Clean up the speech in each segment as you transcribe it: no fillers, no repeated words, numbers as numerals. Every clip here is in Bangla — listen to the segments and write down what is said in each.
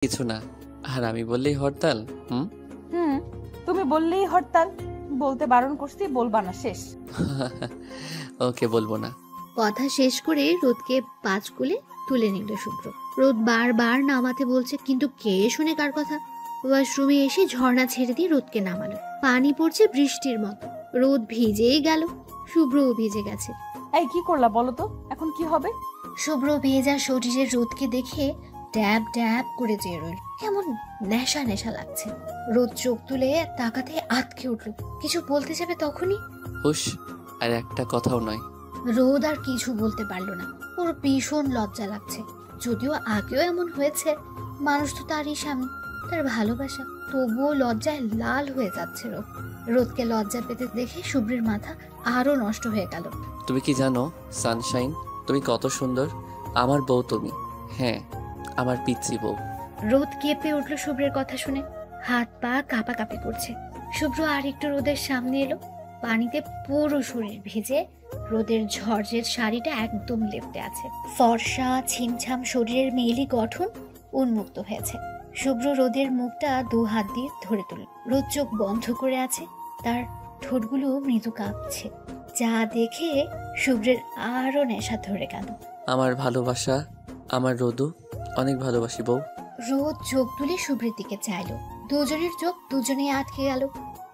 কিছু না। আর আমি বললেই হরতাল? হুম। হুম, তুমি বললেই হরতাল। বলতে বারণ করছি, বলবা না, শেষ। ওকে, বলবো না। কথা শেষ করে রোদকে পাঁচ কোলে তুলে নিল শুভ্র। রোদ বারবার নামাতে বলছে, কিন্তু কে শুনে কার কথা। ওয়াশরুমে এসে ঝর্ণা ছেড়ে দিয়ে রোদকে নামালো। পানি পড়ছে বৃষ্টির মতো। রোদ ভিজেই গেল, শুভ্রও ভিজে গেছে। এই কি করলা বলো তো, এখন কি হবে? শুভ্র ভেজা শরীরের রোদকে দেখে ড্যাব ড্যাব করে চেয়ে রইল। কেমন নেশা নেশা লাগছে। রোদ চোখ তুলে তাকাতে আটকে উঠল। কিছু বলতে যাবে তখনই হুশ, আর একটা কথাও নয়। রোদ আর কিছু বলতে পারলো না। ওর ভীষণ লজ্জা লাগছে। যদিও আগেও এমন হয়েছে, মানুষ তো তারই স্বামী, তার ভালোবাসা। তবুও লজ্জায় লাল হয়ে যাচ্ছে রোদ। রোদকে লজ্জা পেতে দেখে শুভ্রের মাথা আরো নষ্ট হয়ে গেল। তুমি কি জানো সানশাইন, তুমি কত সুন্দর? আমার বউ তুমি। হ্যাঁ, আমার পিচ্চি বউ। রোদ কেঁপে উঠল শুভ্রের কথা শুনে। হাত পা কাঁপাকাঁপি করছে। শুভ্র আর একটু রোদের সামনে এলো। পানিতে পুরো শরীর ভিজে। রোদের ঝড়ের শাড়িটা একদম লেপ্টে আছে। ফর্সা ছিমছাম শরীরের মেয়েলি গঠন উন্মুক্ত হয়েছে। শুভ্র রোদের মুখটা দু হাত দিয়ে ধরে তুলল। রোদ চোখ বন্ধ করে আছে, তার ঠোঁটগুলো মৃদু কাঁপছে। যা দেখে শুভ্রের আরো নেশা ধরে গেল। আমার ভালোবাসা, আমার রোদু, অনেক ভালোবাসি বউ। রোদ চোখ তুলে শুভ্রের দিকে চাইলো। দুজনের চোখ দুজনে আটকে গেল।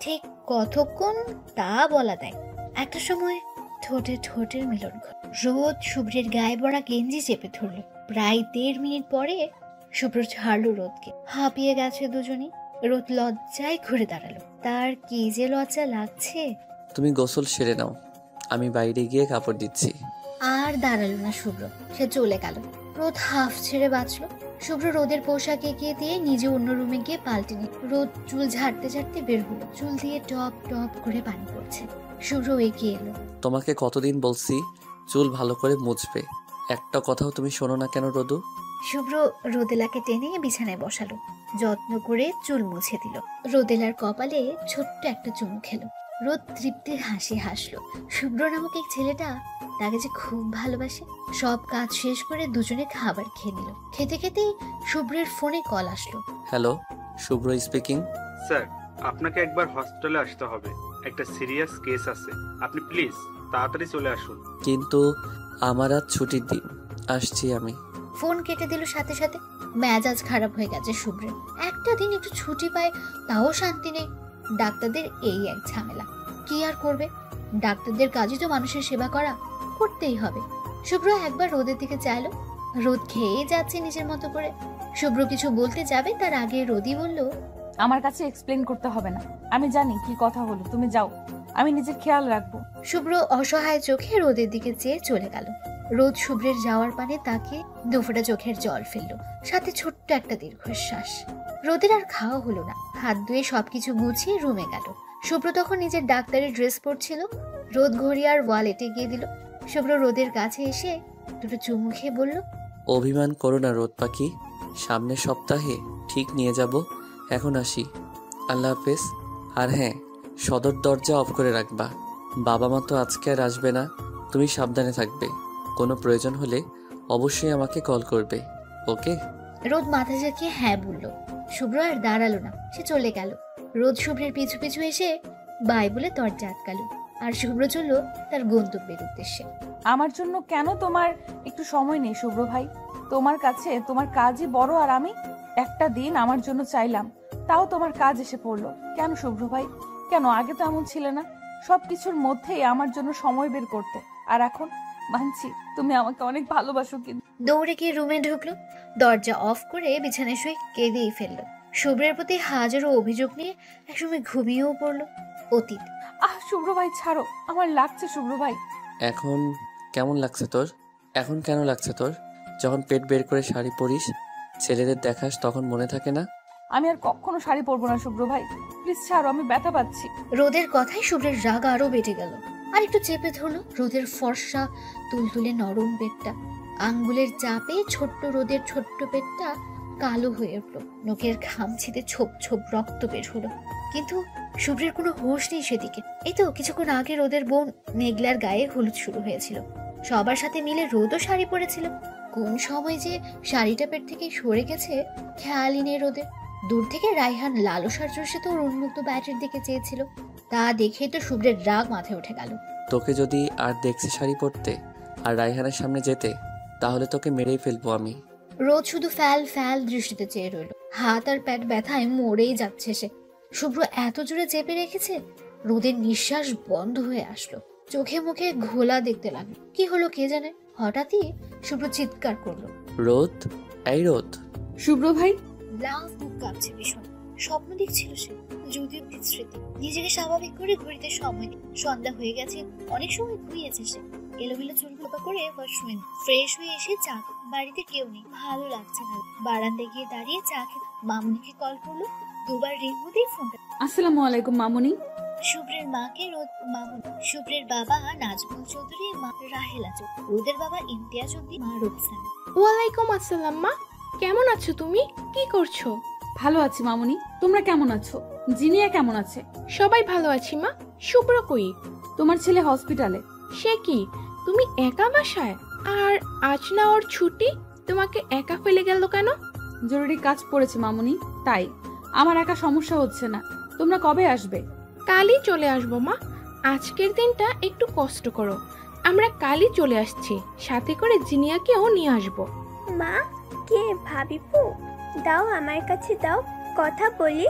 ঠিক কতক্ষণ তা বলা দেয়। একটা সময় ঠোঁটে ঠোঁটের মিলন ঘটে। রোদ শুভ্রের গায়ে পড়া গেঞ্জি চেপে ধরলো। প্রায় 1.5 মিনিট পরে শুভ্র ছাড়লো রোদকে। হাঁপিয়ে গেছে দুজনেই। রোদ লজ্জায় ঘুরে দাঁড়ালো। তার কি যে লজ্জা লাগছে। তুমি গোসল সেরে নাও, আমি বাইরে গিয়ে কাপড় দিচ্ছি। আর দাঁড়ালো না শুভ্র, সে চলে গেল। রোদ হাফ ছেড়ে বাঁচলো। শুভ্র রোদের পোশাক এগিয়ে দিয়ে নিজে অন্য রুমে গিয়ে পাল্টে নিল। রোদ চুল ঝাড়তে ঝাড়তে বের হলো। চুল দিয়ে টপ টপ করে পানি পড়ছে। শুভ্র এগিয়ে এলো। তোমাকে কতদিন বলছি চুল ভালো করে মুছবে, একটা কথাও তুমি শোনো না কেন রোদু? শুভ্র রোদেলাকে টেনে বিছানায় বসালো। যত্ন করে চুল মুছে দিল। রোদেলার কপালে ছোট্ট একটা চুমু খেলো। রোদ তৃপ্তির হাসি হাসলো। শুভ্র নামক এই ছেলেটা তাকে যে খুব ভালোবাসে। সব কাজ শেষ করে দুজনে খাবার খেয়ে নিল। খেতে খেতেই শুভ্রের ফোনে কল আসলো। হ্যালো, শুভ্র স্পিকিং। স্যার, আপনাকে একবার হসপিটালে আসতে হবে। একটা সিরিয়াস কেস আছে, আপনি প্লিজ তাড়াতাড়ি চলে আসুন। কিন্তু আমার আজ ছুটির দিন, আসছি আমি। ফোন কেটে দিল সাথে সাথে। মেজাজ খারাপ হয়ে গেছে শুভ্রের। একটা দিন একটু ছুটি পায়, তাও শান্তি নেই। ডাক্তারদের এই এক ঝামেলা। কি আর করবে, ডাক্তারদের কাজই তো মানুষের সেবা করা, করতেই হবে। শুভ্র একবার রোদের দিকে চাইলো। রোদ খেয়ে যাচ্ছে নিজের মতো করে। শুভ্র কিছু বলতে যাবে তার আগে রোদই বলল, আমার কাছে এক্সপ্লেন করতে হবে না, আমি জানি কি কথা হলো। তুমি যাও, আমি নিজের খেয়াল রাখবো। শুভ্র অসহায় চোখে রোদের দিকে চেয়ে চলে গেল। রোদ শুভ্রের যাওয়ার পানে তাকে দুফোঁটা চোখের জল ফেলল, সাথে ছোট্ট একটা দীর্ঘশ্বাস। রোদের আর খাওয়া হলো না। হাত ধুয়ে সবকিছু গুছিয়ে রুমে গেল। শুভ্র তখন নিজের ডাক্তারের ড্রেস পরছিল। রোদ ঘড়ি আর ওয়ালেটে গিয়ে দিল। শুভ্র রোদের কাছে এসে দুটো চুমু খেয়ে বলল, অভিমান করো না রোদ পাখি, সামনের সপ্তাহে ঠিক নিয়ে যাব। এখন আসি, আল্লাহ হাফেজ। আর হ্যাঁ, সদর দরজা অফ করে রাখবা। বাবা মা তো আজকে আর আসবে না, তুমি সাবধানে থাকবে। কোনো প্রয়োজন হলে অবশ্যই আমাকে কল করবে, ওকে? রোদ মাথা ঝাঁকিয়ে হ্যাঁ বলল। শুভ্র আর দাঁড়ালো না, সে চলে গেল। রোদ শুভ্রের পিছু পিছু এসে বাই বলে দরজা আটকালো। আর শুভ্র চলল তার গন্তব্যের উদ্দেশ্যে। আমার জন্য কেন তোমার একটু সময় নেই শুভ্র ভাই? তোমার কাছে তোমার কাজই বড়, আর আমি একটা দিন আমার জন্য চাইলাম, তাও তোমার কাজ এসে পড়লো। কেন শুভ্র ভাই, কেন? আগে তো এমন ছিলে না, সবকিছুর মধ্যেই আমার জন্য সময় বের করতে। আর এখন মানছি তুমি আমাকে অনেক ভালোবাসো, কিন্তু দৌড়ে গিয়ে রুমে ঢুকলো। দরজা অফ করে বিছানায় শুয়ে কেঁদেই ফেললো। শুভ্রের প্রতি হাজারো অভিযোগ নিয়ে একসময় ঘুমিয়েও পড়লো। অতীত। শুভ্র ভাই ছাড়ো, আমার লাগছে শুভ্র ভাই। এখন কেমন লাগছে তোর? এখন কেন লাগছে তোর? যখন পেট বের করে শাড়ি পরিস, ছেলেদের দেখাস, তখন মনে থাকে না? আমি আর কখনো শাড়ি পরবো না শুভ্র ভাই, প্লিজ ছাড়ো, আমি ব্যথা পাচ্ছি। রোদের কথায় শুভ্রের রাগ আরো বেড়ে গেল। আর একটু চেপে ধরলো রোদের ফর্সা তুলতুলে নরম পেটটা। আঙ্গুলের চাপে ছোট্ট রোদের ছোট্ট পেটটা কালো হয়ে উঠলো। নখের খামচিতে ছোপ ছোপ রক্ত বের হলো। কিন্তু শুভ্রের কোনো হোশ নেই সেদিকে। এই তো কিছুক্ষণ আগে রোদের বোন মেঘলার গায়ে হলুদ শুরু হয়েছিল। সবার সাথে মিলে রোদও শাড়ি পরেছিল। কোন সময় যে শাড়িটা পেট থেকে সরে গেছে খেয়ালই নেই রোদের। দূর থেকে রায়হান লালসার চোষে তো ওর উন্মুক্ত ব্যাটের দিকে চেয়েছিল। তা দেখে তো শুভ্রের রাগ মাথায় উঠে গেল। তোকে যদি আর দেখছি শাড়ি পরতে আর রায়হানের সামনে যেতে, তাহলে তোকে মেরেই ফেলবো আমি। রোদ শুধু ফ্যাল ফ্যাল দৃষ্টিতে চেয়ে রইল। হাত আর প্যাট ব্যথায় মরেই যাচ্ছে সে। শুভ্র এত জোরে চেপে রেখেছে, রোদের নিঃশ্বাস বন্ধ হয়ে আসলো। চোখে মুখে ঘোলা দেখতে লাগলো। কি হলো কে জানে, হঠাৎই শুভ্র চিৎকার করলো, রোদ, এই রোদ। শুভ্র ভাই, লাভ বুক কাঁপছে ভীষণ। স্বপ্ন দেখছিল সে, যদিও স্মৃতি। নিজেকে স্বাভাবিক করে ঘড়িতে সময় নেই। সন্ধ্যা হয়ে গেছে, অনেক সময় ঘুমিয়েছে সে। এলোমেলো চুল খোপা করে ওয়াশরুমে ফ্রেশ হয়ে এসে চা। বাড়িতে কেউ নেই, ভালো লাগছে না। বারান্দায় গিয়ে দাঁড়িয়ে চা খেতে মামুনিকে কল করলো। দুবার রিং হতেই ফোনটা। আসসালামু আলাইকুম মামুনি। শুভ্রের মাকে রোদ মামুন, শুভ্রের বাবা নাজমুল চৌধুরী, মা রাহেলা চৌধুরী, রোদের বাবা ইমতিয়াজ উদ্দিন, মা রূপসানা। ওয়ালাইকুম আসসালাম মা, কেমন আছো তুমি? কি করছো? ভালো আছি মামুনি, তোমরা কেমন আছো? জিনিয়া কেমন আছে? সবাই ভালো আছি মা। শুভ্র কই? তোমার ছেলে হসপিটালে। সে কি, তুমি একা বাসায়? আর আজ না ওর ছুটি, তোমাকে একা ফেলে গেল কেন? জরুরি কাজ পড়েছে মামুনি, তাই। আমার একা সমস্যা হচ্ছে না। তোমরা কবে আসবে? কালই চলে আসবো মা। আজকের দিনটা একটু কষ্ট করো, আমরা কালই চলে আসছি। সাথে করে জিনিয়াকেও নিয়ে আসবো। মা, কে ভাবিপু? দাও আমার কাছে দাও, কথা বলি।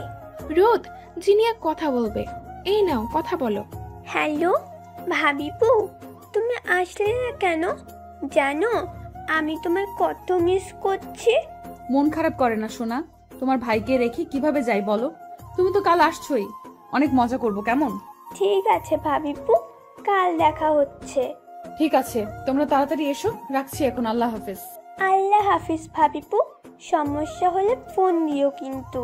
রোদ, জিনিয়া কথা বলবে, এই নাও কথা বলো। হ্যালো ভাবিপু, তুমি আসলে না কেন? জানো আমি তোমায় কত মিস করছি। মন খারাপ করে না সোনা, তোমার ভাইকে রেখে কিভাবে যাই বলো? তুমি তো কাল আসছোই, অনেক মজা করব, কেমন? ঠিক আছে ভাবিপু, কাল দেখা হচ্ছে। ঠিক আছে, তোমরা তাড়াতাড়ি এসো, রাখছি এখন, আল্লাহ হাফেজ। আল্লাহ হাফিজ ভাবিপু, সমস্যা হলে ফোন দিও কিন্তু।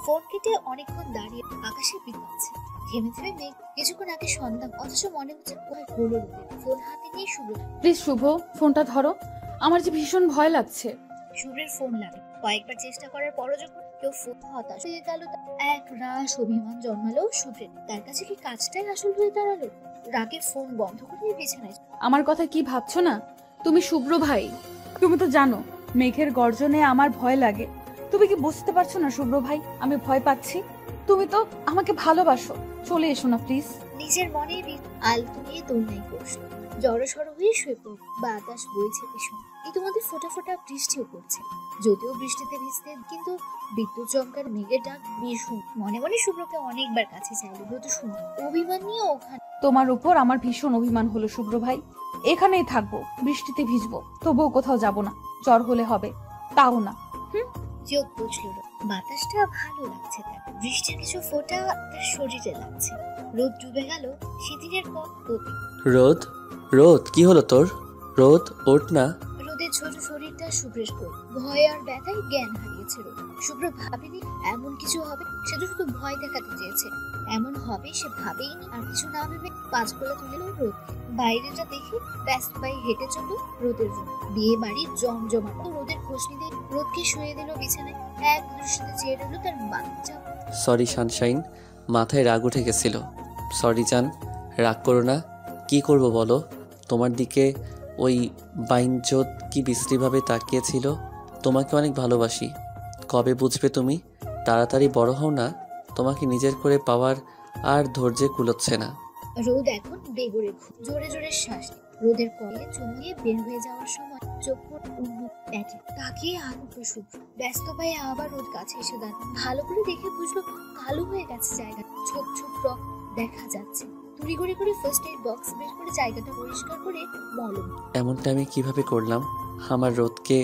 ফোন কেটে অনেকক্ষণ দাঁড়িয়ে আকাশে বিকাচ্ছে। থেমে থেমে মেঘ। কিছুক্ষণ আগে সন্ধ্যা, অথচ মনে হচ্ছে ভয় হলো রোদের। ফোন হাতে নিয়ে শুভ্র। প্লিজ শুভ, ফোনটা ধরো, আমার যে ভীষণ ভয় লাগছে। শুভ্রের ফোন লাগে। কয়েকবার চেষ্টা করার পরও যখন কেউ ফোন হতাশ হয়ে গেল, এক রাশ অভিমান জন্মালো শুভ্রের। তার কাছে কি কাজটাই আসল হয়ে দাঁড়ালো? রাগে ফোন বন্ধ করে বিছানায়। আমার কথা কি ভাবছো না তুমি শুভ্র ভাই? তুমি তো জানো মেঘের গর্জনে আমার ভয় লাগে। তুমি কি বুঝতে পারছো না শুভ্র ভাই, আমি ভয় পাচ্ছি? তুমি তো আমাকে ভালোবাসো, চলে এসো না প্লিজ। নিজের মনে আলতো নিয়ে দোলনায় বসল। জড়সড় হয়ে শুয়ে পড়ল। বাতাস বইছে ভীষণ। ইতিমধ্যে ফোঁটা ফোঁটা বৃষ্টিও পড়ছে। যদিও বৃষ্টিতে ভিজতে, কিন্তু বিদ্যুৎ চমকার মেঘের ডাক ভীষণ। মনে মনে শুভ্রকে অনেকবার কাছে চাইল, ব্রত শুনে অভিমান নিয়ে ওখানে। তোমার উপর আমার ভীষণ অভিমান হলো শুভ্র ভাই। এখানেই থাকবো, বৃষ্টিতে ভিজবো, তবুও কোথাও যাব না। জ্বর হলে হবে, তাও না। চোখ বুঝল, বাতাসটা ভালো লাগছে তার। বৃষ্টির কিছু ফোঁটা তার শরীরে লাগছে। রোদ ডুবে গেল সেদিনের পর। রোদ, রোদ, কি হলো তোর? রোদ, ওঠ না। রোদের ছোট শরীরটা শুভ্রের কোল। ভয় আর ব্যথায় জ্ঞান হারিয়েছিল। শুভ্র ভাবেনি এমন কিছু হবে। সে তো শুধু ভয় দেখাতে চেয়েছে। এমন হবে সে ভাবেইনি। আর কিছু না ভেবে 5 কোলা তুলে রোদ বাইরেটা দেখে ব্যস্ত পায়ে হেঁটে চলল রোদের রুম। বিয়ে বাড়ির জমজমাট। রোদের খোঁজ নিতে রোদকে শুয়ে দিল বিছানায়। এক দৃষ্টিতে চেয়ে রইল তার বাচ্চা। সরি সানশাইন, মাথায় রাগ উঠে গেছিল। সরি জান, রাগ করো না। কি করব বলো? তোমার দিকে ওই বাইনচোদ কি বিশ্রীভাবে তাকিয়েছিল। তোমাকে অনেক ভালোবাসি। কবে বুঝবে তুমি? তাড়াতাড়ি বড় হও না, তোমাকে নিজের করে পাওয়ার আর ধৈর্যে কুলোচ্ছে না। রোদ এখন বেগরে জোরে জোরে শ্বাস। রোদের কলে চুমিয়ে বের হয়ে যাওয়ার সময় চোখ প্যাটে তাকিয়ে আগুন শুভ্র। ব্যস্ত পায়ে আবার রোদ কাছে এসে দাঁড়াল। ভালো করে দেখে বুঝলো কালো হয়ে গেছে জায়গা। ছোপ ছোপ রক দেখা যাচ্ছে। তুড়ি করে করে ফার্স্ট এড বক্স বের করে জায়গাটা পরিষ্কার করে মলম। এমনটা আমি কিভাবে করলাম? আমার রোদকে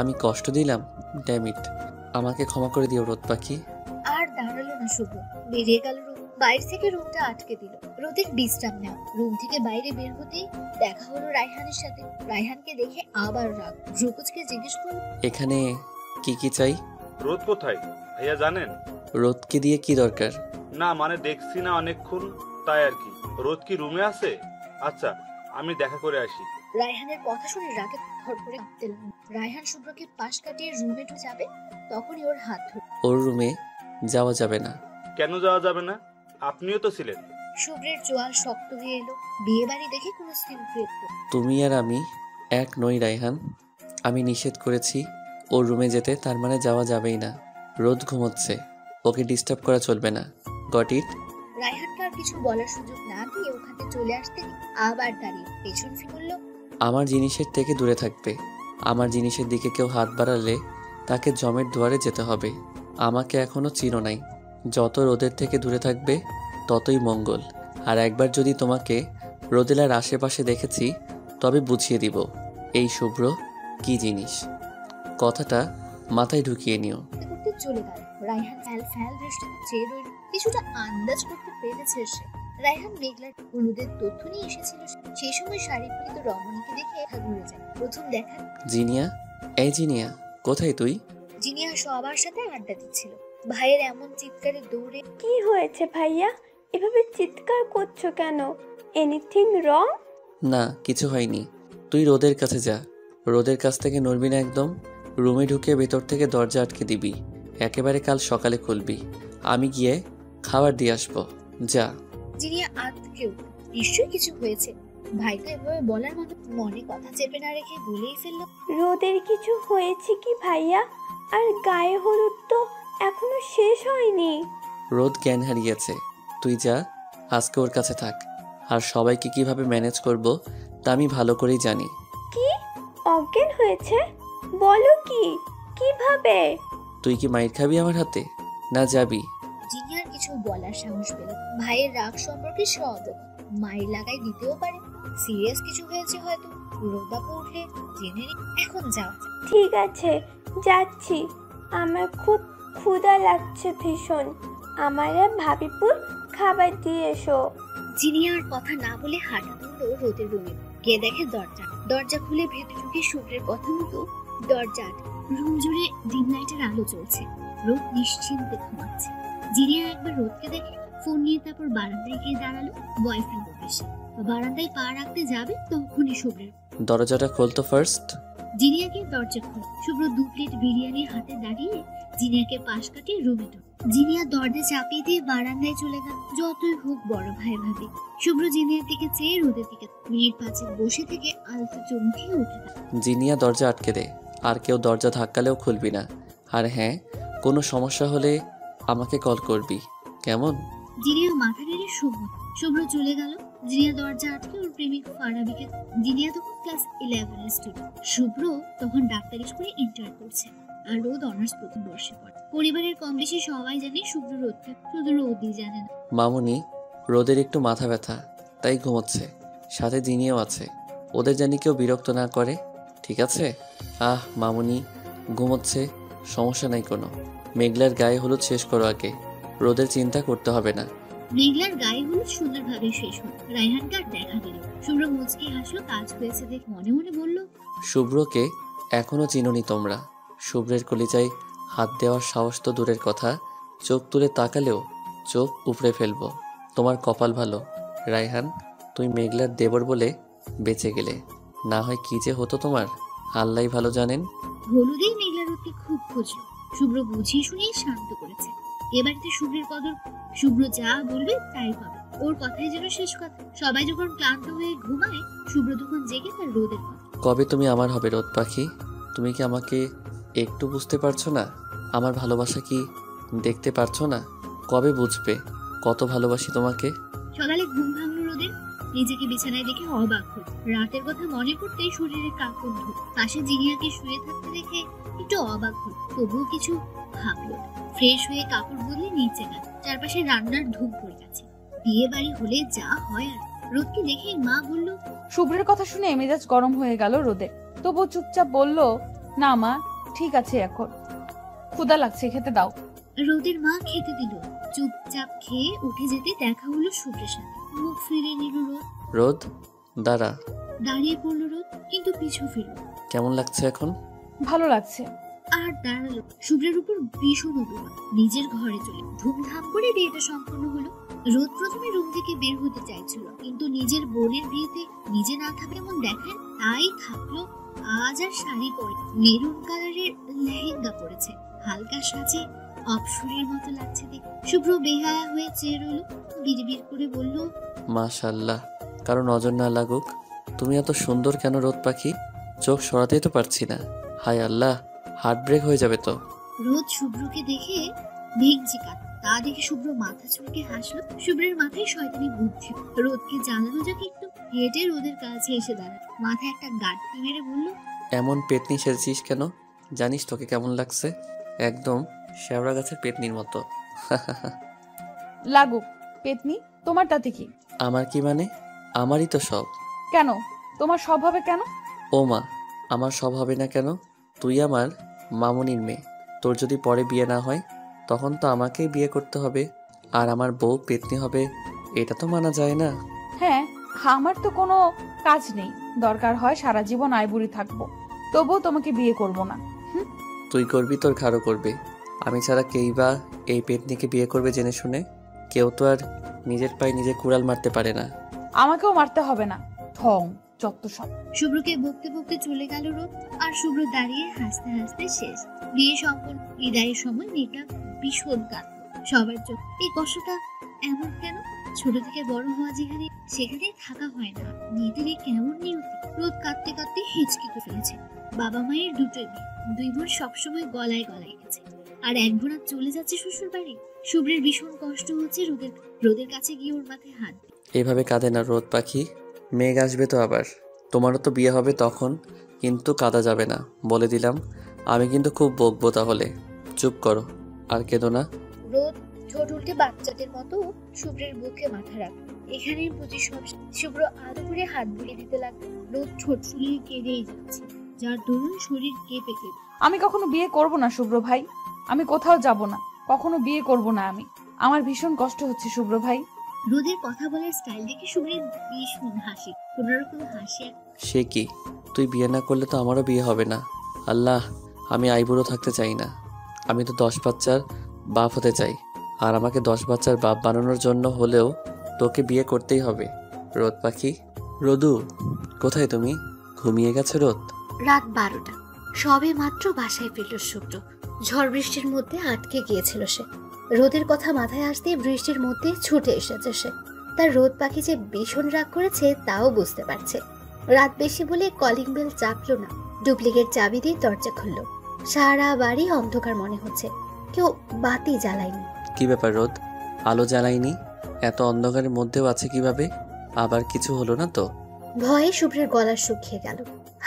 আমি কষ্ট দিলাম। ড্যাম ইট, আমাকে ক্ষমা করে দিও রোদ পাখি। আর দাঁড়ালো না শুভ্র, বেরিয়ে গেল রোদ। বাইরে থেকে রুমটা আটকে দিল। রোদের বিশ্রাম নেওয়া। রুম থেকে বাইরে বের হতেই দেখা হলো রায়হানের সাথে। রায়হানকে দেখে আবার রাগ। রুকুজকে জিজ্ঞেস করল, এখানে কি কি চাই? রোদ কোথায় ভাইয়া জানেন? রোদকে দিয়ে কি দরকার? না মানে দেখছি না অনেকক্ষণ, তাই আর কি। রোদ কি রুমে আছে? আচ্ছা, আমি দেখা করে আসি। রায়হানের কথা শুনে রাগে থর করে কাঁপতে লাগলো। রায়হান শুভ্রকে পাশ কাটিয়ে রুমে ঢুকে যাবে, তখনই ওর হাত ধরে। ওর রুমে যাওয়া যাবে না। কেন যাওয়া যাবে না? আপনিও তো ছিলেন। শুভ্রের জোয়াল শক্ত হয়ে এলো। বিয়ে বাড়ি দেখে কোনো স্ত্রী প্রেত। তুমি আর আমি এক নই রায়হান। আমি নিষেধ করেছি ওর রুমে যেতে, তার মানে যাওয়া যাবেই না। রোদ ঘুমোচ্ছে, ওকে ডিস্টার্ব করা চলবে না। Got it? রায়হানকে আর কিছু বলার সুযোগ না দিয়ে ওখানে চলে আসতে আবার দাঁড়িয়ে পেছন ফিরল। আমার জিনিসের থেকে দূরে থাকবে। আমার জিনিসের দিকে কেউ হাত বাড়ালে তাকে জমের দুয়ারে যেতে হবে। আমাকে এখনো চিনো নাই। যত রোদের থেকে দূরে থাকবে ততই মঙ্গল। আর একবার যদি তোমাকে রোদেলার আশেপাশে দেখেছি তবে বুঝিয়ে দিব এই শুভ্র কি জিনিস। কথাটা মাথায় ঢুকিয়ে নিও। করতে চলে গেল। রায়হান ফ্যাল ফ্যাল দৃষ্টিতে চেয়ে রইল। কিছুটা আন্দাজ করতে পেরেছে সে রায়হান মেঘলার হলুদের তথ্য নিয়ে এসেছিল। সেই সময় শাড়ি পরিত রমণীকে দেখে ঘুরে যায়। প্রথম দেখা জিনিয়া, এই জিনিয়া, কোথায় তুই? জিনিয়া সবার সাথে আড্ডা দিচ্ছিল। ভাইয়ের এমন চিৎকারে দৌড়ে কি হয়েছে ভাইয়া, এভাবে চিৎকার করছো কেন? Anything wrong? না, কিছু হয়নি। তুই রোদের কাছে যা। রোদের কাছ থেকে নড়বি না একদম। রুমে ঢুকে ভেতর থেকে দরজা আটকে দিবি। একেবারে কাল সকালে খুলবি। আমি গিয়ে খাবার দিয়ে আসবো। যা। জিনিয়া আটকে উঠল। নিশ্চয়ই কিছু হয়েছে। ভাইকে এভাবে বলার মনে কথা চেপে না রেখে বলেই ফেলল, রোদের কিছু হয়েছে কি ভাইয়া? আর গায়ে হলুদ তো এখনো শেষ হয়নি। রোদ জ্ঞান হারিয়েছে। তুই যা, আজকে ওর কাছে থাক। আর সবাইকে কিভাবে ম্যানেজ করব তা আমি ভালো করেই জানি। কি অজ্ঞান হয়েছে? বলো কি, কিভাবে? তুই কি মাইর খাবি আমার হাতে, না যাবি? জিনিয়ার কিছু বলার সাহস পেল। ভাইয়ের রাগ সম্পর্কে সে অবগত। মায়ের লাগাই দিতেও পারে। সিরিয়াস কিছু হয়েছে হয়তো। রোদাপো উঠলে জেনে নি। এখন যাওয়া যাক। ঠিক আছে, যাচ্ছি। আমার খুব ক্ষুধা লাগছে ভীষণ। আমারে ভাবিপুর খাবার দিয়ে এসো। জিনিয়ার কথা না বলে হাঁটা ধরলো রোদের রুমে। গিয়ে দেখে দরজা খুলে ভেতরে ঢুকে শুভ্রের কথা মতো দরজা আটকে। রুম জুড়ে ডিম লাইটের আলো জ্বলছে। রোদ নিশ্চিন্তে ঘুমাচ্ছে। জিনিয়া একবার রোদকে দেখে ফোন নিয়ে তারপর বারান্দায় গিয়ে দাঁড়ালো। বয়ফ্রেন্ড এসে বারান্দায় পা রাখতে যাবে তখনই শুভ্রের দরজাটা খোলতো ফার্স্ট। জিনিয়াকে দরজা খুলে শুভ্র 2 প্লেট বিরিয়ানি হাতে দাঁড়িয়ে জিনিয়াকে পাশ কাটিয়ে রুমে ঢোকে। জিনিয়া দরজা চাপিয়ে দিয়ে বারান্দায় চলে গেল। যতই হোক বড় ভাই ভাবি। শুভ্র জিনিয়ার দিকে চেয়ে রোদের দিকে মিনিট 5 বসে থেকে আলতো চমকে উঠে গেল। জিনিয়া দরজা আটকে দে। আর কেউ দরজা ধাক্কালেও খুলবি না। আর হ্যাঁ, কোনো সমস্যা হলে আমাকে কল করবি, কেমন? জিনিয়া মাথা নেড়ে শুভ্র চলে গেল। জিনিয়া দরজা আটকে ওর প্রেমিক ফারাবিকে। জিনিয়া তখন ক্লাস 11 এর স্টুডেন্ট। শুভ্র তখন ডাক্তারি স্কুলে ইন্টার করছে। আর রোদ অনার্স প্রথম বর্ষে পড়ে। পরিবারের কম বেশি সবাই জানে শুভ্র রোদকে, শুধু রোদই জানে না। মামুনি, রোদের একটু মাথা ব্যথা, তাই ঘুমোচ্ছে। সাথে জিনিয়াও আছে। ওদের জানি কেউ বিরক্ত না করে, ঠিক আছে? মামুনি ঘুমোচ্ছে, সমস্যা নাই কোনো। মেঘলার গায়ে হলুদ শেষ করো আগে। রোদের চিন্তা করতে হবে না। মেঘলার গায়ে হলুদ সুন্দরভাবে শেষ হল। রায়হানকে আর দেখা দিল। শুভ্র মুচকি হাসলো। কাজ হয়েছে দেখ মনে মনে বলল, শুভ্রকে এখনো চিনোনি তোমরা। শুভ্রের কলিজায় হাত দেওয়ার সাহস তো দূরের কথা, চোখ তুলে তাকালেও চোখ উপড়ে ফেলবো। তোমার কপাল ভালো রায়হান, তুই মেঘলার দেবর বলে বেঁচে গেলে। না হয় কি যে হতো তোমার, আল্লাহই ভালো জানেন। হলুদেই মেঘলা রোদকে খুব খুঁজলো। শুভ্র বুঝিয়ে শুনিয়ে শান্ত করেছে। এবারে শুভ্রের কদর। শুভ্র যা বলবে তাই পাবে। ওর কথাই যেন শেষ কথা। সবাই যখন ক্লান্ত হয়ে ঘুমায়, শুভ্র তখন জেগে তার রোদের কথা। কবে তুমি আমার হবে রোদ পাখি? তুমি কি আমাকে একটু বুঝতে পারছো না? আমার ভালোবাসা কি দেখতে পারছো না? কবে বুঝবে কত ভালোবাসি তোমাকে? সকালে ঘুম ভাঙলো রোদের। নিজেকে বিছানায় দেখে অবাক হল। রাতের কথা মনে করতেই শরীরে কাঁপন ধরল। পাশে জিনিয়াকে শুয়ে থাকতে দেখে একটু অবাক হল, তবুও কিছু ভাবলো না। ফ্রেশ হয়ে কাপড় বদলে নিচে গেল। চারপাশে রান্নার ধূপ পড়ে গেছে। বিয়ে বাড়ি হলে যা হয় আর। রোদকে দেখে মা বলল, শুভ্রের কথা শুনে মেজাজ গরম হয়ে গেল রোদের। তবু চুপচাপ বলল, না মা, ঠিক আছে, এখন ক্ষুধা লাগছে, খেতে দাও। রোদের মা খেতে দিল। চুপচাপ খেয়ে উঠে যেতে দেখা হলো শুভ্রের সাথে। মুখ ফিরে নিল রোদ। রোদ দাঁড়া। দাঁড়িয়ে পড়লো রোদ, কিন্তু পিছু ফিরল। কেমন লাগছে এখন? ভালো লাগছে। আর দাঁড়ালো। শুভ্রের উপর ভীষণ অভিমান। নিজের ঘরে চলে ধুমধাম করে বিয়েটা সম্পন্ন হলো। রোদ প্রথমে রুম থেকে বের হতে চাইছিল, কিন্তু নিজের বোনের বিয়েতে নিজে না থাকলে এমন দেখায়, তাই থাকলো। আজ আর শাড়ি পরে মেরুন কালারের লেহেঙ্গা পরেছে। হালকা সাজে অপসরের মতো লাগছে দেখে। শুভ্র বেহায়া হয়ে চেয়ে রইল। বিড়বিড় করে বলল, মাশাআল্লাহ, কারো নজর না লাগুক। তুমি এত সুন্দর কেন রোদ পাখি? চোখ সরাতেই তো পারছি না। হায় আল্লাহ, হার্ট ব্রেক হয়ে যাবে তো। রোদ শুভ্রকে দেখে ভেঙচি কাট, তা দেখে শুভ্র মাথা চুলকে হাসলো। শুভ্রের মাথায় শয়তানি বুদ্ধি। রোদকে জানানো যাক একটু। হেঁটে রোদের কাছে এসে দাঁড়ায়, মাথায় একটা গাঁটটি মেরে বলল, এমন পেতনি সেজেছিস কেন? জানিস তোকে কেমন লাগছে? একদম শেওড়া গাছের পেতনির মতো। লাগুক পেতনি, তোমার তাতে কি? আমার কি মানে? আমারই তো সব। কেন তোমার সব হবে কেন? ও মা, আমার সব হবে না কেন? তুই আমার মামুনির মেয়ে। তোর যদি পরে বিয়ে না হয় তখন তো আমাকেই বিয়ে করতে হবে, আর আমার বউ পেতনি হবে, এটা তো মানা যায় না। হ্যাঁ, আমার তো কোনো কাজ নেই, দরকার হয় সারা জীবন আইবুড়ি থাকবো, তবুও তোমাকে বিয়ে করব না। তুই করবি, তোর ঘাড়ও করবে। আমি ছাড়া কেই বা এই পেতনিকে বিয়ে করবে জেনে শুনে? কেউ তো আর নিজের পায়ে নিজে কুড়াল মারতে পারে না। আমাকেও মারতে হবে না। ঠং যত সব। শুভ্রকে বকতে বকতে চলে গেল রোদ, আর শুভ্র দাঁড়িয়ে হাসতে হাসতে শেষ। বিয়ে সম্পূর্ণ বিদায়ের সময় মেয়েটা ভীষণ কাঁদল। সবার জন্য এই কষ্টটা এমন কেন? ছোট থেকে বড় হওয়া যেখানে, সেখানে থাকা হয় না। মেয়েদের এই কেমন নিয়তি? রোদ কাঁদতে কাঁদতে হিচকিতে ফেলেছে। বাবা মায়ের দুটোই মেয়ে, দুই বোন সবসময় গলায় গলায় গেছে, আর এক বোন আজ চলে যাচ্ছে শ্বশুর বাড়ি। শুভ্রের ভীষণ কষ্ট হচ্ছে। রোদের কাছে গিয়ে ওর মাথায় হাত। এভাবে কাঁদে না রোদ পাখি, মেঘ আসবে তো আবার, তোমারও তো বিয়ে হবে তখন, কিন্তু কাঁদা যাবে না বলে দিলাম। আমি কিন্তু খুব বকবো তাহলে। চুপ করো, আর কেঁদো না। রোদ ঠোঁট উল্টে বাচ্চাদের মতো শুভ্রের বুকে মাথা রাখলো। এখানেই বুঝি সব। শুভ্র আদর করে হাত বুলিয়ে দিতে লাগলো। রোদ ঠোঁট ফুলিয়ে কেঁদেই যাচ্ছে, যার দরুন শরীর কেঁপে কেঁপে। আমি কখনো বিয়ে করব না শুভ্র ভাই, আমি কোথাও যাব না, কখনো বিয়ে করব না আমি। আমার ভীষণ কষ্ট হচ্ছে শুভ্র ভাই। রোদের কথা বলার স্টাইল দেখে শুভ্রের ভীষণ হাসি, কোনোরকম হাসি। সে কি, তুই বিয়ে না করলে তো আমারও বিয়ে হবে না। আল্লাহ, আমি আইবুড়ো থাকতে চাই না। আমি তো 10 বাচ্চার বাপ হতে চাই, আর আমাকে 10 বাচ্চার বাপ বানানোর জন্য হলেও তোকে বিয়ে করতেই হবে। রোদ পাখি, রোদু কোথায় তুমি? ঘুমিয়ে গেছে রোদ? রাত 12টা, সবে মাত্র বাসায় ফিরল শুভ্র। ঝড় বৃষ্টির মধ্যে আটকে গিয়েছিল সে। রোদের কথা মাথায় আসতে বৃষ্টির মধ্যে ছুটে এসেছে সে। তার রোদ পাখি যে ভীষণ রাগ করেছে তাও বুঝতে পারছে। রাত বেশি বলে কলিং বেল চাপলো না, ডুপ্লিকেট চাবি দিয়ে দরজা খুললো। সারা বাড়ি অন্ধকার মনে হচ্ছে, কেউ বাতি জ্বালায়নি। কি ব্যাপার রোদ, আলো জ্বালাইনি? এত অন্ধকারের মধ্যেও আছে কিভাবে? আবার কিছু হলো না তো? ভয়ে শুভ্রের গলা শুকিয়ে গেল।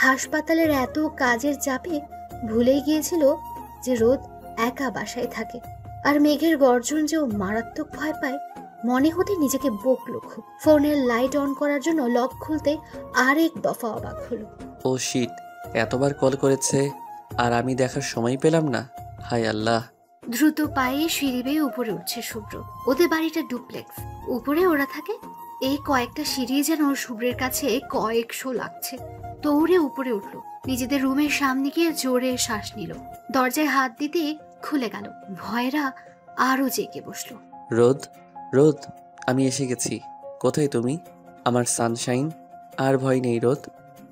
হাসপাতালের এত কাজের চাপে ভুলেই গিয়েছিল যে রোদ একা বাসায় থাকে, আর মেঘের গর্জন যে ও মারাত্মক ভয় পায়। মনে হতে নিজেকে বকলো খুব। ফোনের লাইট অন করার জন্য লক খুলতে আরেক দফা অবাক হলো। ও শিট, এতবার কল করেছে আর আমি দেখার সময় পেলাম না। হায় আল্লাহ। দ্রুত পায়ে সিঁড়ি বেয়ে উপরে উঠছে শুভ্র। ওদের বাড়িটা ডুপ্লেক্স, উপরে ওরা থাকে। এই কয়েকটা সিঁড়ি যেন ওর শুভ্রের কাছে কয়েকশো লাগছে। দৌড়ে উপরে উঠলো, নিজেদের রুমের সামনে গিয়ে জোরে শ্বাস নিল। দরজায় হাত দিতে খুলে গেল। ভয়রা আরো জেগে বসলো। রোদ, রোদ, আমি এসে গেছি। কোথায় তুমি আমার সানশাইন? আর ভয় নেই রোদ।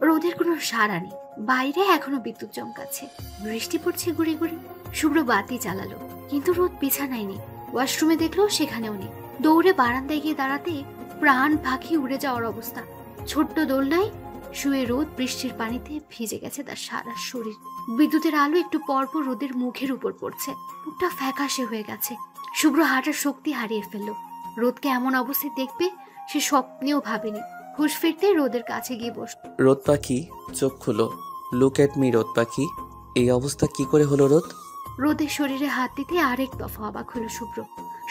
রোদের কোনো সাড়া নেই। বাইরে এখনো বিদ্যুৎ চমকাচ্ছে, বৃষ্টি পড়ছে গুড়ি গুড়ি। শুভ্র বাতি জ্বালালো, কিন্তু রোদ বিছানায় নেই। ওয়াশরুমে দেখলো সেখানেও নেই। দৌড়ে বারান্দায় গিয়ে দাঁড়াতে প্রাণ পাখি উড়ে যাওয়ার অবস্থা। ছোট্ট দোলনায় শুয়ে রোদ বৃষ্টির পানিতে ভিজে গেছে তার সারা শরীর। বিদ্যুতের আলো একটু পরপর রোদের মুখের উপর পড়ছে, মুখটা ফ্যাকাশে হয়ে গেছে। শুভ্র হাঁটার শক্তি হারিয়ে ফেললো। রোদকে এমন অবস্থায় দেখবে সে স্বপ্নেও ভাবেনি। হুঁশ ফিরতে রোদের কাছে গিয়ে বসল। রোদ পাখি চোখ খুলো, লুক এট মি রোদ পাখি। এই অবস্থা কি করে হলো রোদ? রোদের শরীরে হাত দিতে আরেক দফা অবাক হলো শুভ্র।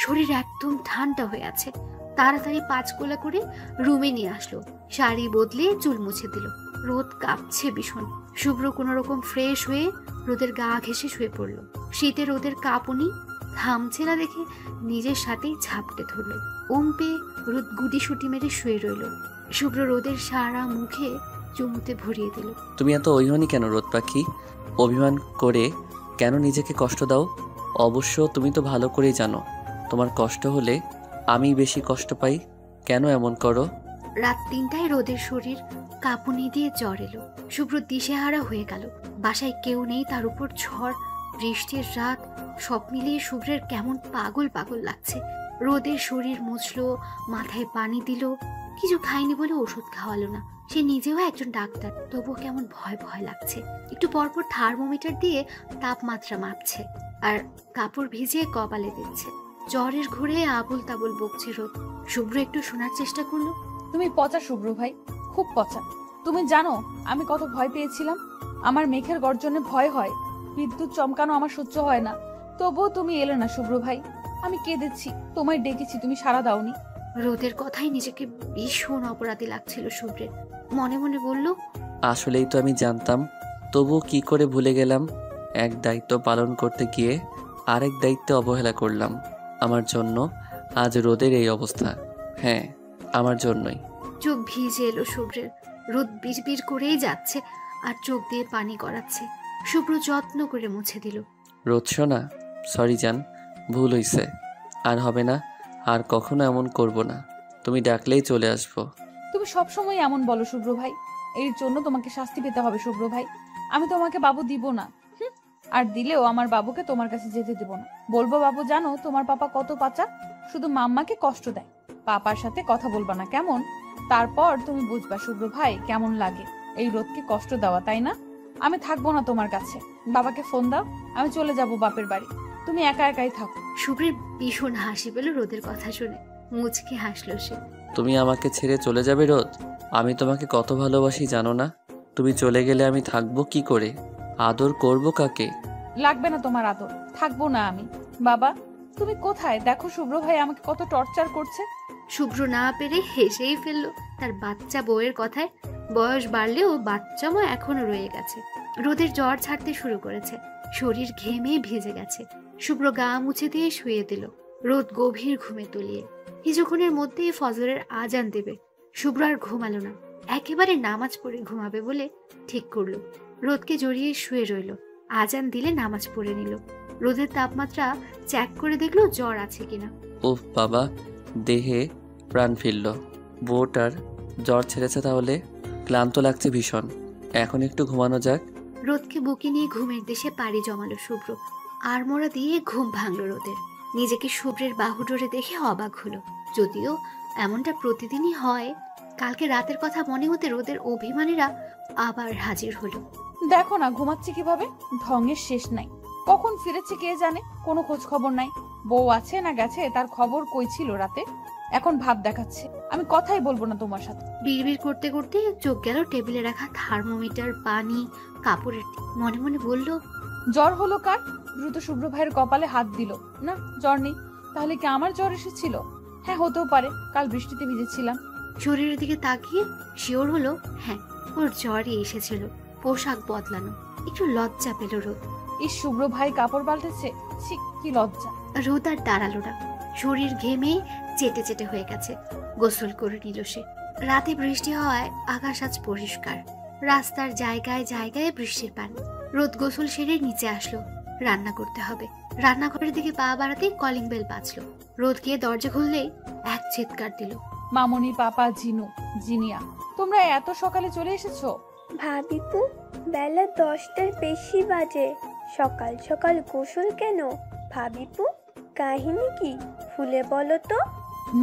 শরীর একদম ঠান্ডা হয়ে আছে। তাড়াতাড়ি 5 গোলা করে রুমে নিয়ে আসলো, শাড়ি বদলে চুল মুছে দিল। রোদ কাঁপছে ভীষণ। শুভ্র কোনো রকম ফ্রেশ হয়ে রোদের গা ঘেঁষে শুয়ে পড়লো। শীতে রোদের কাঁপুনি থামছে না দেখে নিজের সাথেই ঝাপটে ধরলো। ওম পেয়ে রোদ গুটি সুটি মেরে শুয়ে রইল। শুভ্র রোদের সারা মুখে চুমুতে ভরিয়ে দিল। তুমি এত অভিমানী কেন রোদ পাখি? অভিমান করে কেন নিজেকে কষ্ট দাও? অবশ্য তুমি তো ভালো করেই জানো তোমার কষ্ট হলে আমি বেশি কষ্ট পাই। কেন এমন করো? রাত 3টায় রোদের শরীর কাঁপুনি দিয়ে জ্বর এলো। শুভ্র দিশেহারা হয়ে গেল। বাসায় কেউ নেই, তার উপর ঝড়, বৃষ্টির রাত, সব মিলিয়ে শুভ্রের কেমন পাগল পাগল লাগছে। রোদের শরীর মুছলো, মাথায় পানি দিল, কিছু খায়নি বলে ওষুধ খাওয়ালো না। সে নিজেও একজন ডাক্তার, তবুও কেমন ভয় ভয় লাগছে। একটু পরপর থার্মোমিটার দিয়ে তাপমাত্রা মাপছে আর কাপড় ভিজিয়ে কপালে দিচ্ছে। জ্বরের ঘুরে আবুল তাবুল বকছে রোদ। শুভ্র একটু শোনার চেষ্টা করলো। তুমি পচা শুভ্র ভাই, খুব পচা। তুমি জানো আমি কত ভয় পেয়েছিলাম। আমার মেঘের গর্জনে ভয় হয়, বিদ্যুৎ চমকানো আমার সহ্য হয় না। তবুও তুমি এলে না শুভ্র ভাই। আমি কেঁদেছি, তোমায় ডেকেছি, তুমি সাড়া দাওনি। রোদের কথাই নিজেকে ভীষণ অপরাধী লাগছিল শুভ্রের। মনে মনে বলল, আসলেই তো আমি জানতাম, তবুও কি করে ভুলে গেলাম। এক দায়িত্ব পালন করতে গিয়ে আরেক দায়িত্বে অবহেলা করলাম। আমার জন্য আজ রোদের এই অবস্থা। হ্যাঁ, আমার জন্যই। চোখ ভিজে এলো শুভ্রের। রোদ বিড়বিড় করেই যাচ্ছে আর চোখ দিয়ে পানি গড়াচ্ছে। শুভ্র যত্ন করে মুছে দিল। রোদ শোনা, সরি জান, ভুল হইছে, আর হবে না, আর কখনো এমন করব না। তুমি ডাকলেই চলে আসবো। তুমি সবসময় এমন বলো শুভ্র ভাই, এর জন্য তোমাকে শাস্তি পেতে হবে শুভ্র ভাই। আমি তোমাকে বাবু দিব না, আর দিলেও আমার বাবুকে তোমার কাছে যেতে দেব না। বলবো বাবু জানো তোমার পাপা কত পাচা, শুধু মাম্মাকে কষ্ট দেয়। পাপার সাথে কথা বলবা না কেমন? তারপর তুমি বুঝবা শুভ্র ভাই কেমন লাগে এই রোদকে কষ্ট দেওয়া, তাই না? আমি থাকবো না তোমার কাছে, বাবাকে ফোন দাও, আমি চলে যাব বাপের বাড়ি। তুমি একা একাই থাকো। শুভ্রের ভীষণ হাসি পেল রোদের কথা শুনে। মুচকে হাসলো সে। তুমি আমাকে ছেড়ে চলে যাবে রোদ? আমি তোমাকে কত ভালোবাসি জানো না? তুমি চলে গেলে আমি থাকবো কি করে? আদর করব কাকে? লাগবে না তোমার আদর, থাকবো না আমি। বাবা তুমি কোথায়? দেখো শুভ্র ভাই আমাকে কত টর্চার করছে। শুভ্র না পেরে হেসেই ফেললো তার বাচ্চা বউয়ের কথায়। বয়স বাড়লেও বাচ্চামো এখনো রয়ে গেছে। রোদের জ্বর ছাড়তে শুরু করেছে, শরীর ঘেমে ভিজে গেছে। শুভ্র গা মুছে দিয়ে শুয়ে দিল। রোদ গভীর ঘুমে তলিয়ে। কিছুক্ষণের মধ্যেই ফজরের আজান দেবে। শুভ্র আর ঘুমালো না, একেবারে নামাজ পড়ে ঘুমাবে বলে ঠিক করলো। রোদকে জড়িয়ে শুয়ে রইল। আজান দিলে নামাজ পড়ে নিল। রোদের তাপমাত্রা চেক করে দেখলো জ্বর আছে কিনা। উফ বাবা, দেহে প্রাণ ফিরল। বউটার জ্বর ছেড়েছে তাহলে? ক্লান্ত লাগছে ভীষণ, এখন একটু ঘুমানো যাক। রোদকে বুকে নিয়ে ঘুমের দেশে পাড়ি জমালো শুভ্র। আড়মোড়া দিয়ে ঘুম ভাঙল রোদের। নিজেকে শুভ্রের বাহু ডোরে দেখে অবাক হলো। যদিও এমনটা প্রতিদিনই হয়, কালকে রাতের কথা মনে হতে রোদের অভিমানীরা আবার হাজির হলো। দেখো না ঘুমাচ্ছে কিভাবে, ঢঙের শেষ নাই। কখন ফিরেছে কে জানে, কোনো খোঁজ খবর নাই। বউ আছে না গেছে তার খবর কই ছিল রাতে, এখন ভাব দেখাচ্ছে। আমি কথাই বলবো না তোমার সাথে। বিড়বিড় করতে করতে চোখ গেল টেবিলে রাখা থার্মোমিটার, পানি, কাপড়ের। মনে মনে বলল, জ্বর হলো কার? দ্রুত শুভ্র ভাইয়ের কপালে হাত দিল। না জ্বর নেই, তাহলে কি আমার জ্বর এসেছিল? হ্যাঁ হতেও পারে, কাল বৃষ্টিতে ভিজেছিলাম। শরীরের দিকে তাকিয়ে শিওর হলো হ্যাঁ, ওর জ্বরই এসেছিল। পোশাক বদলানো, একটু লজ্জা পেল রোদ। এই শুভ্র ভাই কাপড় পাল্টেছে, ছি কি লজ্জা। রোদ আর দাঁড়ালো না, শরীর ঘেমে চেটে চেটে হয়ে গেছে। গোসল করে নিল সে। রাতে বৃষ্টি হওয়ায় আকাশ আজ পরিষ্কার। রাস্তার জায়গায় জায়গায় বৃষ্টির পানি। রোদ গোসল সেরে নিচে আসলো। রান্না করতে হবে। রান্নাঘরের দিকে পা বাড়াতেই কলিং বেল বাজলো। রোদ গিয়ে দরজা খুললেই এক চিৎকার দিল। মামনি, পাপা, জিনু, জিনিয়া, তোমরা এত সকালে চলে এসেছো? ভাবিপু, বেলা 10টার বেশি বাজে, সকাল সকাল গোসল কেন? ভাবিপু, কাহিনী কি খুলে বলো তো।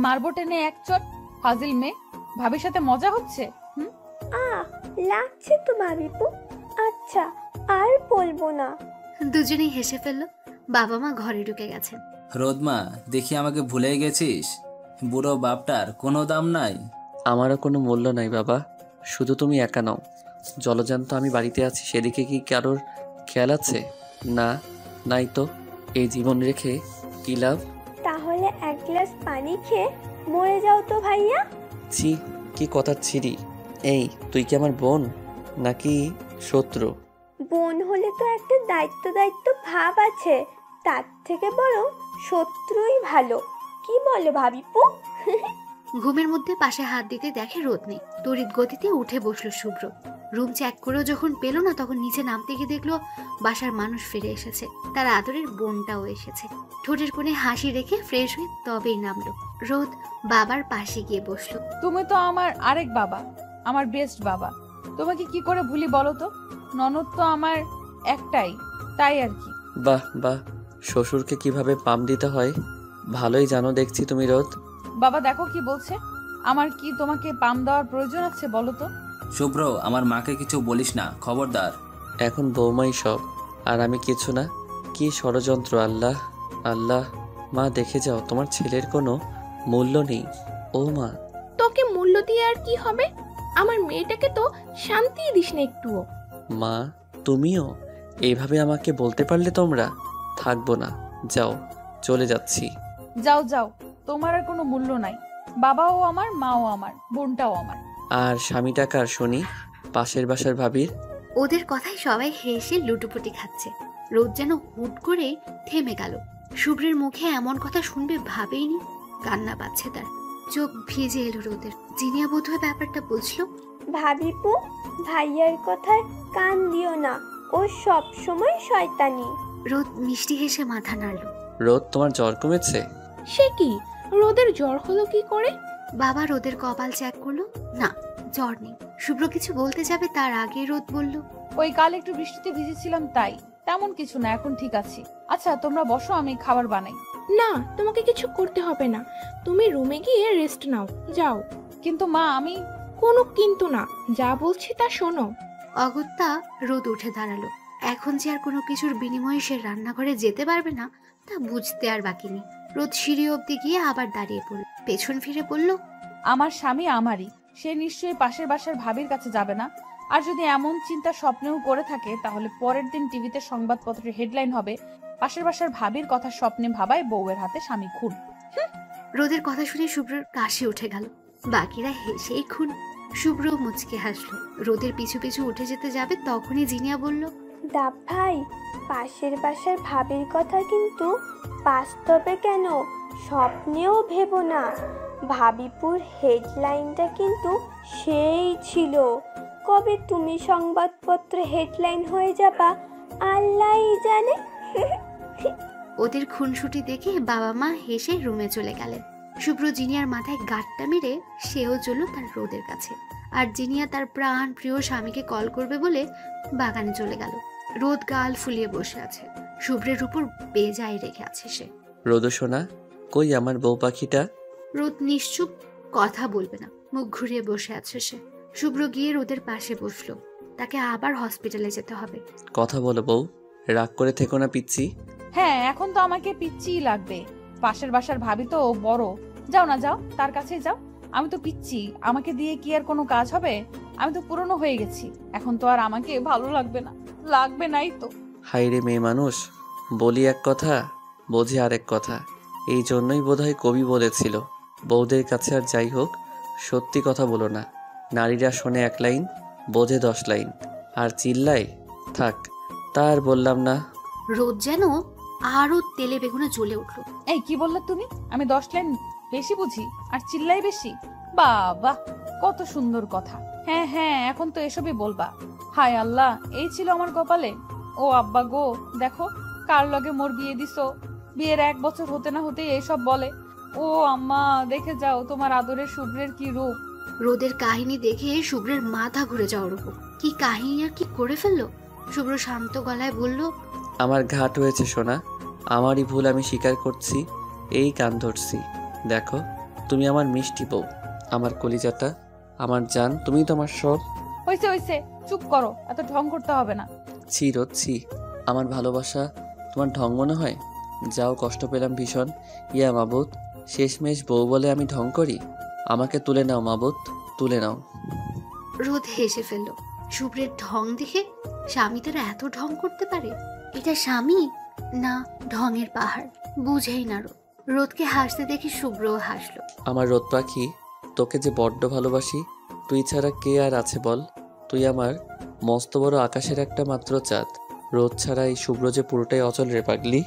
মারবো টেনে এক চট, ফাজিল মেয়ে। ভাবির সাথে মজা হচ্ছে? লাগছে তো ভাবিপু। আচ্ছা আর বলবো না। দুজনেই হেসে ফেললো। বাবা মা ঘরে ঢুকে গেছেন। রোদমা, দেখি আমাকে ভুলে গেছিস? বুড়ো বাপটার কোনো দাম নাই। আমারও কোনো মূল্য নাই বাবা, শুধু তুমি একা নাও। জলজান্ত আমি বাড়িতে আছি, সেদিকে কি কারোর খেয়াল আছে? না, নাই তো। এই জীবন রেখে কি লাভ? তাহলে এক গ্লাস পানি খেয়ে মরে যাও তো ভাইয়া। ছি, কি কথা ছিরি। এই তুই কি আমার বোন নাকি শত্রু? বোন হলে তো একটা দায়িত্ব দায়িত্ব ভাব আছে, তার থেকে বরং শত্রুই ভালো। কি বলে ভাবিপু? ঘুমের মধ্যে পাশে হাত দিতে দেখে রোদ নেই। তড়িৎ গতিতে উঠে বসলো শুভ্র। রুম চেক করেও যখন পেল না, তখন নিচে নামতে গিয়ে দেখলো বাসার মানুষ ফিরে এসেছে। তার আদরের বোনটাও এসেছে। ঠোঁটের কোণে হাসি রেখে ফ্রেশ হয়ে তবেই নামলো। রোদ বাবার পাশে গিয়ে বসলো। তুমি তো আমার আরেক বাবা, আমার বেস্ট বাবা। তোমাকে কি করে ভুলি বলো তো? ননদ তো আমার একটাই, তাই আর কি। বাহ বাহ, শ্বশুরকে কিভাবে পাম দিতে হয় ভালোই জানো দেখছি তুমি রোদ। বাবা দেখো কি বলছে। আমার কি তোমাকে পাম দেওয়ার প্রয়োজন আছে বলো তো? শুভ্র, আমার মাকে কিছু বলিস না, খবরদার। এখন বৌমাই সব, আর আমি কিছু না। কি ষড়যন্ত্র! আল্লাহ আল্লাহ! মা দেখে যাও, তোমার ছেলের কোনো মূল্য নেই। ও মা! তোকে মূল্য দিয়ে আর কি হবে? আমার মেয়েটাকে তো শান্তিই দিস না একটুও। মা, তুমিও এইভাবে আমাকে বলতে পারলে? তোমরা থাকবো না, যাও, চলে যাচ্ছি। যাও যাও, তোমার আর কোনো মূল্য নাই। বাবাও আমার, মাও আমার, বোনটাও আমার। আর স্বামীটা কার শুনি? পাশের বাসার ভাবির। ওদের কথায় সবাই হেসে লুটোপুটি খাচ্ছে। রোদ যেন হুট করে থেমে গেল। শুভ্রের মুখে এমন কথা শুনবে ভাবেইনি। কান্না পাচ্ছে তার, চোখ ভিজে এলো রোদের। জিনিয়া বোধহয় ব্যাপারটা বুঝলো। ভাবিপু, ভাইয়ার কথায় কান দিও না, ও সব সময় শয়তানি। রোদ মিষ্টি হেসে মাথা নাড়ল। রোদ, তোমার জ্বর কমেছে? সে কি, রোদের জ্বর হলো কি করে? বাবা রোদের কপাল চেক করলো, না, জ্বর নেই। শুভ্র কিছু বলতে যাবে তার আগে রোদ বলল, ওই কাল একটু বৃষ্টিতে ভিজেছিলাম তাই, তেমন কিছু না, এখন ঠিক আছি। আচ্ছা তোমরা বসো, আমি খাবার বানাই। না, তোমাকে কিছু করতে হবে না, তুমি রুমে গিয়ে রেস্ট নাও, যাও। কিন্তু মা, আমি... কোনো কিন্তু না, যা বলছি তা শোনো। অগত্যা রোদ উঠে দাঁড়ালো। এখন যে আর কোনো কিছুর বিনিময়ে সে রান্নাঘরে যেতে পারবে না তা বুঝতে আর বাকি নেই। রোদ সিঁড়ি অব্দি গিয়ে আবার দাঁড়িয়ে পড়ল, পেছন ফিরে বলল, আমার স্বামী আমারই, সে নিশ্চয়ই পাশের বাসার ভাবির কাছে যাবে না। আর যদি এমন চিন্তা স্বপ্নেও করে থাকে, তাহলে পরের দিন টিভিতে সংবাদপত্রের হেডলাইন হবে, পাশের বাসার ভাবির কথা স্বপ্নে ভাবায় বউয়ের হাতে স্বামী খুন। রোদের কথা শুনে শুভ্রর কাশি উঠে গেল। বাকিরা হেসেই খুন। শুভ্র মুচকে হাসলো। রোদের পিছু পিছু উঠে যেতে যাবে, তখনই জিনিয়া বলল, দাব ভাই, পাশের বাসার ভাবির কথা কিন্তু বাস্তবে কেন, স্বপ্নেও ভেবো না। ভাবিপুর হেডলাইনটা কিন্তু সেই ছিল। কবে তুমি সংবাদপত্রে হেডলাইন হয়ে যাবা আল্লাহই জানে। ওদের খুনসুটি দেখে বাবা মা হেসে রুমে চলে গেলেন। শুভ্র জিনিয়ার মাথায় গাঁটটা মেরে সেও চলল তার রোদের কাছে। আর জিনিয়া তার প্রাণ প্রিয় স্বামীকে কল করবে বলে বাগানে চলে গেল। রোদ গাল ফুলিয়ে বসে আছে, শুভ্রের উপর বেজায় রেখে আছে সে। রোদ সোনা, কই আমার বউ পাখিটা? রোদ নিশ্চুপ, কথা বলবে না, মুখ ঘুরিয়ে বসে আছে সে। শুভ্র গিয়ে রোদের পাশে বসলো। তাকে আবার হসপিটালে যেতে হবে। কথা বলো বউ, রাগ করে থেকো না পিচ্ছি। হ্যাঁ, এখন তো আমাকে পিচ্চিই লাগবে। পাশের বাসার ভাবি তো বড়। যাও না, যাও, তার কাছেই যাও। আমি তো পিচ্ছি, আমাকে দিয়ে কি আর কোনো কাজ হবে? আমি তো পুরনো হয়ে গেছি, এখন তো আর আমাকে ভালো লাগবে না। লাগবে নাই তো। হাইরে মেয়ে মানুষ, বলি এক কথা, বোঝে আরেক কথা। এই জন্যই বোধহয় কবি বলেছিল, বউদের কাছে আর যাই হোক, সত্যি কথা বলো না। নারীরা শোনে 1 লাইন, বোঝে 10 লাইন, আর চিল্লায়। থাক, তার বললাম না। রোদ যেন আরো তেলে বেগুনে জ্বলে উঠলো। এই কি বললে তুমি? আমি 10 লাইন বেশি বুঝি আর চিল্লাই বেশি? বাবা, কত সুন্দর কথা। হ্যাঁ হ্যাঁ, এখন তো এসবই বলবা। হায় আল্লাহ, এই ছিল আমার কপালে। ও আব্বা গো, দেখো কার লগে মোর বিয়ে দিছো। বিয়ের 1 বছর হতে না হতেই এইসব বলে। ও আম্মা, দেখে যাও তোমার আদরের শুভ্রের কি রূপ। রোদের কাহিনী দেখে শুভ্রের মাথা ঘুরে যাওয়ার উপর। কি কাহিনী আর কি করে ফেললো। শুভ্র শান্ত গলায় বলল, আমার ঘাট হয়েছে সোনা, আমারই ভুল, আমি স্বীকার করছি। এই কান ধরছি। দেখো, তুমি আমার মিষ্টি বউ, আমার কলিজাটা, আমার জান, তুমি তো আমার সব। হইছে হইছে, চুপ করো, এত ঢং করতে হবে না। ছি রোদ ছি, আমার ভালোবাসা তোমার ঢং মনে হয়? যাও, কষ্ট পেলাম ভীষণ। ইয়া মাবুদ, শেষমেশ বউ বলে আমি ঢং করি? আমাকে তুলে নাও মাবুদ, তুলে নাও। রোদ হেসে ফেললো। শুভ্রের ঢং দেখে স্বামী তারা এত ঢং করতে পারে? এটা স্বামী না ঢঙের পাহাড়, বুঝেই না রোদ। রোদকে হাসতে দেখে শুভ্রও হাসলো। আমার রোদ পাখি, তোকে যে বড্ড ভালোবাসি। তুই ছাড়া কে আর আছে বল? তুই আমার মস্ত বড় আকাশের একটা মাত্র চাঁদ। রোদ ছাড়া এই শুভ্র যে পুরোটাই অচল রে পাগলি।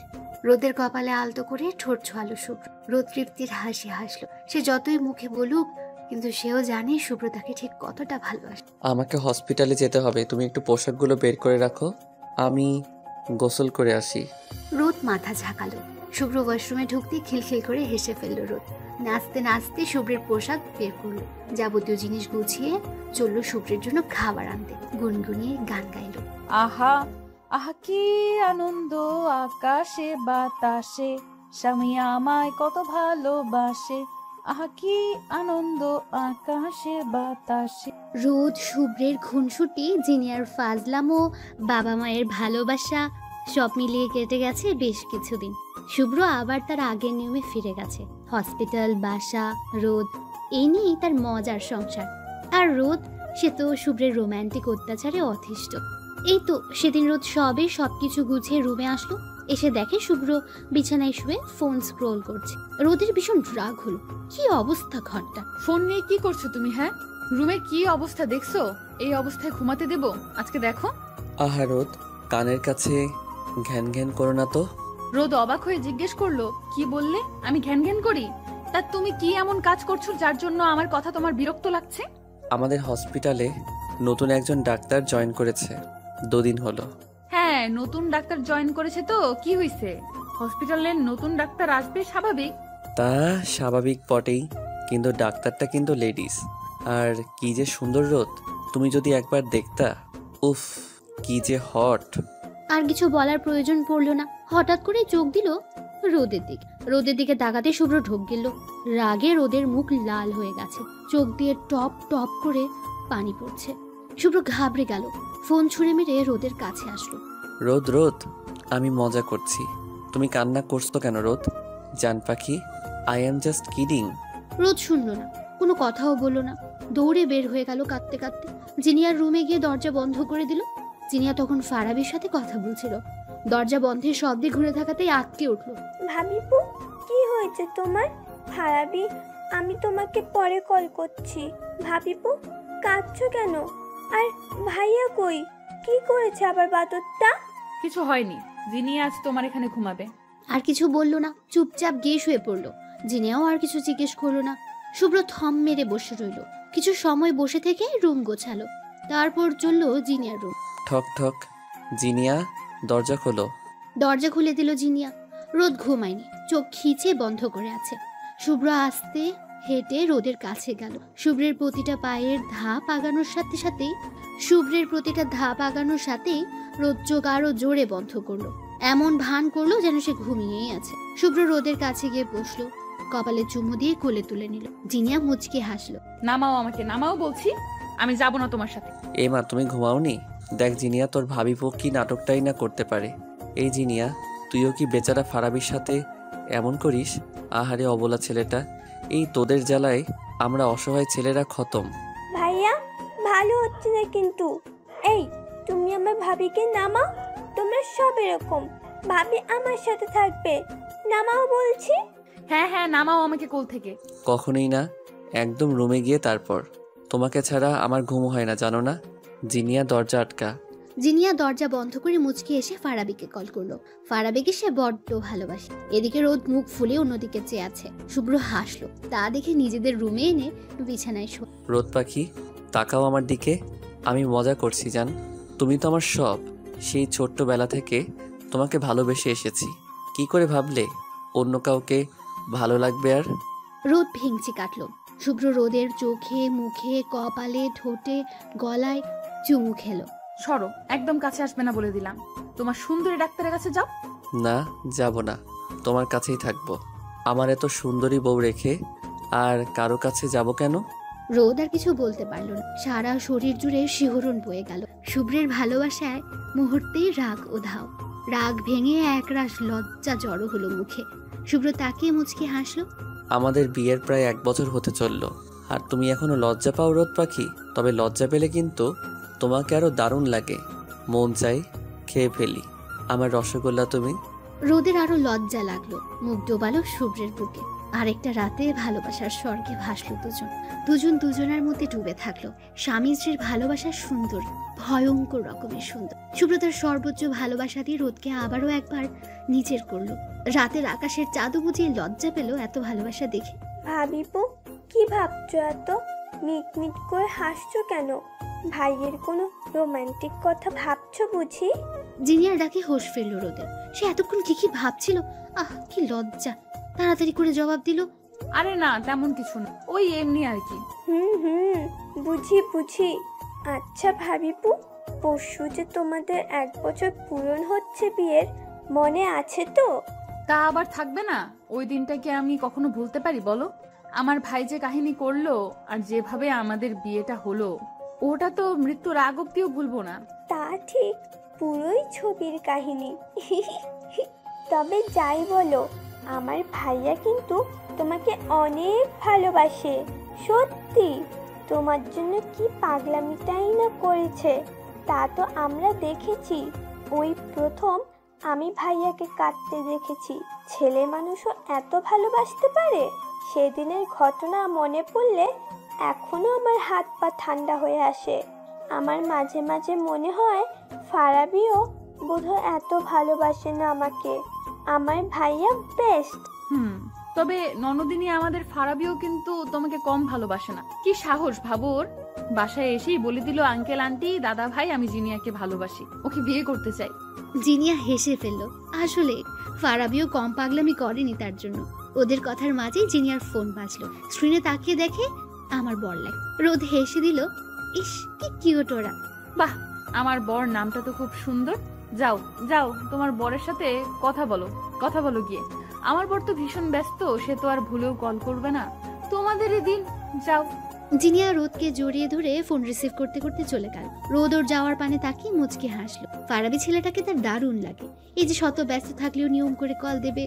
রোদের কপালে আলতো করে ঠোঁট ছোঁয়ালো শুভ্র। রোদ তৃপ্তির হাসি হাসলো। সে যতই মুখে বলুক, কিন্তু সেও জানে শুভ্র তাকে ঠিক কতটা ভালোবাসে। আমাকে হসপিটালে যেতে হবে, তুমি একটু পোশাকগুলো বের করে রাখো, আমি গোসল করে আসি। রোদ মাথা ঝাঁকালো। শুভ্র ওয়াশরুমে ঢুকতে খিলখিল করে হেসে ফেললো রোদ। নাচতে নাচতে শুভ্রের পোশাক বের করলো। যাবতীয় জিনিস গুছিয়ে চললো শুভ্রের জন্য খাবার আনতে। গুনগুনিয়ে গান গাইলো। আহা আহা কি আনন্দ আকাশে বাতাসে, স্বামী আমায় কত ভালোবাসে। আহা কি আনন্দ আকাশে বাতাসে। রোদ, শুভ্রের খুনসুটি, জিনিয়ার ফাজলাম ও বাবা মায়ের ভালোবাসা সব মিলিয়ে কেটে গেছে বেশ কিছুদিন। শুভ্র আবার তার আগের নিয়মে ফিরে গেছে। হসপিটাল, বাসা, রোদ, এই নিয়েই তার মজার সংসার। আর রোদ, সে তো শুভ্রের রোম্যান্টিক অত্যাচারে অতিষ্ঠ। এই তো সেদিন রোদ সবকিছু গুছিয়ে রুমে আসলো। এসে দেখে শুভ্র বিছানায় শুয়ে ফোন স্ক্রোল করছে। রোদের ভীষণ রাগ হলো। কি অবস্থা ঘরটা! ফোন নিয়ে কি করছো তুমি? হ্যাঁ, রুমের কি অবস্থা দেখছো? এই অবস্থায় ঘুমাতে দেব? আজকে দেখো। আহা রোদ, কানের কাছে ঘ্যান ঘ্যান করো না তো। রোদ অবাক হয়ে জিজ্ঞেস করলো, কি বললে? আমি ঘ্যান ঘ্যান করি? তা তুমি কি এমন কাজ করছো যার জন্য আমার কথা তোমার বিরক্ত লাগছে? আমাদের হসপিটালে নতুন একজন ডাক্তার জয়েন করেছে, 2 দিন হলো। হ্যাঁ, নতুন ডাক্তার জয়েন করেছে তো কি হয়েছে? হসপিটালে নতুন ডাক্তার আসবে, স্বাভাবিক। তা স্বাভাবিক বটেই, কিন্তু ডাক্তারটা কিন্তু লেডিস। আর কি যে সুন্দর রোদ, তুমি যদি একবার দেখতা। উফ, কি যে হট। আর কিছু বলার প্রয়োজন পড়লো না। হঠাৎ করে চোখ দিল রোদের দিকে তাকাতে শুভ্র ঢোক গেল। রাগে রোদের মুখ লাল হয়ে গেছে, চোখ দিয়ে টপ টপ করে পানি পড়ছে। শুভ্র ঘাবড়ে গেল, ফোন ছুঁড়ে মেরে রোদের কাছে আসলো। রোদ, আমি মজা করছি, তুমি কান্না করছো কেন রোদ? জান পাখি, আই এম জাস্ট কিডিং। রোদ শুনলো না, কোনো কথাও বললো না। দৌড়ে বের হয়ে গেল কাঁদতে কাঁদতে। জিনিয়ার রুমে গিয়ে দরজা বন্ধ করে দিল। জিনিয়া তখন ফারাবির সাথে কথা বলছিল। দরজা বন্ধের শব্দে ঘুরে থাকাতেই আটকে উঠলো। ভাবিপু, কি হয়েছে তোমার? ফারাবি, আমি তোমাকে পরে কল করছি। ভাবিপু, কাঁদছো কেন? আর ভাইয়া কই? কি করেছে আবার বাদরটা? কিছু হয়নি, যিনি আজ তোমার এখানে ঘুমাবে। আর কিছু বললো না, চুপচাপ গিয়ে শুয়ে পড়লো। জিনিয়াও আর কিছু জিজ্ঞেস করলো না। শুভ্র থম মেরে বসে রইল। কিছু সময় বসে থেকে রুম গোছালো। তারপর চললো জিনিয়ার রুম। ঠক ঠক, জিনিয়া দরজা খোলো। দরজা খুলে দিল জিনিয়া। রোদ ঘুমায়নি, চোখ খিচে বন্ধ করে আছে। শুভ্র আস্তে হেঁটে রোদের কাছে গেল। শুভ্রের প্রতিটা ধাপ আগানোর সাথেই রোদ চোখ আরো জোরে বন্ধ করলো। এমন ভান করলো যেন সে ঘুমিয়েই আছে। শুভ্র রোদের কাছে গিয়ে বসলো, কপালে চুমু দিয়ে কোলে তুলে নিল। জিনিয়া মুচকে হাসলো। নামাও আমাকে, নামাও বলছি, আমি যাব না তোমার সাথে। এ মা, তুমি ঘুমাওনি? দেখ জিনিয়া, তোর ভাবিপো কি নাটকটাই না করতে পারে। এই জিনিয়া, তুইও কি বেচারা ফারাবির সাথে এমন করিস? আহারে অবলা ছেলেটা, এই তোদের জ্বালায় আমরা অসহায় ছেলেরা খতম। ভাইয়া, ভালো হচ্ছে না কিন্তু। এই, তুমি আমার ভাবিকে নামাও। তোমরা সব এরকম, ভাবি আমার সাথে থাকবে। নামাও বলছি। হ্যাঁ, নামাও আমাকে কোল থেকে। কখনোই না, একদম রুমে গিয়ে তারপর। তোমাকে ছাড়া আমার ঘুম হয় না, জানো না? জিনিয়া, দরজা আটকা। জিনিয়া দরজা বন্ধ করে মুচকি এসে ফারাবিকে কল করলো। ফারাবিকে সে বড্ড ভালোবাসে। এদিকে রোদ মুখ ফুলে অন্যদিকে চেয়ে আছে। শুভ্র হাসলো, তা দেখে নিজেদের রুমে এনে বিছানায় শো। রোদ পাখি, তাকাও আমার দিকে। আমি মজা করছি জান, তুমি তো আমার সব। সেই ছোট্টবেলা থেকে তোমাকে ভালোবেসে এসেছি। কি করে ভাবলে অন্য কাউকে ভালো লাগবে? আর রোদ ভেঙচি কাটলো। শুভ্র রোদের চোখে, মুখে, কপালে, ঠোঁটে, গলায় চুমু খেলো। সরো, একদম কাছে আসবে না বলে দিলাম। তোমার সুন্দরী ডাক্তারের কাছে যাও। না, যাব না, তোমার কাছেই থাকবো। আমার এত সুন্দরী বউ রেখে আর কারো কাছে যাব কেন? রোদ আর কিছু বলতে পারল না। সারা শরীর জুড়ে শিহরণ বয়ে গেল। শুভ্রের ভালোবাসায় মুহূর্তেই রাগ উধাও। রাগ ভেঙে একরাশ লজ্জা জড়ো হলো মুখে। শুভ্র তাকিয়ে মুচকি হাসলো। আমাদের বিয়ের প্রায় 1 বছর হতে চললো, আর তুমি এখনো লজ্জা পাও রোদ পাখি? তবে লজ্জা পেলে কিন্তু তোমাকে আরো দারুণ লাগে। মন চাই খেয়ে ফেলি আমার রসগোল্লা তুমি। রোদের আরো লজ্জা লাগলো। মুখ ডোবালো শুভ্রের বুকে। আরেকটা রাতে ভালোবাসার স্বর্গে ভাসলো দুজনের মধ্যে ডুবে থাকলো। স্বামী স্ত্রীর ভালোবাসা সুন্দর, ভয়ঙ্কর রকমের সুন্দর। শুভ্র তার সর্বোচ্চ ভালোবাসা দিয়ে রোদকে আবারও একবার নিজের করলো। রাতের আকাশের চাঁদও বুঝিয়ে লজ্জা পেল এত ভালোবাসা দেখে। ভাবিপু, কি ভাবছো এত? মিট করে হাসছো কেন? ভাইয়ের কোনো রোমান্টিক কথা ভাবছো বুঝি? জিনিয়ার ডাকে হোশ ফেললো রোদের। সে এতক্ষণ কি ভাবছিল। আহ, কি লজ্জা! তাড়াতাড়ি করে জবাব দিল, আরে না, তেমন কিছু না, ওই এমনি আর কি। বুঝি। আচ্ছা ভাবিপু, পরশু যে তোমাদের 1 বছর পূরণ হচ্ছে বিয়ের, মনে আছে তো? তা আবার থাকবে না? ওই দিনটাকে আমি কখনো ভুলতে পারি বলো? আমার ভাই যে কাহিনী করলো আর যেভাবে আমাদের বিয়েটা হলো, ওটা তো মৃত্যুর আগ অব্দিও ভুলবো না। তা ঠিক, পুরোই ছবির কাহিনী। তবে যাই বলো, আমার ভাইয়া কিন্তু তোমাকে অনেক ভালোবাসে। সত্যি, তোমার জন্য কি পাগলামিটাই না করেছে, তা তো আমরা দেখেছি। ওই প্রথম আমি ভাইয়াকে কাঁদতে দেখেছি। ছেলে মানুষও এত ভালোবাসতে পারে। সেদিনের ঘটনা মনে পড়লে এখনো আমার হাত পা ঠান্ডা হয়ে আসে। আমার মাঝে মাঝে মনে হয় ফারাবিও বোধহয় এত ভালোবাসে না আমাকে। আমার ভাইয়া বেস্ট। তবে ননদিনী আমাদের ফারাবিও কিন্তু তোমাকে কম ভালোবাসে না। কি সাহস ভাবো ওর! বাসায় এসেই বলে দিল, আঙ্কেল আন্টি দাদা ভাই, আমি জিনিয়াকে ভালোবাসি, ওকে বিয়ে করতে চাই। জিনিয়া হেসে ফেলল। আসলে ফারাবিও কম পাগলামি করেনি তার জন্য। ওদের কথার মাঝেই জিনিয়ার ফোন বাজলো। স্ক্রিনে তাকিয়ে দেখে আমার বর লাগে। রোদ হেসে দিল, ইস কি কিউট ওরা। বাহ, আমার বর নামটা তো খুব সুন্দর। যাও যাও, তোমার বরের সাথে কথা বলো গিয়ে। আমার বর তো ভীষণ ব্যস্ত, সে তো আর ভুলেও কল করবে না। তোমাদেরই দিন, যাও। জিনিয়া রোদকে জড়িয়ে ধরে ফোন রিসিভ করতে করতে চলে গেল। রোদ ওর যাওয়ার পানে তাকিয়ে মুচকি হাসলো। ফারাবি ছেলেটাকে তার দারুণ লাগে। এই যে শত ব্যস্ত থাকলেও নিয়ম করে কল দেবে,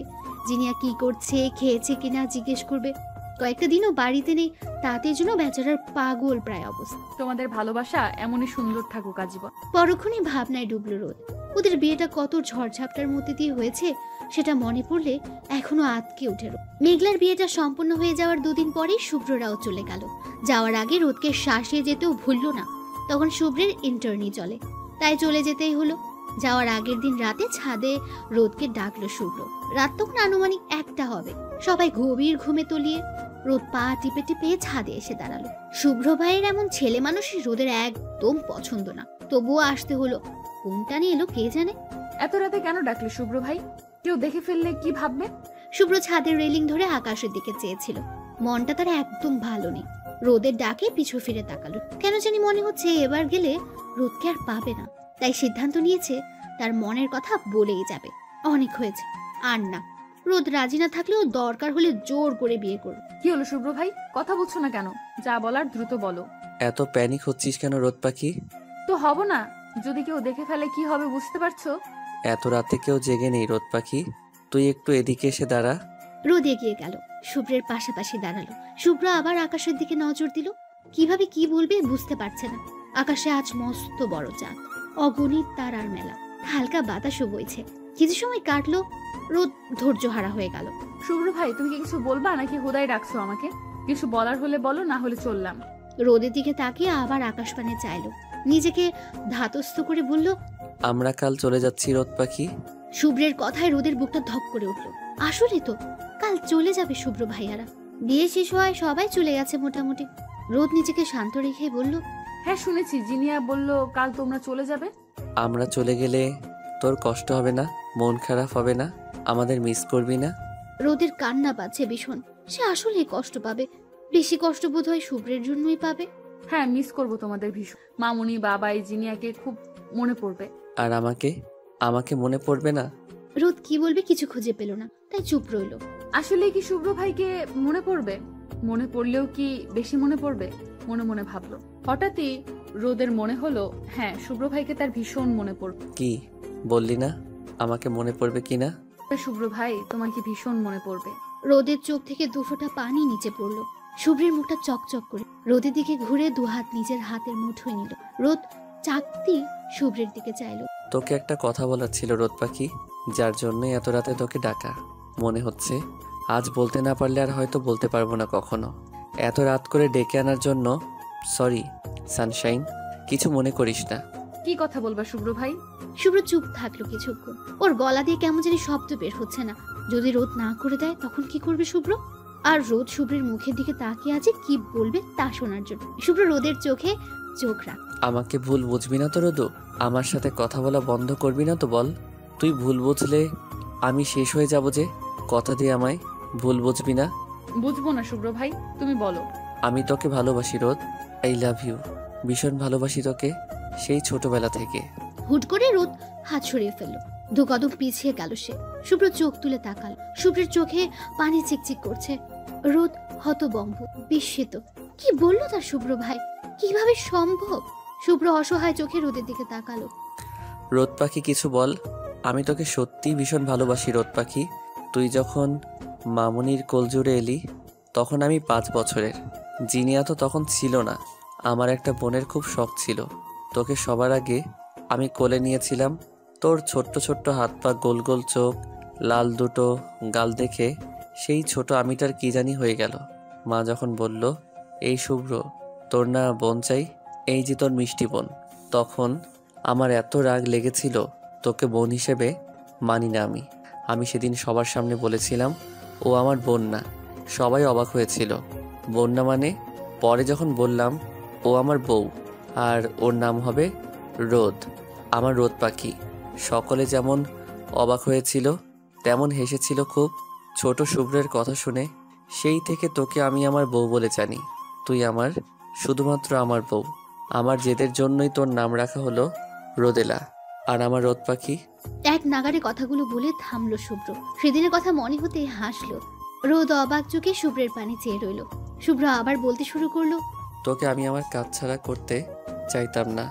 জিনিয়া কি করছে, খেয়েছে কিনা জিজ্ঞেস করবে। কয়েকটা দিনও বাড়িতে নেই, তাতে জন্য বেচারার পাগল প্রায় অবস্থা। তোমাদের ভালোবাসা এমনই সুন্দর থাকুক আজীবন। পরক্ষণে ভাবনায় ডুবলো রোদ। ওদের বিয়েটা কত ঝড়ঝাপটার মধ্যে দিয়ে হয়েছে সেটা মনে পড়লে এখনো আতকে ওঠে। মেঘলার বিয়েটা সম্পূর্ণ হয়ে যাওয়ার দুদিন পরেই শুভ্ররাও চলে গেল। যাওয়ার আগে রোদকে শ্বাসে যেতেও ভুলল না। তখন শুভ্রের ইন্টার্নি চলে, তাই চলে যেতেই হলো। যাওয়ার আগের দিন রাতে ছাদে রোদকে ডাকলো শুভ্র। রাত তখন আনুমানিক 1টা হবে। সবাই গভীর ঘুমে তলিয়ে। রোদ পা টিপে টিপে ছাদে এসে দাঁড়ালো। শুভ্র ভাইয়ের এমন ছেলে মানুষই রোদের একদম পছন্দ না, তবুও আসতে হলো। কোনটা নিয়ে এলো কে জানে। এত রাতে কেন ডাকলে শুভ্র ভাই? কেউ দেখে ফেললে কি ভাববে? শুভ্র ছাদের রেলিং ধরে আকাশের দিকে চেয়েছিল। মনটা তার একদম ভালো নেই। রোদের ডাকে পিছু ফিরে তাকালো। কেন জানি মনে হচ্ছে এবার গেলে রোদকে আর পাবে না। তাই সিদ্ধান্ত নিয়েছে তার মনের কথা বলেই যাবে। অনেক হয়েছে, আর না। রোদ রাজি না থাকলেও দরকার হলে জোর করে বিয়ে করবে। কি হলো শুভ্র ভাই, কথা বলছো না কেন? যা বলার দ্রুত বলো। এত প্যানিক হচ্ছিস কেন রোদ পাখি? তো হব না, যদি কেউ দেখে ফেলে কি হবে বুঝতে পারছো? এত রাতে কেউ জেগে নেই রোদ পাখি, তুই একটু এদিকে এসে দাঁড়া। রোদ এগিয়ে গেল, শুভ্রের পাশাপাশি দাঁড়ালো। শুভ্র আবার আকাশের দিকে নজর দিল। কিভাবে কি বলবে বুঝতে পারছে না। আকাশে আজ মস্ত বড় চাঁদ, অগণিত তারার মেলা, হালকা বাতাসও বইছে। কিছু সময় কাটলো, রোদ ধৈর্য হারা হয়ে গেল। শুভ্র ভাই, তুমি কি কিছু বলবা নাকি হুদাই ডাকছো আমাকে? কিছু বলার হলে বলো, না হলে চললাম। রোদের দিকে তাকিয়ে আবার আকাশ পানে চাইলো। নিজেকে ধাতস্থ করে বলল, আমরা কাল চলে যাচ্ছি রোদ পাখি। শুভ্রের কথায় রোদের বুকটা ধক করে উঠল। আসলে তো কাল চলে যাবে শুভ্র ভাইয়ারা। বিয়ে শেষ হওয়ায় সবাই চলে গেছে মোটামুটি। রোদ নিজেকে শান্ত রেখে বলল, হ্যাঁ শুনেছি, জিনিয়া বলল কাল তোমরা চলে যাবে। আমরা চলে গেলে তোর কষ্ট হবে না? মন খারাপ হবে না? আমাদের মিস করবি না? রোদের কান্না পাচ্ছে ভীষণ। সে আসলেই কষ্ট পাবে। বেশি কষ্ট বোধ হয় শুভ্রের জন্যই পাবে। হ্যাঁ, মিস করবো তোমাদের ভীষণ। মামুনি বাবাই জিনিয়াকে খুব মনে পড়বে। আর আমাকে মনে পড়বে না? রোদ কি বলবে কিছু খুঁজে পেল না, তাই চুপ রইল। আসলে কি শুভ্র ভাইকে মনে পড়বে? মনে পড়লেও কি বেশি মনে পড়বে? মনে মনে ভাবলো। হঠাৎই রোদের মনে হলো, হ্যাঁ শুভ্র ভাইকে তার ভীষণ মনে পড়বে। কি বললি না আমাকে মনে পড়বে কিনা? শুভ্র ভাই, তোমার কি ভীষণ মনে পড়বে? রোদের চোখ থেকে দুফোঁটা পানি নিচে পড়ল। শুভ্রের মুখটা চকচক করে। রোদের দিকে ঘুরে দুহাত নিজের হাতের মুঠোয় নিল। রোদ চাকতি শুভ্রের দিকে চাইলো। তোকে একটা কথা বলার ছিল রোদ পাখি, যার জন্যই এত রাতে তোকে ডাকা। মনে হচ্ছে আজ বলতে না পারলে আর হয়তো বলতে পারবো না কখনো। এত রাত করে ডেকে আনার জন্য সরি সানশাইন, কিছু মনে করিস না। কি কথা বলবা শুভ্র ভাই? শুভ্র চুপ থাকলো কিছুক্ষণ। ওর গলা দিয়ে কেমন জানি শব্দ বের হচ্ছে না। যদি রোদ না করে দেয় তখন কি করবে শুভ্র? আর রোদ শুভ্রের মুখের দিকে তাকিয়ে আছে কি বলবে তা শোনার জন্য। শুভ্র রোদের চোখে চোখ রাখ। আমাকে ভুল বুঝবি না তো রোদু? আমার সাথে কথা বলা বন্ধ করবি না তো বল? তুই ভুল বুঝলে আমি শেষ হয়ে যাব যে। কথা দিয়ে আমায় ভুল বুঝবি না। বুঝবো না শুভ্র ভাই, তুমি বলো। আমি তোকে ভালোবাসি রোদ, আই লাভ ইউ। ভীষণ ভালোবাসি তোকে, সেই ছোটবেলা থেকে। হুট করে রোদ হাত সরিয়ে ফেললো। দু কদম পিছিয়ে গেল সে। শুভ্র চোখ তুলে তাকাল। শুভ্রের চোখে পানি চিকচিক করছে। রোদ হতবম্ব, বিস্মিত। কি বললো তার শুভ্র ভাই? কিভাবে সম্ভব? শুভ্র অসহায় চোখে রোদের দিকে তাকালো। রোদ পাখি কিছু বল। আমি তোকে সত্যি ভীষণ ভালোবাসি রোদ পাখি। তুই যখন মামুনির কোলজুড়ে এলি তখন আমি 5 বছরের। জিনিয়া তো তখন ছিল না। আমার একটা বোনের খুব শখ ছিল। তোকে সবার আগে আমি কোলে নিয়েছিলাম। তোর ছোট্ট ছোট্ট হাত পা, গোল গোল চোখ, লাল দুটো গাল দেখে সেই ছোট আমিটার কি জানি হয়ে গেল। মা যখন বলল, এই শুভ্র, তোর না বোন চাই, এই যে তোর মিষ্টি বোন, তখন আমার এত রাগ লেগেছিল। তোকে বোন হিসেবে মানি না আমি সেদিন সবার সামনে বলেছিলাম ও আমার বোন না। সবাই অবাক হয়েছিল। বোন না মানে? পরে যখন বললাম ও আমার বউ আর ওর নাম হবে রোদ, আমার রোদ পাখি, সকলে যেমন অবাক হয়েছিল তেমন হেসেছিল খুব। ছোট শুভ্রের কথা শুনে সেই থেকে তোকে আমি আমার বউ বলে জানি। তুই আমার, শুধুমাত্র আমার বউ। আমার জেদের জন্যই তোর নাম রাখা হলো রোদেলা। আর আমার রোদ পাখি। এক নাগারে কথাগুলো বলে থামলো শুভ্র। সেদিনের কথা মনে হতে হাসলো। রোদ অবাক চোখে শুভ্রের পানি চেয়ে রইল। শুভ্র আবার বলতে শুরু করলো, তোকে আমি আমার কাজ ছাড়া করতে চাইতাম না।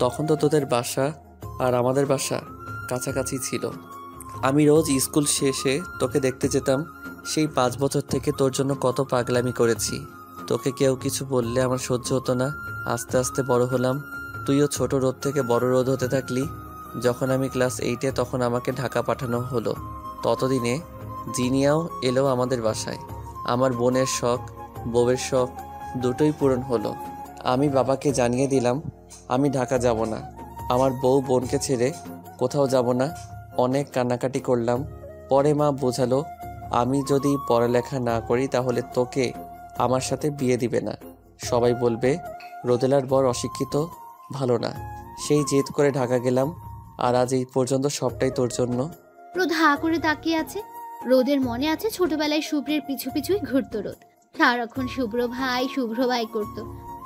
তখন তো তোদের বাসা আর আমাদের বাসা কাছাকাছি ছিল। আমি রোজ স্কুল শেষে তোকে দেখতে যেতাম। সেই 5 বছর থেকে তোর জন্য কত পাগলামি করেছি। তোকে কেউ কিছু বললে আমার সহ্য হতো না। আস্তে আস্তে বড় হলাম। তুইও ছোট রোদ থেকে বড় রোদ হতে থাকলি। যখন আমি ক্লাস 8-এ তখন আমাকে ঢাকা পাঠানো হলো। ততদিনে জিনিয়াও এলো আমাদের বাসায়। আমার বোনের শখ, বউয়ের শখ দুটোই পূরণ হলো। আমি বাবাকে জানিয়ে দিলাম আমি ঢাকা যাব না। আমার বউ বোনকে ছেড়ে কোথাও যাব না। অনেক কান্নাকাটি করলাম। পরে মা বোঝালো আমি যদি পড়ালেখা না করি তাহলে তোকে আমার সাথে বিয়ে দিবে না। সবাই বলবে রোদেলার বর অশিক্ষিত, ভালো না। সেই জেদ করে ঢাকা গেলাম। আর আজ এই পর্যন্ত সবটাই তোর জন্য। রোদ হা করে তাকিয়ে আছে। রোদের মনে আছে ছোটবেলায় শুভ্রের পিছু পিছুই ঘুরতো রোদ। সারাক্ষণ শুভ্র ভাই করতো।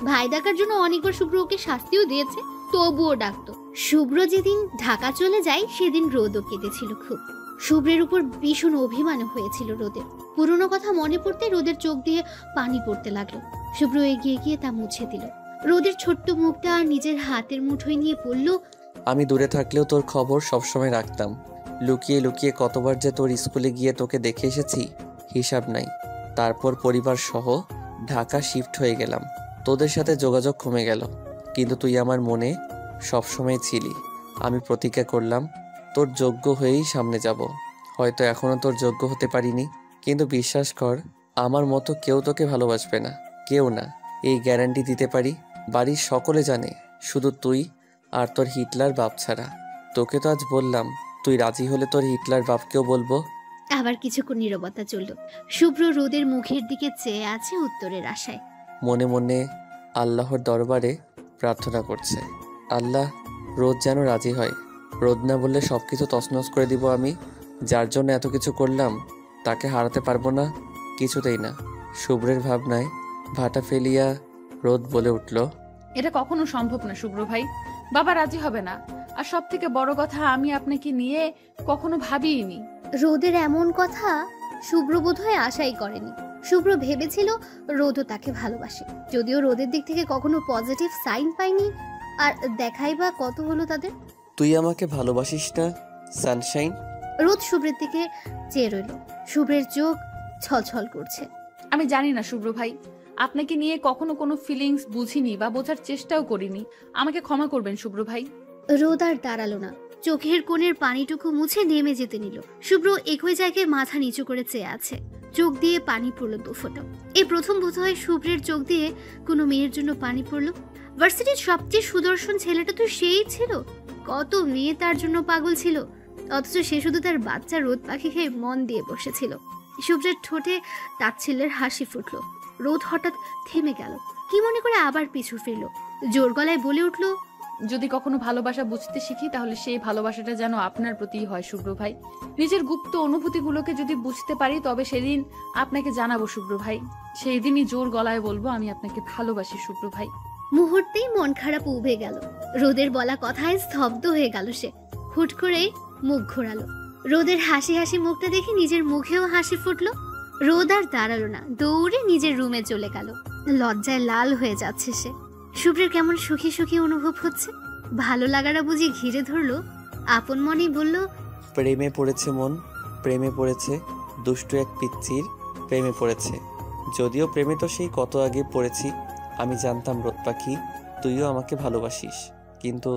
ভাই ডাকার জন্য অনেকবার শুভ্র ওকে শাস্তিও দিয়েছে, তবুও ডাকতো। শুভ্র যেদিন ঢাকা চলে যায় সেদিন রোদও কেঁদেছিল খুব। শুভ্রের উপর ভীষণ অভিমান হয়েছিল রোদের। পুরনো কথা মনে পড়তে রোদের চোখ দিয়ে পানি পড়তে লাগলো। শুভ্র এগিয়ে গিয়ে তা মুছে দিল। রোদের ছোট্ট মুখটা আর নিজের হাতের মুঠোয় নিয়ে বলল, আমি দূরে থাকলেও তোর খবর সবসময় রাখতাম। লুকিয়ে লুকিয়ে কতবার যে তোর স্কুলে গিয়ে তোকে দেখে এসেছি হিসাব নাই। তারপর পরিবার সহ ঢাকা শিফট হয়ে গেলাম। তোদের সাথে যোগাযোগ কমে গেল, কিন্তু তুই আমার মনে সবসময় ছিলি। আমি প্রতিজ্ঞা করলাম তোর যোগ্য হয়েই সামনে যাব। হয়তো এখনও তোর যোগ্য হতে পারিনি, কিন্তু বিশ্বাস কর আমার মতো কেউ তোকে ভালোবাসবে না, কেউ না। এই গ্যারান্টি দিতে পারি। বাড়ির সকলে জানে, শুধু তুই আর তোর হিটলার বাপ ছাড়া। তোকে তো আজ বললাম, তুই রাজি হলে তোর হিটলার বাপকেও বলবো। আবার কিছুক্ষণ নীরবতা চলল। শুভ্র রোদের মুখের দিকে চেয়ে আছে উত্তরের আশায়। মনে মনে আল্লাহর দরবারে প্রার্থনা করছে, আল্লাহ রোদ যেন রাজি হয়। রোদ না বললে সব কিছু তছনছ করে দিব আমি। যার জন্য এত কিছু করলাম তাকে হারাতে পারবো না, কিছুতেই না। শুভ্রের ভাবনায় ভাটা ফেলিয়া রোদ বলে উঠল, এটা কখনো সম্ভব না শুভ্র ভাই। বাবা রাজি হবে না। আর সব থেকে বড় কথা, আমি আপনাকে নিয়ে কখনো ভাবিনি। রোদের এমন কথা শুভ্র বোধহয় আশাই করেনি। শুভ্র ভেবেছিল রোদও তাকে ভালোবাসে, যদিও রোদের দিক থেকে কখনো পজিটিভ সাইন পায়নি। আর দেখাই বা কত হলো তাদের। তুই আমাকে ভালোবাসিস না সানশাইন? রোদ শুভ্রের দিকে চেয়ে রইল। শুভ্রের চোখ ছলছল করছে। আমি জানি না শুভ্র ভাই, আপনাকে নিয়ে কখনো কোনো ফিলিংস বুঝিনি বা বোঝার চেষ্টাও করিনি। আমাকে ক্ষমা করবেন শুভ্র ভাই। রোদ আর দাঁড়ালো না। চোখের কোণের পানিটুকু মুছে নেমে যেতে নিল। শুভ্র একই জায়গায় মাথা নিচু করে চেয়ে আছে। চোখ দিয়ে পানি পড়লো 2 ফোঁটা। এই প্রথম বোধহয় শুভ্রের চোখ দিয়ে কোনো মেয়ের জন্য পানি পড়লো। ভার্সিটির সবচেয়ে সুদর্শন ছেলেটা তো সেই ছিল। কত মেয়ে তার জন্য পাগল ছিল, অথচ সে শুধু তার বাচ্চা রোদ পাখি খেয়ে মন দিয়ে বসেছিল। শুভ্রের ঠোঁটে তাচ্ছিল্যের হাসি ফুটলো। রোদ হঠাৎ থেমে গেল। কি মনে করে আবার পিছু ফিরল। জোর গলায় বলে উঠল, যদি কখনো ভালোবাসা বুঝতে শিখি তাহলে সেই ভালোবাসাটা যেন আপনার প্রতিই হয় শুভ্র ভাই। নিজের গুপ্ত অনুভূতিগুলোকে যদি বুঝতে পারি তবে সেদিন আপনাকে জানাবো শুভ্র ভাই। সেই দিনই জোর গলায় বলবো আমি আপনাকে ভালোবাসি শুভ্র ভাই। মুহূর্তেই মন খারাপ উবে গেল। রোদের বলা কথায় স্তব্ধ হয়ে গেল সে। হুট করে মুখ ঘোরালো। রোদের হাসি হাসি মুখটা দেখে নিজের মুখেও হাসি ফুটলো। রোদ আর দাঁড়ালো না, দৌড়ে নিজের রুমে চলে গেল। লজ্জায় লাল হয়ে যাচ্ছে সে। শুভ্রের কেমন সুখী সুখী অনুভব হচ্ছে। ভালো লাগাটা বুঝি ঘিরে ধরলো। আপন মনেই বলল, প্রেমে পড়েছে মন, প্রেমে পড়েছে দুষ্টু এক পিচ্চির প্রেমে পড়েছে। যদিও প্রেমে তো সেই কত আগে পড়েছি। আমি জানতাম রোদ পাখি তুইও আমাকে ভালোবাসিস, কিন্তু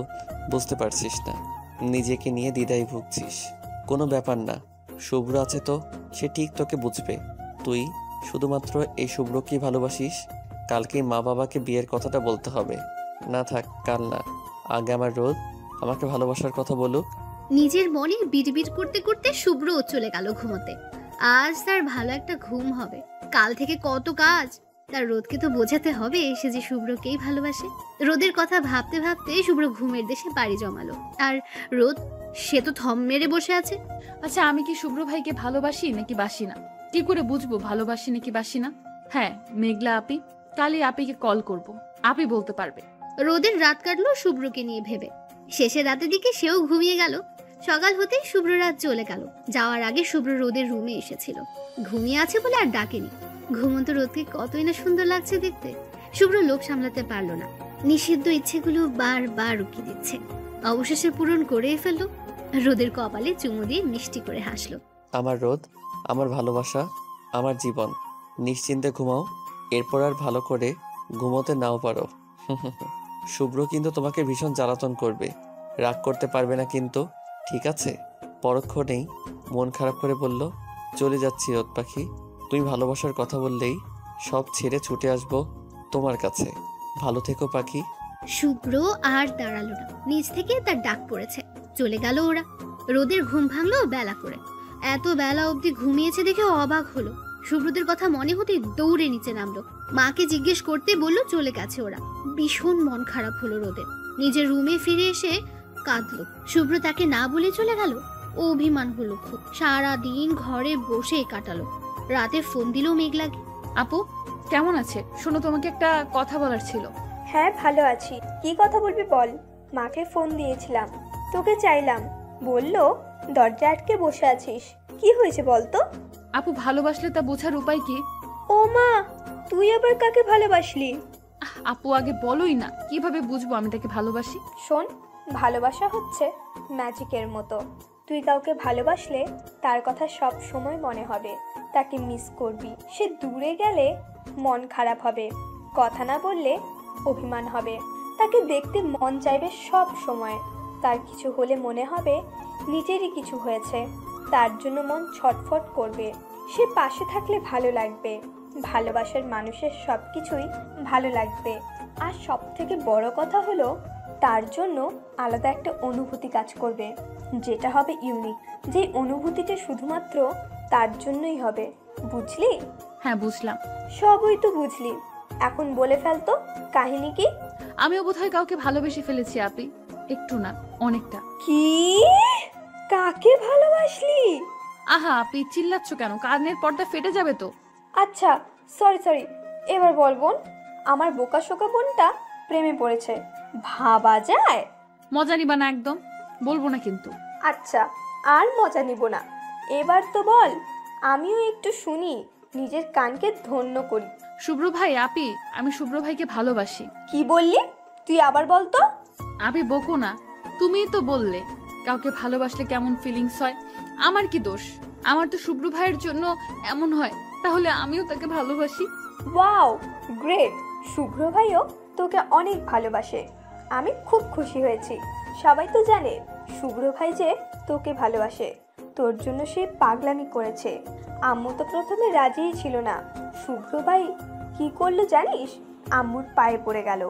বুঝতে পারছিস না, নিজেকে নিয়ে দ্বিধায় ভুগছিস। কোনো ব্যাপার না, শুভ্র আছে তো, সে ঠিক তোকে বুঝবে। তুই শুধুমাত্র এই শুভ্রকেই ভালোবাসিস। কালকেই মা বাবাকে বিয়ের কথাটা বলতে হবে। না থাক, কাল না, আগে আমার রোদ আমাকে ভালোবাসার কথা বলুক। নিজের মনে বিড়বিড় করতে করতে শুভ্রও চলে গেল ঘুমোতে। আজ তার ভালো একটা ঘুম হবে। কাল থেকে কত কাজ। তার রোদকে তো বোঝাতে হবে সে যে শুভ্রকেই ভালোবাসে। রোদের কথা ভাবতে ভাবতে শুভ্র ঘুমের দেশে পাড়ি জমালো। আর রোদ, সে তো থম মেরে বসে আছে। আচ্ছা, আমি কি শুভ্র ভাইকে ভালোবাসি নাকি বাসি না? কি করে বুঝবো ভালোবাসি নাকি বাসি না? হ্যাঁ, মেঘলা আপি, কালই আপিকে কল করব, আপি বলতে পারবে। রোদের রাত কাটলো শুভ্রকে নিয়ে ভেবে। শেষের রাতের দিকে সেও ঘুমিয়ে গেল। সকাল হতেই শুভ্র রাত চলে গেল। যাওয়ার আগে শুভ্র রোদের রুমে এসেছিল। ঘুমিয়ে আছে বলে আর ডাকেনি। ঘুমন্ত রোদকে কতই না সুন্দর লাগছে দেখতে। শুভ্র লোভ সামলাতে পারলো না। নিষিদ্ধ ইচ্ছেগুলো বারবার রুকি দিচ্ছে। অবশেষে পূরণ করেই ফেললো। রোদের কপালে চুমু দিয়ে মিষ্টি করে হাসলো। আমার রোদ, আমার ভালোবাসা, আমার জীবন, নিশ্চিন্তে ঘুমাও। এরপর আর ভালো করে ঘুমোতে নাও পারো। শুভ্র কিন্তু তোমাকে ভীষণ জ্বালাতন করবে, রাগ করতে পারবে না কিন্তু, ঠিক আছে? পরক্ষণেই মন খারাপ করে বলল, চলে যাচ্ছি রোদ পাখি। তুমি ভালোবাসার কথা বললেই সব ছেড়ে ছুটে আসবো তোমার কাছে। ভালো থেকো পাখি। শুভ্র আর দাঁড়ালো না, নিজ থেকে তার ডাক পড়েছে। চলে গেল ওরা। রোদের ঘুম ভাঙলো বেলা করে। এত বেলা অবধি ঘুমিয়েছে দেখে অবাক হলো। শুভ্রদের কথা মনে হতেই দৌড়ে নিচে নামলো। মাকে জিজ্ঞেস করতে বললো চলে গেছে ওরা। ভীষণ মন খারাপ হলো রোদের। নিজের রুমে ফিরে এসে কাঁদলো। শুভ্র তাকে না বলে চলে গেল। অভিমান হলো খুব। সারাদিন ঘরে বসে কাটালো। রাতে ফোন দিল মেঘলাকে। আপু কেমন আছে? শোনো, তোমাকে একটা কথা বলার ছিল। হ্যাঁ, ভালো আছি। কি কথা বলবি বল। মাকে ফোন দিয়েছিলাম, তোকে চাইলাম, বললো দরজা আটকে বসে আছিস। কি হয়েছে বলতো? আপু ভালোবাসলে তা বোঝার উপায় কি? ও মা, তুই আবার কাকে ভালোবাসলি? আপু আগে বলোই না, কিভাবে বুঝবো আমি তাকে ভালোবাসি? শোন, ভালোবাসা হচ্ছে ম্যাজিকের মতো। তুই কাউকে ভালোবাসলে তার কথা সব সময় মনে হবে, তাকে মিস করবি। সে দূরে গেলে মন খারাপ হবে, কথা না বললে অভিমান হবে, তাকে দেখতে মন চাইবে সব সময়। তার কিছু হলে মনে হবে নিজেরই কিছু হয়েছে, তার জন্য মন ছটফট করবে। সে পাশে থাকলে ভালো লাগবে। ভালোবাসার মানুষের সব কিছুই ভালো লাগবে। আর সব থেকে বড় কথা হলো, তার জন্য আলাদা একটা অনুভূতি কাজ করবে, যেটা হবে ইউনিক। যে অনুভূতিটা শুধুমাত্র তার জন্যই হবে, বুঝলি? হ্যাঁ, বুঝলাম। সবই তো বুঝলি, এখন বলে ফেলতো কাহিনী কি? আমিও বোধহয় কাউকে ভালোবেসে ফেলেছি আপি, একটু না অনেকটা। কি? কাকে ভালোবাসলি? আহা আপি, চিল্লাচ্ছ কেন? কানের পর্দা ফেটে যাবে তো। আচ্ছা, সরি, এবার বল বোন। আমার বোকাশোকা বোনটা প্রেমে পড়েছে, ভাবা যায়? মজা নিবা না একদম, বলবো না কিন্তু। আচ্ছা, আর মজা নিব না, এবার তো বল, আমিও একটু শুনি, নিজের কানকে ধন্য করি। শুভ্র ভাই, আপি আমি শুভ্র ভাইকে ভালোবাসি। কি বললি? তুই আবার বল তো। আপি বকো না, তুমিই তো বললে কাউকে ভালোবাসলে কেমন ফিলিংস হয়। আমার কি দোষ? আমার তো শুভ্র ভাইয়ের জন্য এমন হয়, তাহলে আমিও তাকে ভালোবাসি। Wow, great. শুভ্র ভাইও তোকে অনেক ভালোবাসে। আমি খুব খুশি হয়েছি। সবাই তো জানে শুভ্র ভাই যে তোকে ভালোবাসে, তোর জন্য সে পাগলামি করেছে। আম্মু তো প্রথমে রাজিই ছিল না। শুভ্র ভাই কি করলো জানিস? আম্মুর পায়ে পড়ে গেল,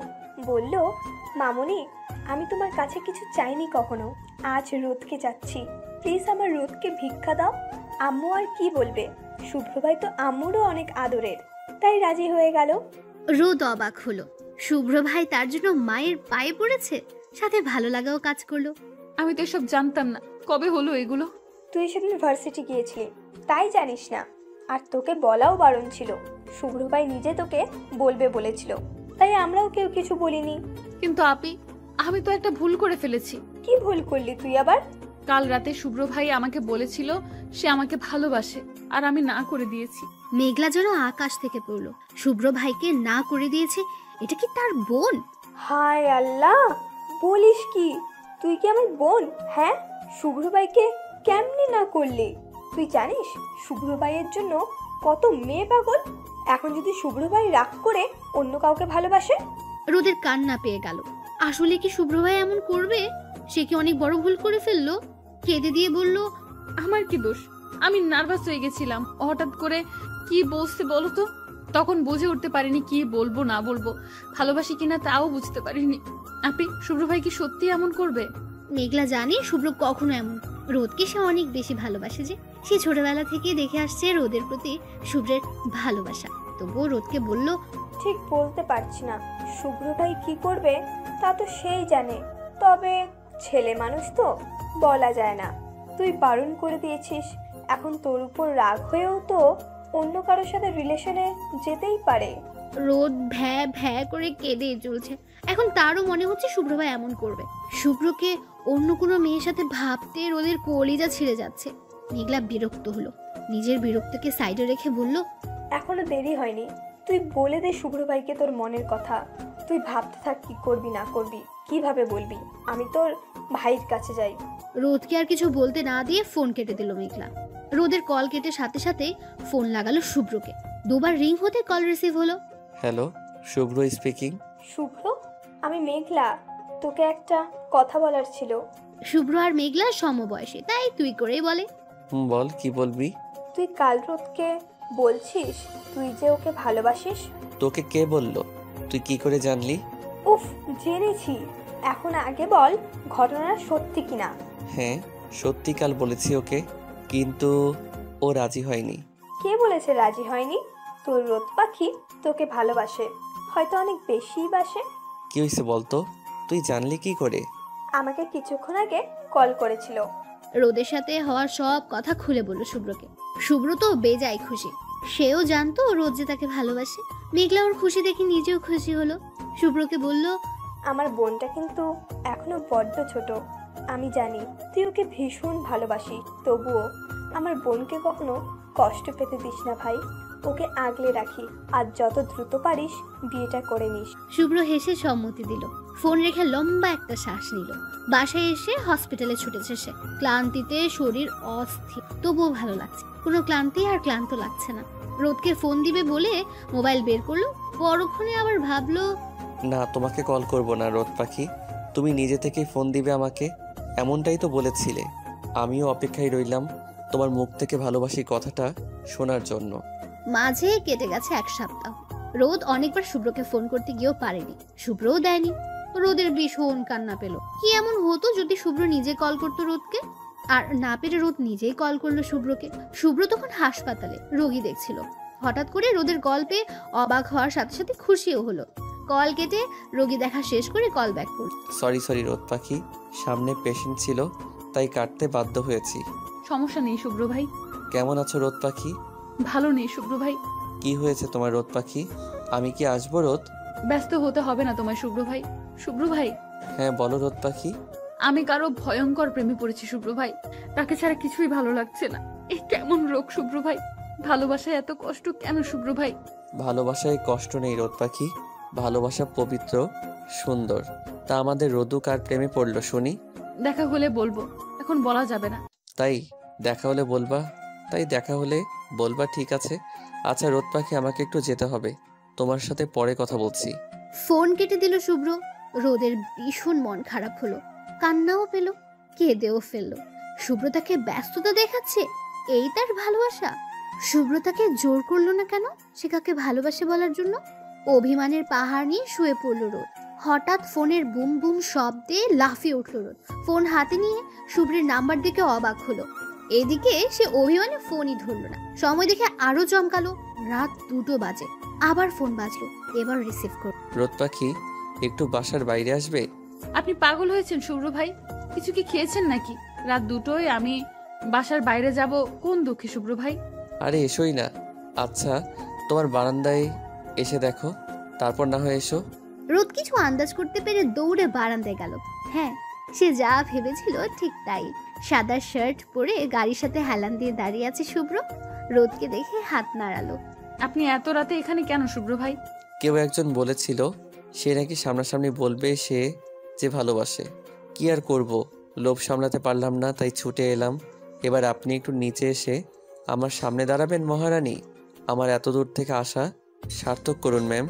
বলল, মামুনি আমি তোমার কাছে কিছু চাইনি কখনো, আজ রোদকে যাচ্ছি, প্লিজ আমার রোদকে ভিক্ষা দাও। আম্মু আর কি বলবে, শুভ্র ভাই তো আম্মুরও অনেক আদরের, তাই রাজি হয়ে গেল। রোদ অবাক হলো। শুভ্র ভাই তার জন্য মায়ের পায়ে পড়েছে, সাথে ভালো লাগাও কাজ করলো। আমি তো এসব জানতাম না, কবে হলো এগুলো? তুই সেদিন ভার্সিটি গিয়েছিলি, তাই জানিস না। আর তোকে বলাও বারণ ছিল, শুভ্র ভাই নিজে তোকে বলবে বলেছিল, তাই আমরাও কেউ কিছু বলিনি। কিন্তু আপি, আমি তো একটা ভুল করে ফেলেছি। কি ভুল করলি তুই আবার? কাল রাতে শুভ্র ভাই আমাকে বলেছিল সে আমাকে ভালোবাসে, আর আমি না করে দিয়েছি। মেঘলা যেন আকাশ থেকে পড়লো। শুভ্র ভাইকে না করে দিয়েছে, এটা কি তার বোন? হায় আল্লাহ, বলিস কি? তুই কি আমার বোন? হ্যাঁ, শুভ্র ভাইকে কেমনি না করলি? তুই জানিস শুভ্র ভাইয়ের জন্য কত মেয়ে পাগল? এখন যদি শুভ্র ভাই রাগ করে অন্য কাউকে ভালোবাসে? রোদের কান্না পেয়ে গেল। আসলে কি শুভ্র ভাই এমন করবে? সে কি অনেক বড় ভুল করে ফেললো? কেঁদে দিয়ে বলল, আমার কি দোষ? আমি নার্ভাস হয়ে গেছিলাম, হঠাৎ করে কি বলতে বলো তো, তখন বুঝে উঠতে পারিনি কি বলবো না বলবো, ভালোবাসি কিনা তাও বুঝতে পারিনি। আপনি শুভ্র ভাই কি সত্যি এমন করবে? মেঘলা জানে শুভ্র কখনো এমন। রোদকে সে অনেক বেশি ভালোবাসে, যে সে ছোটবেলা থেকে দেখে আসছে রোদের প্রতি শুভ্রের ভালোবাসা। তবুও রোদকে বলল, ঠিক বলতে পারছি না শুভ্র ভাই কি করবে, তা তো সেই জানে। তবে ছেলে মানুষ তো, বলা যায় না। তুই বারণ করে দিয়েছিস, এখন তোর উপর রাগ হয়েও তো অন্য কারোর সাথে রিলেশনে যেতেই পারে। রোদ ভ্যা ভ্যা করে কেঁদে চলছে। এখন তারও মনে হচ্ছে শুভ্র ভাই এমন করবে। শুভ্রকে অন্য কোনো মেয়ের সাথে ভাবতে রোদের কলিজা ছিঁড়ে যাচ্ছে। মেঘলা বিরক্ত হলো, নিজের বিরক্তকে সাইডে রেখে বলল, এখনো দেরি হয়নি, তুই বলে দে শুভ্র ভাইকে তোর মনের কথা। তুই ভাবতে থাক কি করবি না করবি, কিভাবে বলবি। আমি তোর ভাইয়ের কাছে যাই। রোদকে আর কিছু বলতে না দিয়ে ফোন কেটে দিল মেঘলা। রোদের কল কেটে সাথে সাথে ফোন লাগালো শুভ্রকে। দুবার রিং হতে কল রিসিভ হলো। হ্যালো, শুভ্র স্পিকিং। শুভ্র, আমি মেঘলা, তোকে একটা কথা বলার ছিল। শুভ্র আর মেঘলা সমবয়সী, তাই তুই করেই বলে। বল, কি বলবি? তুই কাল রোদকে বলছিস তুই যে ওকে ভালোবাসিস? তোকে কে বললো? তুই কি করে জানলি? উফ, জেনেছি। এখন আগে বল ঘটনাটা সত্যি কিনা। হ্যাঁ, সত্যি কাল বলেছি ওকে, কিন্তু ও রাজি হয়নি। কে বলেছে রাজি হয়নি? তোর রোদ পাখি তোকে ভালোবাসে, হয়তো অনেক বেশিই বাসে। কি হয়েছে বলতো? তুই জানলি কি করে? আমাকে কিছুক্ষণ আগে কল করেছিল। রোদের সাথে হওয়ার সব কথা খুলে বলল শুভ্রকে। শুভ্র তো বেজায় খুশি। সেও জানতো রোদ যে তাকে ভালোবাসে। মেঘলা ওর খুশি দেখে নিজেও খুশি হলো। শুভ্রকে বলল, আমার বোনটা কিন্তু এখনো বড্ড ছোট। আমি জানি তুই ওকে ভীষণ ভালোবাসি, তবুও আমার বোনকে কখনো কষ্ট পেতে দিস না ভাই। ওকে আগলে রাখি, আর যত দ্রুত পারিস বিয়েটা করে নিস। শুভ্র হেসে সম্মতি দিল। ফোন রেখে লম্বা একটা শ্বাস নিল। বাসায় এসে হসপিটালে ছুটেছে সে। ক্লান্তিতে শরীর অস্থির, তবুও ভালো লাগছে। কোনো ক্লান্তি আর ক্লান্ত লাগছে না। রোদকে ফোন দিবে বলে মোবাইল বের করলো। পরক্ষণে আবার ভাবলো, না, তোমাকে কল করব না রোদ পাখি, তুমি নিজে থেকেই ফোন দিবে আমাকে, এমনটাই তো বলেছিলে। আমিও অপেক্ষায় রইলাম তোমার মুখ থেকে ভালোবাসি কথাটা শোনার জন্য। মাঝে কেটে গেছে এক সপ্তাহ। রোদ অনেকবার শুভ্রকে ফোন করতে গিয়েও পারেনি, শুভ্রও দেয়নি। রোদের ভীষণ কান্না পেল। কি এমন হতো যদি শুভ্র নিজে কল করতো রোদকে? আর না পেরে রোদ নিজেই কল করলো শুভ্রকে। শুভ্র তখন হাসপাতালে রোগী দেখছিল। হঠাৎ করে রোদের কল পেয়ে অবাক হওয়ার সাথে সাথে খুশিও হলো। কল কেটে রোগী দেখা শেষ করে কল ব্যাক করল। সরি রোদ পাখি, সামনে পেশেন্ট ছিল তাই কাটতে বাধ্য হয়েছি। সমস্যা নেই শুভ্র ভাই। কেমন আছো রোদ পাখি? ভালো নেই শুভ্র ভাই। কি হয়েছে তোমার রোদ পাখি? আমি কি আসবো রোদ? ব্যস্ত হতে হবে না তোমায় শুভ্র ভাই। শুভ্র ভাই, হ্যাঁ বলো রোদ পাখি। আমি কারো ভয়ঙ্কর প্রেমে পড়েছি শুভ্র ভাই। তাকে ছাড়া কিছুই ভালো লাগছে না। এই কেমন রোগ শুভ্র ভাই? ভালোবাসায় এত কষ্ট কেন শুভ্র ভাই? ভালোবাসায় কষ্ট নেই রোদ পাখি, ভালোবাসা পবিত্র, সুন্দর। তা আমাদের রোদু কার প্রেমে পড়লো শুনি? দেখা হলে বলবো, এখন বলা যাবে না। তাই দেখা হলে বলবা? ঠিক আছে। আচ্ছা রোদ পাখি, আমাকে একটু যেতে হবে, তোমার সাথে পরে কথা বলছি। ফোন কেটে দিল শুভ্র। রোদের ভীষণ মন খারাপ হলো, কান্নাও পেল, কেঁদেও ফেললো। শুভ্র তাকে ব্যস্ততা দেখাচ্ছে, এই তার ভালোবাসা? শুভ্র তাকে জোর করলো না কেন সে কাকে ভালোবাসে বলার জন্য? অভিমানের পাহাড় নিয়ে শুয়ে পড়লো রোদ। হঠাৎ ফোনের বুম বুম শব্দে লাফিয়ে উঠল রোদ। ফোন হাতে নিয়ে শুভ্রের নাম্বার দেখে অবাক হলো। এদিকে সে অভিমানে ফোনই ধরলো না। সময় দেখে আরো চমকালো, রাত 2টো বাজে। আবার ফোন বাজলো, এবার রিসিভ করল। রোদ পাখি, একটু বাসার বাইরে আসবে? আপনি পাগল হয়েছেন শুভ্র ভাই? কিছু কি খেয়েছেন নাকি? রাত 2টোয় আমি বাসার বাইরে যাব কোন দুঃখে শুভ্র ভাই? আরে এসোই না। আচ্ছা তোমার বারান্দায় এসে দেখো, তারপর না হয় এসো। রোদ কিছু আন্দাজ করতে পেরে দৌড়ে বারান্দায় গেল। হ্যাঁ, সে যা ভেবেছিল ঠিক তাই। সাদা শার্ট পরে গাড়ির সাথে হেলান দিয়ে দাঁড়িয়ে আছে শুভ্র। রোদকে দেখে হাত নাড়ালো। আপনি এত রাতে এখানে কেন শুভ্র ভাই? কেউ একজন বলেছিল সে নাকি সামনাসামনি বলবে সে যে ভালোবাসে। কি আর করব, লোভ সামলাতে পারলাম না, তাই ছুটে এলাম। এবার আপনি একটু নিচে এসে আমার সামনে দাঁড়াবেন মহারানী। আমার এত দূর থেকে আসা সার্থক করুন ম্যাম।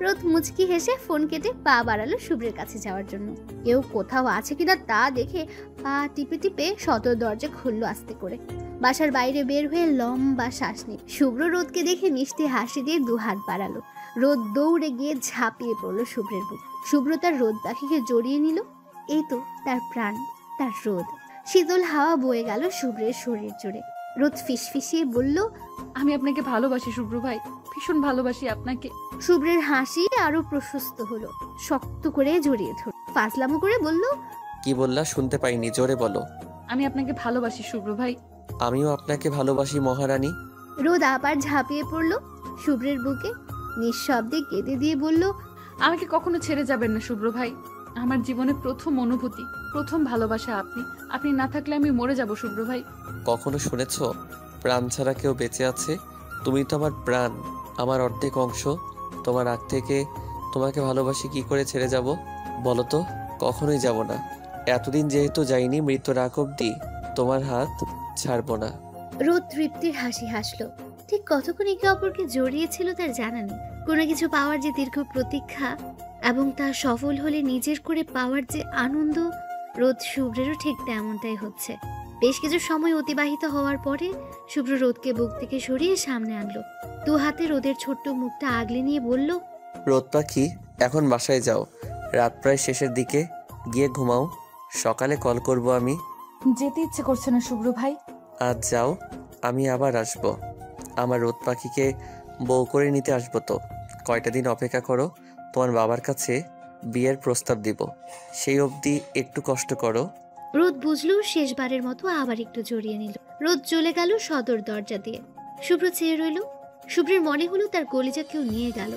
রোদ মুচকি হেসে ফোন কেটে পা বাড়ালো শুভ্রের কাছে যাওয়ার জন্য। কেউ কোথাও আছে কিনা তা দেখে পা টিপে টিপে সদর দরজা খুললো আস্তে করে। বাসার বাইরে বের হয়ে লম্বা শ্বাস নিল। শুভ্র রোদকে দেখে মিষ্টি হাসি দিয়ে দুহাত বাড়ালো। রোদ দৌড়ে গিয়ে ঝাঁপিয়ে পড়লো শুভ্রের বুক। শুভ্র তার রোদ পাখিকে জড়িয়ে নিল। এই তো তার প্রাণ, তার রোদ। শীতল হাওয়া বয়ে গেল শুভ্রের শরীর জুড়ে। রোদ ফিসফিসিয়ে বলল, আমি আপনাকে ভালোবাসি শুভ্র ভাই, ভীষণ ভালোবাসি আপনাকে। শুভ্রের হাসি আরো প্রশস্ত হলো। শক্ত করে জড়িয়ে ধরল। ফাজলামো করে বলল, কি বললা শুনতে পাইনি, জোরে বলো। আমি আপনাকে ভালোবাসি শুভ্র ভাই। আমিও আপনাকে ভালোবাসি মহারানী। রোদ আবার ঝাঁপিয়ে পড়লো শুভ্রের বুকে। নিঃশব্দে কেঁদে দিয়ে বলল, আমাকে কখনো ছেড়ে যাবেন না শুভ্র ভাই। আমার জীবনে প্রথম অনুভূতি, প্রথম ভালোবাসা আপনি। আপনি না থাকলে আমি মরে যাব শুভ্র ভাই। কখনো শুনেছ প্রাণ ছাড়া কেউ বেঁচে আছে? তুমি তো আমার প্রাণ, আমার অর্ধেক অংশ। তোমার আগ থেকে তোমাকে ভালোবাসি, কি করে ছেড়ে যাব বলো তো? কখনোই যাব না। এতদিন যেহেতু যাইনি, মৃত্যুর আগ অব্দি তোমার হাত ছাড়বো না। রোদ তৃপ্তির হাসি হাসলো। ঠিক কতক্ষণ একে অপরকে জড়িয়েছিল তার জানা নেই। কোনো কিছু পাওয়ার যে দীর্ঘ প্রতীক্ষা এবং তা সফল হলে নিজের করে পাওয়ার যে আনন্দ, রোদ শুভ্রেরও ঠিক তেমনটাই হচ্ছে। বেশ কিছু সময় অতিবাহিত হওয়ার পরে শুভ্র রোদকে বুক থেকে সরিয়ে সামনে আনলো। দু হাতে রোদের ছোট্ট মুখটা আগলে নিয়ে বলল, রোদ পাখি, এখন বাসায় যাও। রাত প্রায় শেষের দিকে, গিয়ে ঘুমাও। সকালে কল করব আমি। যেতে ইচ্ছে করছে না শুভ্র ভাই। আজ যাও, আমি আবার আসবো। আমার রোদ পাখিকে বউ করে নিতে আসবো তো। কয়টা দিন অপেক্ষা করো, তোমার বাবার কাছে বিয়ের প্রস্তাব দিব। সেই অবধি একটু কষ্ট করো। রোদ বুঝলো শেষবারের মতো আবার একটু জড়িয়ে নিল। রোদ চলে গেল সদর দরজা দিয়ে। শুভ্র চেয়ে রইল। শুভ্রের মনে হলো তার কলিজা কেউ নিয়ে গেল।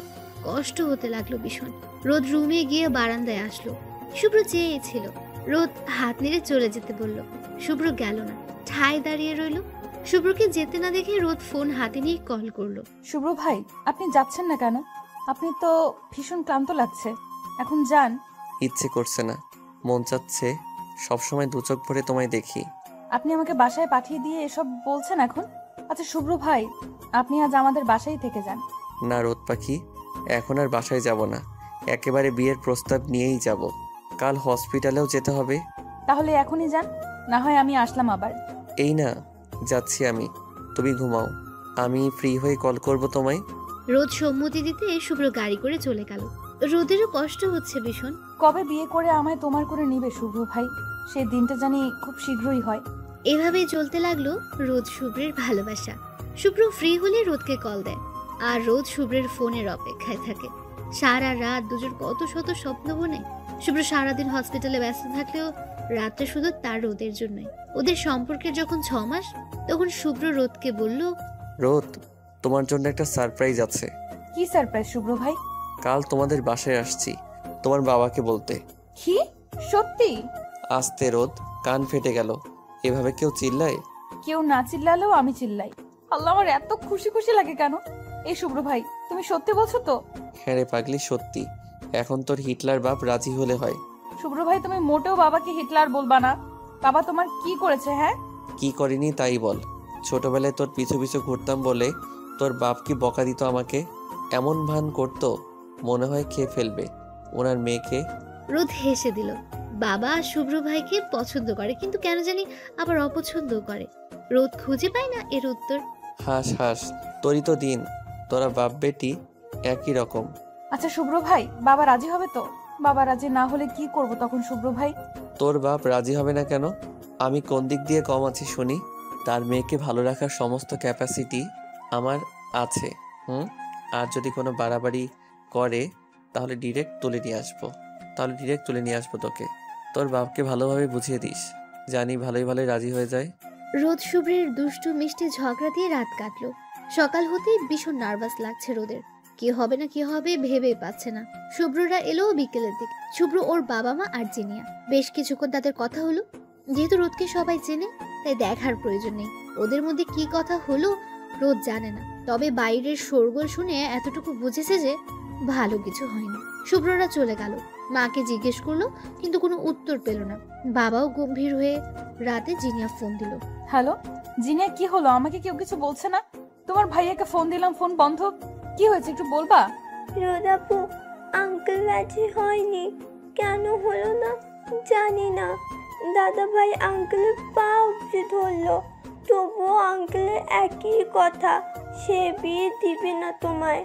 কষ্ট হতে লাগলো ভীষণ। রোদ রুমে গিয়ে বারান্দায় আসলো। শুভ্র চেয়েছিল। রোদ হাত নেড়ে চলে যেতে বলল। শুভ্র গেল না, ঠায় দাঁড়িয়ে রইল। শুভ্রকে যেতে না দেখে রোদ ফোন হাতে নিয়ে কল করলো। শুভ্র ভাই, আপনি যাচ্ছেন না কেন? আপনি তো ভীষণ ক্লান্ত লাগছে, এখন যান। ইচ্ছে করছে না, মন চাচ্ছে সবসময় দু চোখ ভরে তোমায় দেখি। আপনি আমাকে বাসায় পাঠিয়ে দিয়ে এসব বলছেন এখন? আচ্ছা শুভ্র ভাই, আপনি আজ আমাদের বাসায় থেকে যান। না রোদ পাখি, এখন আর বাসায় যাব না। একেবারে বিয়ের প্রস্তাব নিয়েই যাব। কাল হসপিটালেও যেতে হবে। তাহলে এখনই যান, না হয় আমি আসলাম আবার। এই না, যাচ্ছি আমি, তুমি ঘুমাও। আমি ফ্রি হয়ে কল করব তোমায়। রোদ সম্মতি দিতে শুভ্র গাড়ি করে চলে গেল। রোদেরও কষ্ট হচ্ছে ভীষণ। কবে বিয়ে করে আমায় তোমার করে নিবে শুভ্র ভাই? সেই দিনটা জানি খুব শীঘ্রই হয়। এভাবেই চলতে লাগলো রোদ শুভ্রের ভালোবাসা। শুভ্র ফ্রি হলে রোদকে কল দেয়, আর রোদ শুভ্রের ফোনের অপেক্ষায় থাকে। সারা রাত দুজন কত শত স্বপ্ন বনে। শুভ্র সারাদিন হসপিটালে ব্যস্ত থাকলেও রাতটা শুধু তার রোদের জন্যই। ওদের সম্পর্কের যখন 6 মাস, তখন শুভ্র রোদকে বলল, রোদ, তোমার জন্য একটা সারপ্রাইজ আছে। কি সারপ্রাইজ শুভ্র ভাই? কাল তোমাদের বাসায় আসছি, তোমার বাবাকে বলতে। কি সত্যি? আস্তে রোদ, কান ফেটে গেল। এভাবে কেউ চিল্লায়? কেউ না চিল্লালেও আমি চিল্লাই। আল্লাহ, আমার এত খুশি খুশি লাগে কেন? এই শুভ্র ভাই, তুমি সত্যি বলছো তো? হ্যাঁ রে পাগলি, সত্যি। এখন তোর হিটলার বাপ রাজি হলে হয়। শুভ্র ভাই, তুমি মোটেও বাবাকে হিটলার বলবা না। বাবা তোমার কি করেছে? হ্যাঁ, কি করিনি তাই বল। ছোটবেলায় তোর পিছু পিছু ঘুরতাম বলে তোর বাপ কি বকা দিত আমাকে? এমন ভান করতো মনে হয় খেয়ে ফেলবে ওনার মেয়েকে। রোদ হেসে দিল। বাবা শুভ্র ভাইকে পছন্দ করে, কিন্তু কেন জানি আবার অপছন্দও করে। রোদ খুঁজে পায় না এর উত্তর। হাস হাস, তোরই তো দিন। তোরা বাপ বেটি একই রকম। আচ্ছা শুভ্র ভাই, বাবা রাজি হবে তো? বাবা রাজি না হলে কি করব তখন শুভ্র ভাই? তোর বাপ রাজি হবে না কেন? আমি কোন দিক দিয়ে কম আছি শুনি? তার মেয়েকে ভালো রাখার সমস্ত ক্যাপাসিটি আমার আছে। আর যদি কোনো বাড়াবাড়ি করে তাহলে ডিরেক্ট তুলে নিয়ে আসবো তোকে। তোর বাপকে ভালোভাবে বুঝিয়ে দিস, জানি ভালোই ভালোই রাজি হয়ে যায়। রোদ শুভ্রের দুষ্টু মিষ্টি ঝগড়া দিয়ে রাত কাটলো। সকাল হতেই ভীষণ নার্ভাস লাগছে রোদের। কি হবে না কি হবে ভেবেই পাচ্ছে না। শুভ্ররা এলো বিকেলের দিকে। শুভ্র, ওর বাবা মা আর জিনিয়া। বেশ কিছুক্ষণ তাদের কথা হলো। যেহেতু রোদকে সবাই চেনে তাই দেখার প্রয়োজন নেই ওদের মধ্যে কি কথা হলো রোদ জানে না। তবে বাইরের শোরগোল শুনে এতটুকু বুঝেছে যে ভালো কিছু হয়নি। শুভ্ররা চলে গেল। মাকে জিজ্ঞেস করলো কিন্তু কোনো উত্তর পেল না। বাবাও গম্ভীর হয়ে রাতে জিনিয়া ফোন দিল। হ্যালো জিনিয়া, কি হলো? আমাকে কেউ কিছু বলছে না। তোমার ভাইয়াকে ফোন দিলাম, ফোন বন্ধ। কি হয়েছে একটু বলবা? রোদাপু, আঙ্কেল রাজি হয়নি। কেন হলো না জানি না। দাদা ভাই আঙ্কেলের পা উপড়ে ধরলো, তবুও আঙ্কেলের একই কথা, সে বিয়ে দিবে না তোমায়।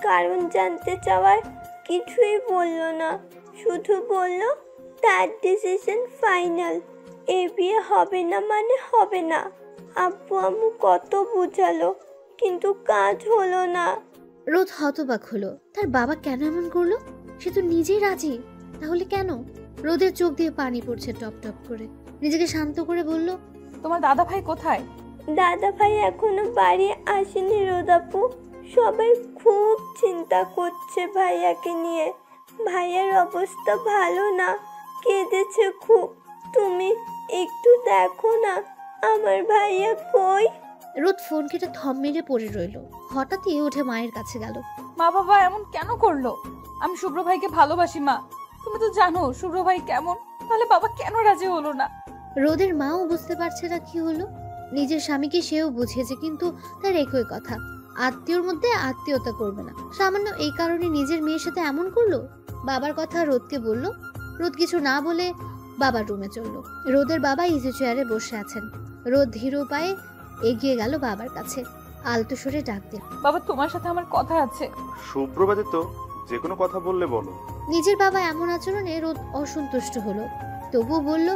কারণ জানতে চাওয়ার কিছুই বলল না, শুধু বলল তার ডিসিশন ফাইনাল, এ বিয়ে হবে না মানে হবে না। আব্বু আম্মু কত বুঝালো কিন্তু কাজ হলো না। রোদ হতবাক হলো, তার বাবা কেন এমন করলো? সে তো নিজেই রাজি, তাহলে কেন? রোদের চোখ দিয়ে পানি পড়ছে টপ টপ করে। নিজেকে শান্ত করে বলল, তোমার দাদা ভাই কোথায়? দাদা ভাই এখনো বাড়ি আসেনি রোদাপু। সবাই খুব চিন্তা করছে ভাইয়াকে নিয়ে। ভাইয়ার অবস্থা ভালো না, কেঁদেছে খুব। তুমি একটু দেখো না আমার ভাইয়া কই। রোদ ফোন কেটে থম মেরে পড়ে রইল। হঠাৎই উঠে মায়ের কাছে গেল। মা বাবা এমন কেন করলো? আমি শুভ্র ভাইকে ভালোবাসি মা, তুমি তো জানো শুভ্র ভাই কেমন। তাহলে বাবা কেন রাজি হলো না? রোদের মাও বুঝতে পারছে না কি হলো। নিজের স্বামীকে সেও বুঝিয়েছে কিন্তু তার একই কথা, আত্মীয়র মধ্যে আত্মীয়তা করবে না। সামান্য এই কারণে নিজের মেয়ের সাথে এমন করলো। বাবার কথা রোদকে বলল। রোদ কিছু না বলে বাবার রুমে চললো। রোদের বাবা ইজি চেয়ারে বসে আছেন। রোদ ধীর পায়ে এগিয়ে গেল বাবার কাছে, আলতো স্বরে ডাক দিল, বাবা তোমার সাথে আমার কথা আছে। শুভ্রবাদে তো যে কোনো কথা বললে বলো। নিজের বাবা এমন আচরণে রোদ অসন্তুষ্ট হলো, তবুও বলল,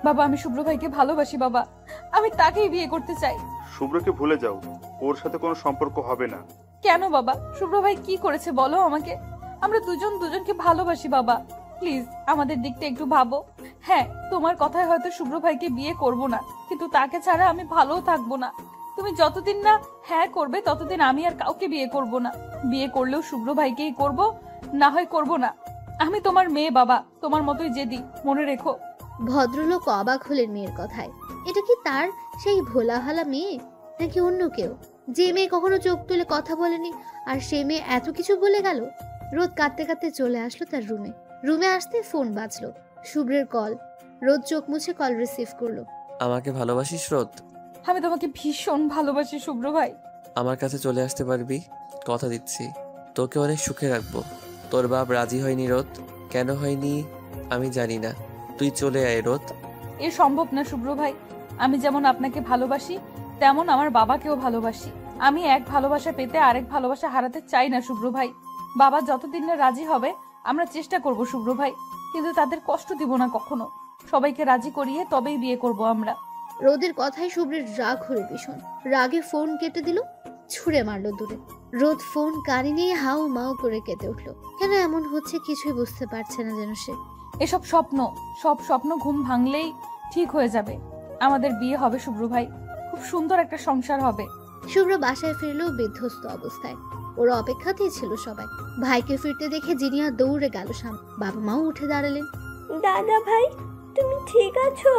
বাবা আমি শুভ্র ভাইকে ভালোবাসি বাবা, আমি তাকেই বিয়ে করতে চাই। শুভ্রকে ভুলে যাও, ওর সাথে কোনো সম্পর্ক হবে না। কেন বাবা? শুভ্র ভাই কি করেছে বলো আমাকে। আমরা দুজন দুজনকে ভালোবাসি বাবা, প্লিজ আমাদের দিকটা একটু ভাবো। হ্যাঁ তোমার কথায় হয়তো শুভ্র ভাইকে বিয়ে করব না, কিন্তু তাকে ছাড়া আমি ভালোও থাকবো না। তুমি যতদিন না হ্যাঁ করবে ততদিন আমি আর কাউকে বিয়ে করব না। বিয়ে করলেও শুভ্র ভাইকেই করব, না হয় করব না। আমি তোমার মেয়ে বাবা, তোমার মতোই জেদি, মনে রেখো। ভদ্রলোক অবাক হলেন মেয়ের কথায়। এটা কি তার সেই ভোলাভালা মেয়ে নাকি অন্য কেউ? যে মেয়ে কখনো চোখ তুলে কথা বলেনি আর সে মেয়ে এত কিছু বলে গেল। রোদ কাঁদতে কাঁদতে চলে আসলো তার রুমে। রুমে আসতে ফোন বাজলো, শুভ্রের কল। রোদ চোখ মুছে কল রিসিভ করলো। আমাকে ভালোবাসিস রোদ? আমি তোমাকে ভীষণ ভালোবাসি শুভ্র ভাই। আমার কাছে চলে আসতে পারবি? কথা দিচ্ছি তোকে অনেক সুখে রাখবো। তোর বাপ রাজি হয়নি রোদ, কেন হয়নি আমি জানি না। তুই চলে আয় রোদ। এ সম্ভব না শুভ্র ভাই। আমি যেমন আপনাকে ভালোবাসি তেমন আমার বাবাকেও ভালোবাসি। আমি এক ভালোবাসা পেতে আরেক ভালোবাসা হারাতে চাই না শুভ্র ভাই। বাবা যতদিন না রাজি হবে আমরা চেষ্টা করব শুভ্র ভাই, কিন্তু তাদের কষ্ট দিব না কখনো। সবাইকে রাজি করিয়ে তবেই বিয়ে করব আমরা। রোদের কথায় শুভ্রের রাগ হলো ভীষণ। রাগে ফোন কেটে দিল, ছুঁড়ে মারলো দূরে। রোদ ফোন কানে নিয়ে হাউ মাউ করে কেঁদে উঠলো। কেন এমন হচ্ছে কিছুই বুঝতে পারছে না যেন সে। এসব স্বপ্ন, সব স্বপ্ন ঘুম ভাঙলেই ঠিক হয়ে যাবে। আমাদের বিয়ে হবে শুভ্র ভাই, খুব সুন্দর একটা সংসার হবে। শুভ্র বাসায় ফিরলেও বিধ্বস্ত অবস্থায়। ওর অপেক্ষাতেই ছিল সবাই। ভাইকে ফিরতে দেখে জিনিয়া দৌড়ে গেল সামনে। বাবা মাও উঠে দাঁড়ালেন। দাদা ভাই তুমি ঠিক আছো?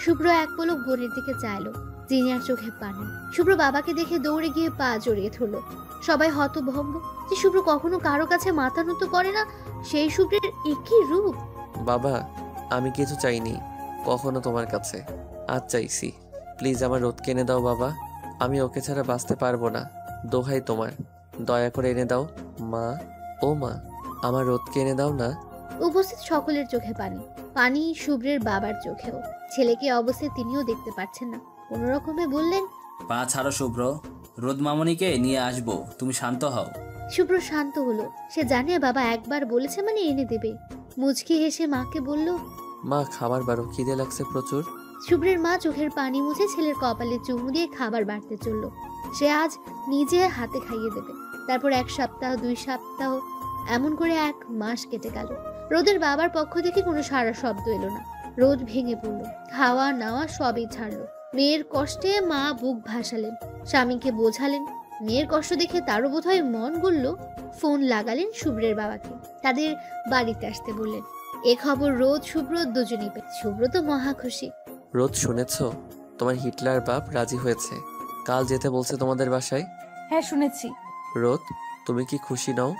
শুভ্র এক পলক বোনের দিকে চাইলো, জিনিয়ার চোখে পানি। শুভ্র বাবাকে দেখে দৌড়ে গিয়ে পা জড়িয়ে ধরলো। সবাই হতভম্ব যে শুভ্র কখনো কারো কাছে মাথা নত করে না, সেই শুভ্রের একই রূপ। বাবা আমি কিছু চাইনি কখনো তোমার কাছে, আজ চাইছি। প্লিজ আমার রোদকে এনে দাও বাবা, আমি ওকে ছাড়া বাঁচতে পারবো না। দোহাই তোমার, দয়া করে এনে দাও মা। ও মা, আমার রোদকে এনে দাও না। উপস্থিত সকলের চোখে পানি, পানি শুভ্রের বাবার চোখেও। ছেলেকে অবশ্যই তিনিও দেখতে পাচ্ছেন না। কোন রকমে বললেন, পা ছাড়ো শুভ্র, রোদ মামনিকে নিয়ে আসবো, তুমি শান্ত হও। শুভ্র শান্ত হলো। সে জানে বাবা একবার বলেছে মানে এনে দেবে। মুচকি হেসে মাকে বলল, মা খাবার বারো, খিদে লাগছে প্রচুর। শুভ্রের মা চোখের পানি মুছে ছেলের কপালে চুমু দিয়ে খাবার বাড়তে চলল। সে আজ নিজে হাতে খাইয়ে দেবে। তারপর 1 সপ্তাহ 2 সপ্তাহ এমন করে 1 মাস কেটে গেল। রোদের বাবার পক্ষ থেকে কোনো সারা শব্দ এলো না। রোদ ভেঙে পড়ল, খাওয়া নাওয়া সবই ছাড়লো। মেয়ের কষ্টে মা বুক ভাসালেন, স্বামীকে বোঝালেন। মেয়ের কষ্ট দেখে তারও বোধহয় মন গড়ল। ফোন লাগালেন শুভ্রের বাবাকে, তাদের বাড়িতে আসতে বললেন। এ খবর রোদ শুভ্র দুজনেই পেয়ে। শুভ্র তো মহা খুশি। রোদ শুনেছ? তোমার হিটলার বাপ রাজি হয়েছে, কাল যেতে বলছে তোমাদের বাসায়। হ্যাঁ শুনেছি। রোদ, তুমি কি খুশি নও?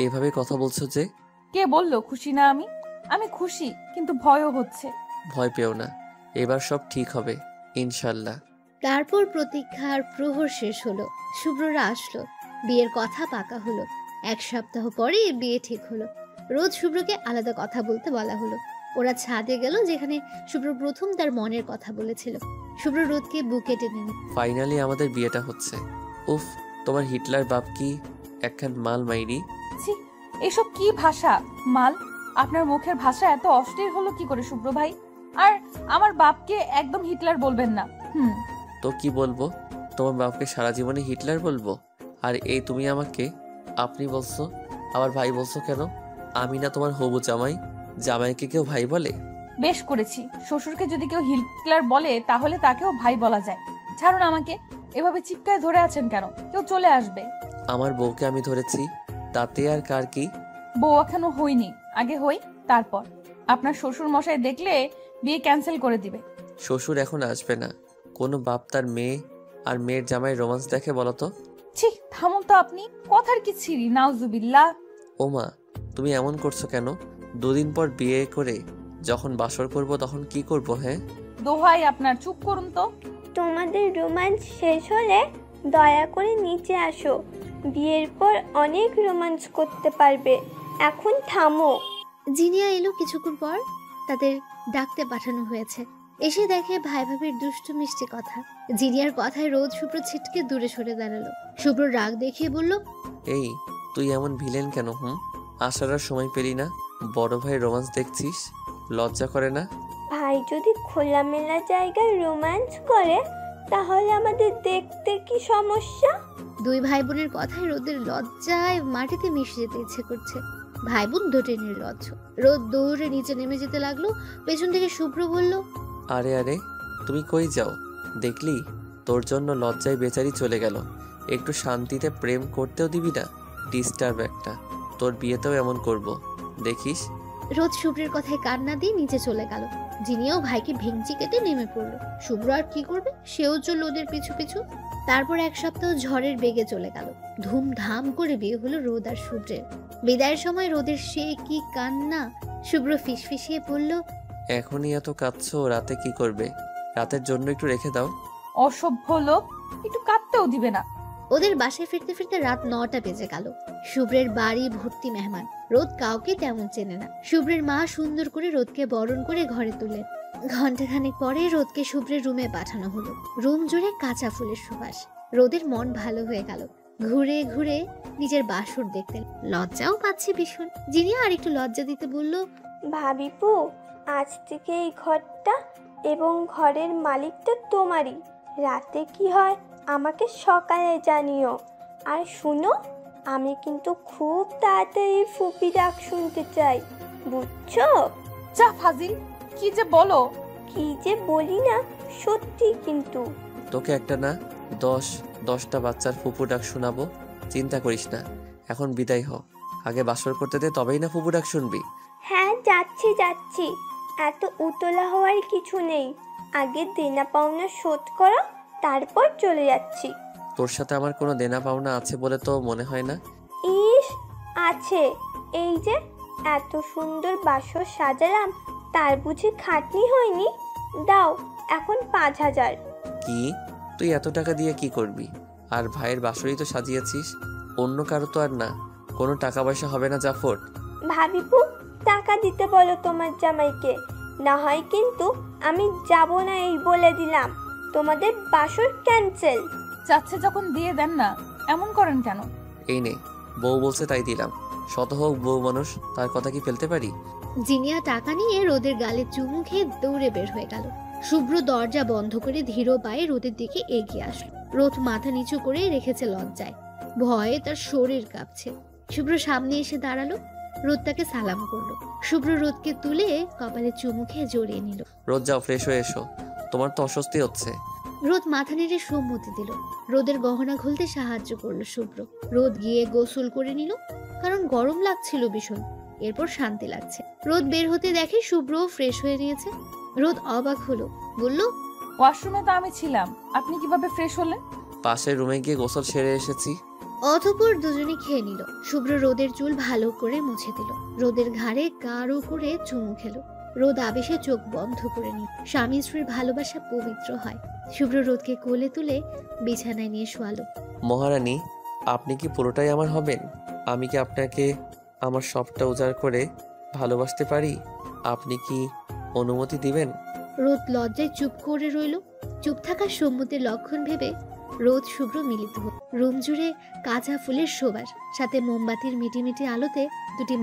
এভাবে কথা বলছো যে? কে বললো খুশি না আমি? আমি খুশি, কিন্তু ভয়ও হচ্ছে। ভয় পেও না, এবার সব ঠিক হবে ইনশাল্লাহ। তারপর প্রতীক্ষার প্রহর শেষ হলো। শুভ্ররা আসলো, বিয়ের কথা পাকা হলো। 1 সপ্তাহ পরে বিয়ে ঠিক হলো। রোজ শুভ্রকে আলাদা কথা বলতে বলা হলো। ওরা ছাদে গেল, যেখানে শুভ্র প্রথম তার মনের কথা বলেছিল। শুভ্র রোদকে বুকে টেনে নিল। ফাইনালি আমাদের বিয়েটা হচ্ছে। উফ, তোমার হিটলার বাপ কি একখান মাল মাইরি। ছি, এসব কি ভাষা? মাল? আপনার মুখের ভাষা এত অশ্লীল হলো কি করে শুভ্র ভাই? আর আমার বাপকে একদম হিটলার বলবেন না। তো কি বলবো? তোমার বাপকে সারা জীবনে হিটলার বলবো? আর এই তুমি আমাকে আপনি বলছো, আবার ভাই বলছো কেন? আমি না তোমার হবু জামাই? জামাইকে কেউ ভাই বলে? বেশ করেছি। শ্বশুরকে যদি কেউ হিটলার বলে তাহলে তাকেও ভাই বলা যায়। ছাড়ুন আমাকে, এভাবে চিপকায় ধরে আছেন কেন? কেউ চলে আসবে। আমার বউকে আমি ধরেছি, তাতে আর কার কি? বউ এখনো হইনি, আগে হই তারপর। আপনার শ্বশুর মশাই দেখলে বিয়ে ক্যান্সেল করে দিবে। শ্বশুর এখন আসবে না। কোনো বাপ তার মেয়ে আর মেয়ের জামাই রোমান্স দেখে বলো তো? ছি, থামুন তো আপনি। কথার কি ছিরি, নাউজুবিল্লাহ। ওমা, তুমি এমন করছো কেন? 2 দিন পর বিয়ে করে যখন বাসর করব তখন কি করব? হ্যাঁ, দোহাই আপনার, চুপ করুন তো। তোমাদের রোমান্স শেষ হলে দয়া করে নিচে আসো। বিয়ের পর অনেক রোমান্স করতে পারবে, এখন থামো। জিনিয়া এলো কিছুক্ষণ পর। তাদের ডাকতে পাঠানো হয়েছে। এসে দেখে ভাই ভাবির দুষ্টু মিষ্টি কথা। জিনিয়ার কথায় রোদ শুভ্র ছিটকে দূরে সরে দাঁড়ালো। শুভ্র রাগ দেখিয়ে বলল, এই তুই এমন ভিলেন কেন? আসার আর সময় পেলি না, বড় ভাই রোমান্স দেখছিস, লজ্জা করে না? ভাই যদি খোলামেলা জায়গায় রোমান্স করে তাহলে আমাদের দেখতে কি সমস্যা? 2 ভাই বোনের কথায় রোদের লজ্জায় মাটিতে মিশে যেতে ইচ্ছে করছে। ভাই বোন দুটোই নির্লজ্জ। রোদ দৌড়ে নিচে নেমে যেতে লাগলো। পেছন থেকে শুভ্র বলল, আরে আরে, তুমি কই যাও? দেখলি, তোর জন্য লজ্জায় বেচারি চলে গেল। একটু শান্তিতে প্রেম করতেও দিবি না? ডিস্টার্ব একটা। তোর বিয়েতেও এমন করব, দেখিস। রোদ শুভ্রের কথায় কান্না দিয়ে নিচে চলে গেল। জিনিয়াও ভাইকে ভেঙচি কেটে নেমে পড়লো। শুভ্র আর কি করবে, সেও চলল ওদের পিছু পিছু। তারপর 1 সপ্তাহ ঝড়ের বেগে চলে গেল। ধুমধাম করে বিয়ে হলো রোদ আর শুভ্রের। বিদায়ের সময় রোদের সে কি কান্না! শুভ্র ফিসফিসিয়ে বলল, এখনই এত কাঁদছো, রাতে কি করবে? রাতের জন্য একটু রেখে দাও। অসভ্য লোক, একটু কাঁদতেও দিবে না। ওদের বাসায় ফিরতে ফিরতে রাত 9টা বেজে গেল। শুভ্রের বাড়ি ভর্তি মেহমান। রোদ কাউকে তেমন চেনে না। শুভ্রের মা সুন্দর করে রোদকে বরণ করে ঘরে তুললেন। ঘন্টাখানেক পরে রোদকে শুভ্রের রুমে পাঠানো হলো। রুম জুড়ে কাঁচা ফুলের সুবাস। রোদের মন ভালো হয়ে গেল। ঘুরে ঘুরে নিজের বাসর দেখতেন। লজ্জাও পাচ্ছে ভীষণ। জিনিয়া আর একটু লজ্জা দিতে বলল, ভাবিপু, আজ থেকে এই ঘরটা এবং ঘরের মালিকটা তোমারই। রাতে কি হয় আমাকে সকালে জানিও। আর শুনো, আমি কিন্তু খুব তাড়াতাড়ি ফুপি ডাক শুনতে চাই, বুঝছো? যা ফাজিল, কি যে বলো। কি যে বলি না, সত্যি কিন্তু। তোকে একটা না 10টা বাচ্চার ফুপু ডাক শোনাবো। চিন্তা করিস না, এখন বিদায় হ। আগে বাসর করতে দে, তবেই না ফুপু ডাক শুনবি। হ্যাঁ, যাচ্ছি যাচ্ছি। এত উতলা হওয়ার কিছু নেই। আগে দেনা পাওনা শোধ করো, তারপর চলে যাচ্ছি। তোর সাথে আমার কোনো দেনা পাওনা আছে বলে তো মনে হয় না। ইস, আছে। এই যে এত সুন্দর বাসর সাজালাম, তার বুঝি খাটনি হয়নি? দাও এখন 5,000। কি? তুই এত টাকা দিয়ে কি করবি? আর ভাইয়ের বাসরই তো সাজিয়েছিস, অন্য কারো তো আর না। কোনো টাকা পয়সা হবে না জাফর? ভাবিপু, টাকা দিতে বলো তোমার জামাইকে, না হয় কিন্তু আমি যাব না, এই বলে দিলাম। তোমাদের বাসর ক্যান্সেল। যাচ্ছে যখন দিয়ে দেন না, এমন করেন কেন? এই নে, বউ বলছে তাই দিলাম। শত হোক বউ মানুষ, তার কথা কি ফেলতে পারি? জিনিয়া টাকা নিয়ে রোদের গালে চুমু খেয়ে দৌড়ে বের হয়ে গেল। শুভ্র দরজা বন্ধ করে ধীর পায়ে রোদের দিকে এগিয়ে আসলো। রোদ মাথা নিচু করে রেখেছে লজ্জায়। ভয়ে তার শরীর কাঁপছে। শুভ্র সামনে এসে দাঁড়ালো। রোদ তাকে সালাম করলো। শুভ্র রোদকে তুলে কপালে চুমু খেয়ে জড়িয়ে নিল। রোজ যাও, ফ্রেশ হয়ে এসো, তোমার তো অস্বস্তি হচ্ছে। রোদ মাথা নেড়ে সম্মতি দিল। রোদের গহনা খুলতে সাহায্য করলো শুভ্র। রোদ গিয়ে গোসল করে নিল, কারণ গরম লাগছিল ভীষণ। এরপর শান্তি লাগছে। রোদ বের হতে দেখে শুভ্র ফ্রেশ হয়ে নিয়েছে। রোদ অবাক হলো, বলল, ওয়াশরুমে তো আমি ছিলাম, আপনি কিভাবে ফ্রেশ হলেন? পাশের রুমে গিয়ে গোসল সেরে এসেছি। অতঃপর দুজনে খেয়ে নিল। শুভ্র রোদের চুল ভালো করে মুছে দিল, রোদের ঘাড়ে গাঢ় করে চুমু খেলো। রোদ আবেশে চোখ বন্ধ করে নিল। স্বামী স্ত্রীর ভালোবাসা পবিত্র হয়। শুভ্র রোদকে কোলে তুলে বিছানায় নিয়ে শোয়ালো। মহারানী, আপনি কি পুরোটাই আমার হবেন? আমি কি আপনাকে আমার সবটা উজাড় করে ভালোবাসতে পারি? আপনি কি অনুমতি দিবেন? রোদ লজ্জায় চুপ করে রইল। চুপ থাকার সম্মতির লক্ষণ ভেবে রোদ শুভ্র মিলিত হল। রুম জুড়ে কাঁচা ফুলের সুবাস, সাথে মোমবাতির মিটিমিটি আলোতে দুটি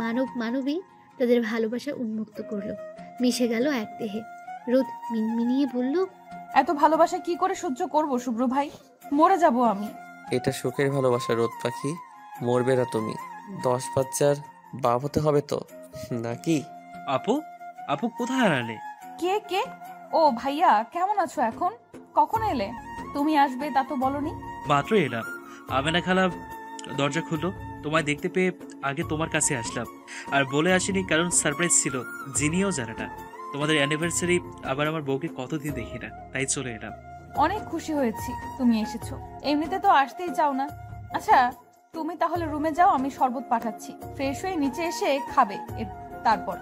মানবী তাদের ভালোবাসা উন্মুক্ত করলো, মিশে গেল এক দেহে। রোদ মিনমিনিয়ে বলল, এত ভালোবাসা কি করে সহ্য করব শুভ্র ভাই? মরে যাব আমি। এটা সুখের ভালোবাসা রোদ পাখি, মরবে না তুমি। 10 বাচ্চার বাপ হতে হবে তো নাকি? আপু, আপু কোথায় হারালে? কে কে? ও ভাইয়া, কেমন আছো এখন? কখন এলে? তুমি আসবে তা তো বলনি। মাত্র এলাম। আমেনা খালা দরজা খুললো, তোমায় দেখতে পেয়ে আগে তোমার কাছে আসলাম। আর বলে আসিনি কারণ সারপ্রাইজ ছিল, জিনিও জানে না। তোমাদের অ্যানিভার্সারি, আবার আমার বউকে কতদিন দেখি না, তাই চলে এলাম। অনেক খুশি হয়েছি তুমি এসেছো। এমনিতে তো আসতেই চাও না। আচ্ছা, তুমি তাহলে রুমে যাও, আমি শরবত পাঠাচ্ছি। ফ্রেশ হয়ে নিচে এসে খাবে তারপর।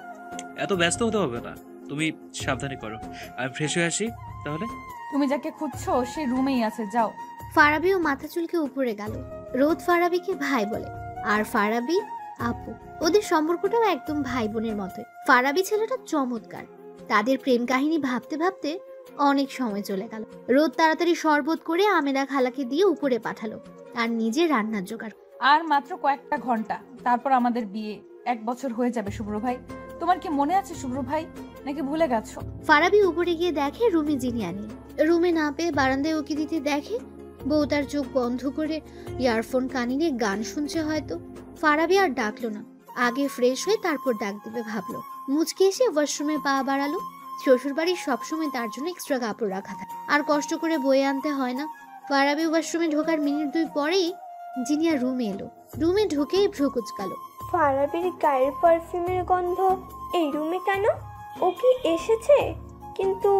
এত ব্যস্ত হতে হবে না, তুমি সাবধানে করো। আমি ফ্রেশ হয়ে আসি তাহলে। তুমি যাকে খুঁজছো সে রুমেই আছে, যাও। ফারাবিও মাথা চুলকে উপরে গেল। রোদ ফারাবিকে ভাই বলে, আর ফারাবি আপু। ওদের সম্পর্কটাও একদম ভাই বোনের মতোই। ফারাবি ছেলেটা চমৎকার। তাদের প্রেম কাহিনী ভাবতে ভাবতে অনেক সময় চলে গেল। রোদ তাড়াতাড়ি শরবত করে আমেনা খালাকে দিয়ে উপরে পাঠালো, আর নিজে রান্নার জোগাড়। আর মাত্র কয়েকটা ঘন্টা, তারপর আমাদের বিয়ে। 1 বছর হয়ে যাবে শুভ্র ভাই। তোমার কি মনে আছে শুভ্র ভাই, নাকি ভুলে গেছো? ফারাবি উপরে গিয়ে দেখে রুমে জিনিয়া নেই। রুমে না পেয়ে বারান্দায় উকি দিতে দেখে বউ তার চোখ বন্ধ করে ইয়ারফোন কানে নিয়ে গান শুনছে হয়তো। ফারাবি আর ডাকলো না, আগে ফ্রেশ হয়ে তারপর ডাক দেবে ভাবলো। মুচকে এসে ওয়াশরুমে পা বাড়ালো। শ্বশুর বাড়ির সবসময় তার জন্য এক্সট্রা কাপড় রাখা থাকে, আর কষ্ট করে বয়ে আনতে হয় না। ফারাবি ওয়াশরুমে ঢোকার মিনিট 2 পরেই জিনিয়া রুমে এলো। রুমে ঢুকেই ভ্রু কুচকালো। ফারাবির গায়ের পারফিউমের গন্ধ এই রুমে কেন? ও কি এসেছে? কিন্তু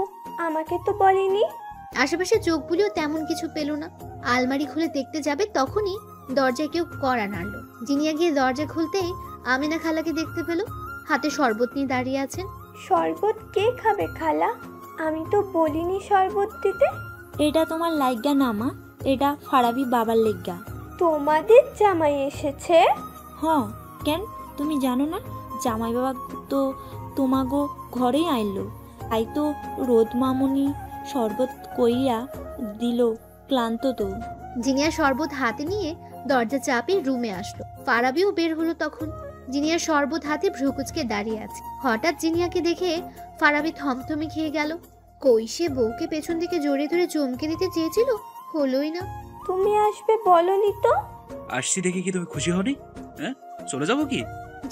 আমাকে তো বলেনি। আশেপাশে চোখ বুলিও তেমন কিছু পেল না। আলমারি খুলে দেখতে যাবে তখনই দরজায় কেউ কড়া নাড়ল। জিনিয়া গিয়ে দরজা খুলতেই আমিনা খালাকে দেখতে পেল, হাতে শরবত নিয়ে দাঁড়িয়ে আছেন। শরবত কে খাবে খালা? আমি তো বলিনি শরবত দিতে। এটা তোমার লাইগা না মা, এটা ফারাবি বাবার লেগা। তোমাদের জামাই এসেছে? হ্যাঁ, কেন তুমি জানো না? জামাই বাবা তো তোমাগো ঘরেই আইলো, তাই তো রোদ মামুনি শরবত কইয়া দিল, ক্লান্ত তো। জিনিয়া শরবত হাতে নিয়ে দরজা চাপে রুমে আসলো। ফারাবিও বের হলো তখন। জিনিয়া শরবত হাতে ভ্রুকুচকে দাঁড়িয়ে আছে। হঠাৎ জিনিয়াকে দেখে ফারাবি থমথমে খেয়ে গেল। কই সে বউকে পেছন থেকে জড়িয়ে ধরে চমকে দিতে চেয়েছিল, হলোই না। তুমি আসবে বলনি তো? আসছি দেখে কি তুমি খুশি হনি? হ্যাঁ, চলে যাবো কি?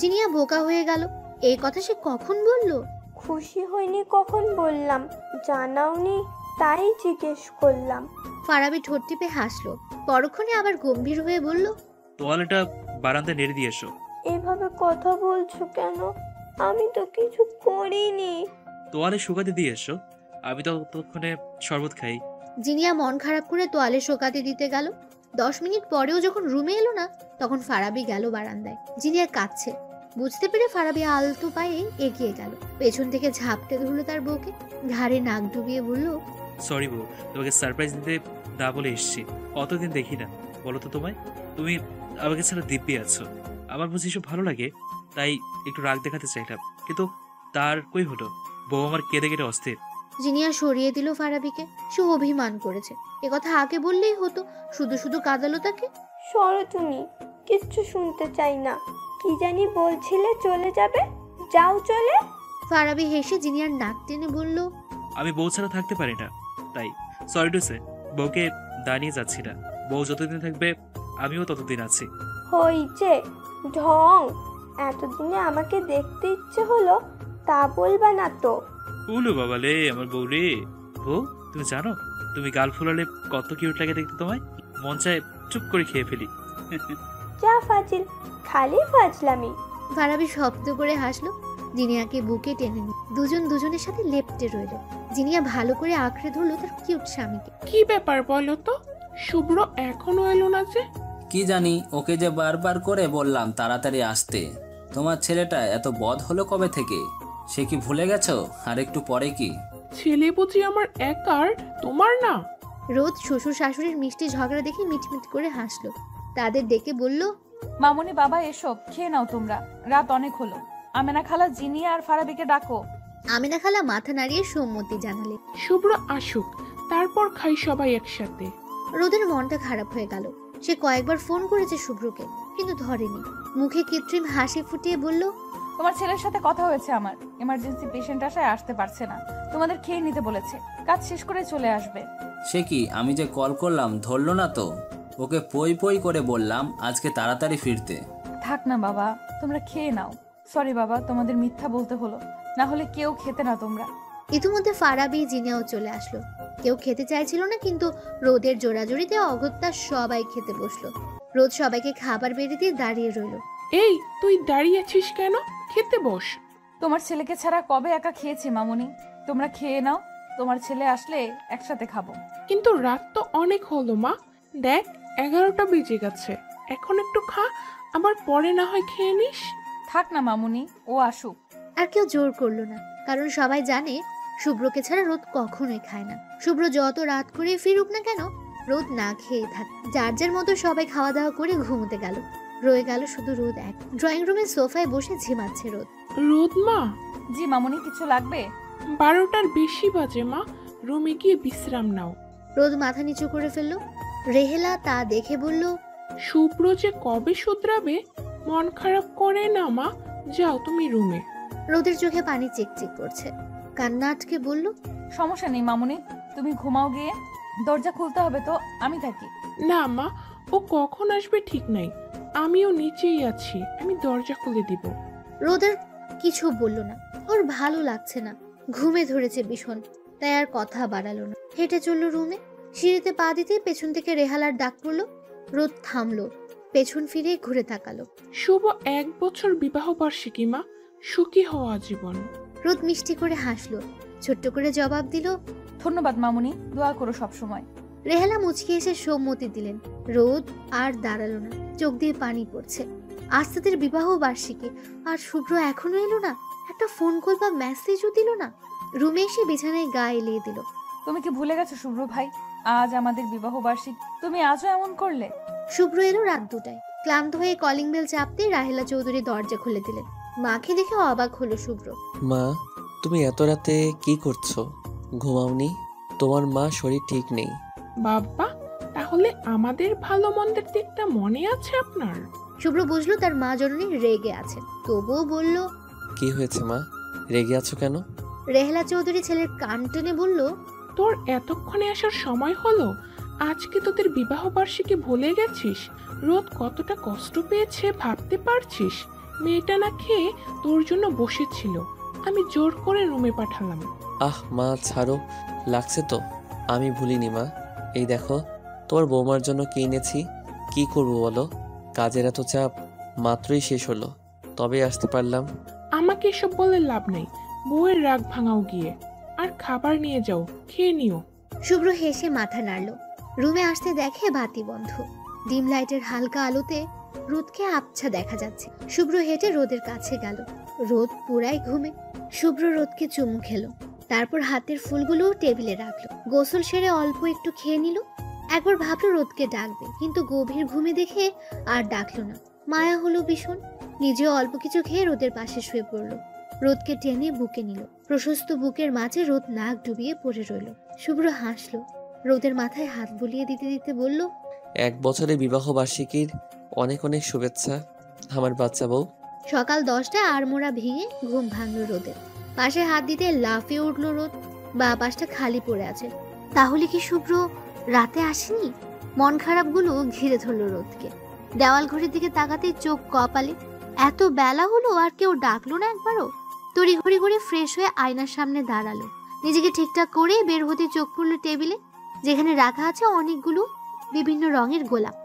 জিনিয়া বোকা হয়ে গেল। এই কথা সে কখন বলল? খুশি হয়নি কখন বললাম? জানাওনি তাই জিজ্ঞেস করলাম। ফারাবি ঠোঁট টিপে হাসলো, পরক্ষণে আবার গম্ভীর হয়ে বলল, তোয়ালেটা বারান্দায় নেড়ে দিয়ে এসো। এভাবে কথা বলছো কেন? আমি তো কিছু করিনি। তোয়ালে শুকাতে দিয়ে এসো, আমি তো ততক্ষণে শরবত খাই। জিনিয়া মন খারাপ করে তোয়ালে শোকাতে দিতে গেল। 10 মিনিট পরেও যখন রুমে এলো না, তখন ফারাবি গেল বারান্দায়। জিনিয়া কাঁদছে। বুঝতে পেরে ফারাবি আলতো পায়ে এগিয়ে গেল, পেছন থেকে ঝাপটে ধরলো তার বউকে, ঘাড়ে নাক ডুবিয়ে বলল, সরি বউ, তোমাকে সারপ্রাইজ দিতে না বলে এসেছি। অতদিন দেখি না, বলো তো তোমায়। তুমি আমাকে ছাড়া দিব্যি আছো। আমার বুঝি সব ভালো লাগে, তাই একটু রাগ দেখাতে চাইলাম, কিন্তু তার কই হলো। বউ আমার কেঁদে কেটে অস্থির। জিনিয়া সরিয়ে দিল ফারাবিকে। সে অভিমান করেছে, এ কথা আগে বললেই হতো, শুধু শুধু কাঁদালো তাকে। সরো তুমি, কিচ্ছু শুনতে চাই না। কি জানি বলছিলে চলে যাবে, যাও চলে। ফারাবি হেসে জিনিয়ার নাক টেনে বলল, আমি বউ ছাড়া থাকতে পারি না, তাই সরি টু সে। বউকে দাঁড়িয়ে যাচ্ছি না। বউ যতদিন থাকবে আমিও ততদিন আছি। হইছে ঢং। এতদিনে আমাকে দেখতে ইচ্ছে হলো তা বলবা না তো। উলু বাবালে আমার বউ রে। বউ, তুমি জানো তুমি গাল ফুলালে কত কিউট লাগে দেখতে তোমায়। মন চায় চুপ করে খেয়ে ফেলি। যা ফাজিল, খালি ফাজলামি। ফারাবি শব্দ করে হাসলো। জিনিয়াকে বুকে টেনে নিল। দুজন দুজনের সাথে লেপ্টে রইল। জিনিয়া ভালো করে আঁকড়ে ধরলো তার কিউট স্বামীকে। কি ব্যাপার বলো তো, শুভ্র এখনো এলো না যে? কি জানি, ওকে যে বারবার করে বললাম তাড়াতাড়ি আসতে। তোমার ছেলেটা এত বদ হলো কবে থেকে? সে কি ভুলে গেছো? আর একটু পরে কি? ছেলে বুঝি আমার একার, তোমার না? রোদ শ্বশুর শাশুড়ির মিষ্টি ঝগড়া দেখে মিটমিট করে হাসলো। তাদের ডেকে বলল, মামুনি বাবা এসব খেয়ে নাও তোমরা, রাত অনেক হলো। আমেনা খালা জিনিয়া আর ফারাবিকে ডাকো। আমিনা খালা মাথা নাড়িয়ে সম্মতি জানালে। শুভ্র আসুক, তারপর খাই সবাই একসাথে। রোদের মনটা খারাপ হয়ে গেল। সে কয়েকবার ফোন করেছে শুভ্রকে, কিন্তু ধরেনি। মুখে কৃত্রিম হাসি ফুটিয়ে বলল, তোমার ছেলের সাথে কথা হয়েছে আমার, এমার্জেন্সি পেশেন্ট আসায় আসতে পারছে না, তোমাদের খেয়ে নিতে বলেছে, কাজ শেষ করে চলে আসবে। সে কি, আমি যে কল করলাম ধরলো না তো। ওকে পই পই করে বললাম আজকে তাড়াতাড়ি ফিরতে। থাক না বাবা, তোমরা খেয়ে নাও। সরি বাবা, তোমাদের মিথ্যা বলতে হলো, না হলে কেউ খেতে না তোমরা। ইতিমধ্যে ফারাবি জিনিয়াও চলে আসলো। কেউ খেতে চাইছিল না, কিন্তু রোদের জোরাজোরিতে অগত্যা সবাই খেতে বসলো। রোদ সবাইকে খাবার বেড়ে দিয়ে দাঁড়িয়ে রইল। এই তুই দাঁড়িয়ে আছিস কেন? খেতে বস। তোমার ছেলেকে ছাড়া কবে একা খেয়েছি মামুনি, তোমরা খেয়ে নাও, তোমার ছেলে আসলে একসাথে খাবো। কিন্তু রাত তো অনেক হলো মা, দেখ 11টা বেজে গেছে, এখন একটু খা, আবার পরে না হয় খেয়ে নিস। থাক না মামুনি, ও আসুক। আর কেউ জোর করলো না, কারণ সবাই জানে শুভ্রকে ছাড়া রোদ কখনোই খায় না। শুভ্র যত রাত করে ফিরুক না কেন, রোদ না খেয়ে থাকে। যার যার মতো সবাই খাওয়া দাওয়া করে ঘুমোতে গেল। রয়ে গেল শুধু রোদ এক। ড্রয়িং রুমের সোফায় বসে ঝিমাচ্ছে রোদ। রোদ মা। জি মামুনি, কিছু লাগবে? 12টার বেশি বাজে মা, রুমে গিয়ে বিশ্রাম নাও। রোদ মাথা নিচু করে ফেললো। রেহেলা তা দেখে বলল, শুভ্র যে কবে শুধরাবে, মন খারাপ করে না মা, যাও তুমি রুমে। রোদের চোখে পানি চিকচিক করছে। কান্না আটকে বলল, সমস্যা নেই মামুনি, তুমি ঘুমাও গিয়ে, দরজা খুলতে হবে তো আমি থাকি। না মা, ও কখন আসবে ঠিক নাই, আমিও নিচেই আছি, আমি দরজা খুলে দিব। রোদের কিছু বলল না। ওর ভালো লাগছে না, ঘুমে ধরেছে ভীষণ, তাই আর কথা বাড়ালো না। হেঁটে চলল রুমে। সিঁড়িতে পা দিতে পেছন থেকে রেহালার ডাক পড়লো। রোদ থামলো, পেছন ফিরে ঘুরে তাকালো। শুভ 1 বছর বিবাহ বার্ষিকী মা, সুখী হওয়া জীবন। রোদ মিষ্টি করে হাসলো, ছোট্ট করে জবাব দিল, ধন্যবাদ মামুনি, দোয়া করো সব সময়। রেহালা মুচকি এসে সম্মতি দিলেন। রোদ আর দাঁড়ালো না, চোখ দিয়ে পানি পড়ছে। আজ তাদের বিবাহ বার্ষিকী, আর শুভ্র এখনো এলো না। একটা ফোন কল বা মেসেজও দিল না। রুমে এসে বিছানায় গা এলিয়ে দিল। তুমি কি ভুলে গেছো শুভ্র ভাই, আজ আমাদের বিবাহ বার্ষিকী, তুমি আজও এমন করলে? শুভ্র এলো রাত 2টায়। ক্লান্ত হয়ে কলিং বেল চাপতে রাহেলা চৌধুরী দরজা খুলে দিলেন। মাকে দেখে অবাক হলো শুভ্র। মা, তুমি এত রাতে কি করছো? ঘুমাওনি? তোমার মা শরীর ঠিক নেই। বাবা, তাহলে আমাদের ভালো মন্দের দিকটা মনে আছে আপনার? শুভ্র বুঝলো তার মা জননী রেগে আছে, তবুও বলল, কি হয়েছে মা, রেগে আছো কেন? রেহেলা চৌধুরী ছেলের কান টেনে বলল, তোর এতক্ষণে আসার সময় হলো? আজকে তোদের বিবাহ বার্ষিকী ভুলে গেছিস? রোদ কতটা কষ্ট পেয়েছে ভাবতে পারছিস? মেয়েটা না খেয়ে তোর জন্য বসেছিল, আমি জোর করে রুমে পাঠালাম। আহ মা ছাড়ো, লাগছে তো। আমি ভুলিনি মা। এই দেখো তোমার বৌমার জন্য কি এনেছি। কি করবো বলো, কাজের এত চাপ, মাত্রই শেষ হলো, তবে আসতে পারলাম। আমাকে এসব বলে লাভ নেই, বউয়ের রাগ ভাঙাও গিয়ে, আর খাবার নিয়ে যাও, খেয়ে নিও। শুভ্র হেসে মাথা নাড়ল। রুমে আসতে দেখে বাতি বন্ধ। ডিম লাইটের হালকা আলোতে রোদকে আবছা দেখা যাচ্ছে। শুভ্র হেঁটে রোদের কাছে গেল। রোদ পুরাই ঘুমে। শুভ্র রোদকে চুমু খেলো, তারপর হাতের ফুলগুলো টেবিলে রাখলো। গোসল সেরে অল্প একটু খেয়ে নিল। একবার ভাবলো রোদকে ডাকবে, কিন্তু গভীর ঘুমে দেখে আর ডাকলো না। মায়া হলো ভীষণ। নিজেও অল্প কিছু খেয়ে রোদের পাশে শুয়ে পড়লো। রোদকে টেনে বুকে নিল। প্রশস্ত বুকের মাঝে রোদ নাক ডুবিয়ে পড়ে রইল। শুভ্র হাসলো, রোদের মাথায় হাত বুলিয়ে দিতে দিতে বলল, 1 বছরের বিবাহ বার্ষিকীর অনেক অনেক শুভেচ্ছা আমার বাচ্চা বউ। সকাল 10টায় আড়মোড়া ভেঙে ঘুম ভাঙল রোদের। পাশে হাত দিতে লাফিয়ে উঠল রোদ। বা পাশটা খালি পড়ে আছে। তাহলে কি শুভ্র রাতে আসেনি? মন খারাপগুলো ঘিরে ধরল রোদকে। দেওয়াল ঘড়ির দিকে তাকাতেই চোখ কপালে। এত বেলা হলো আর কেউ ডাকলো না একবারও। তড়িঘড়ি করে ফ্রেশ হয়ে আয়নার সামনে দাঁড়ালো। নিজেকে ঠিকঠাক করে বের হতে চোখ পড়ল টেবিলে, যেখানে রাখা আছে অনেকগুলো বিভিন্ন রঙের গোলাপ।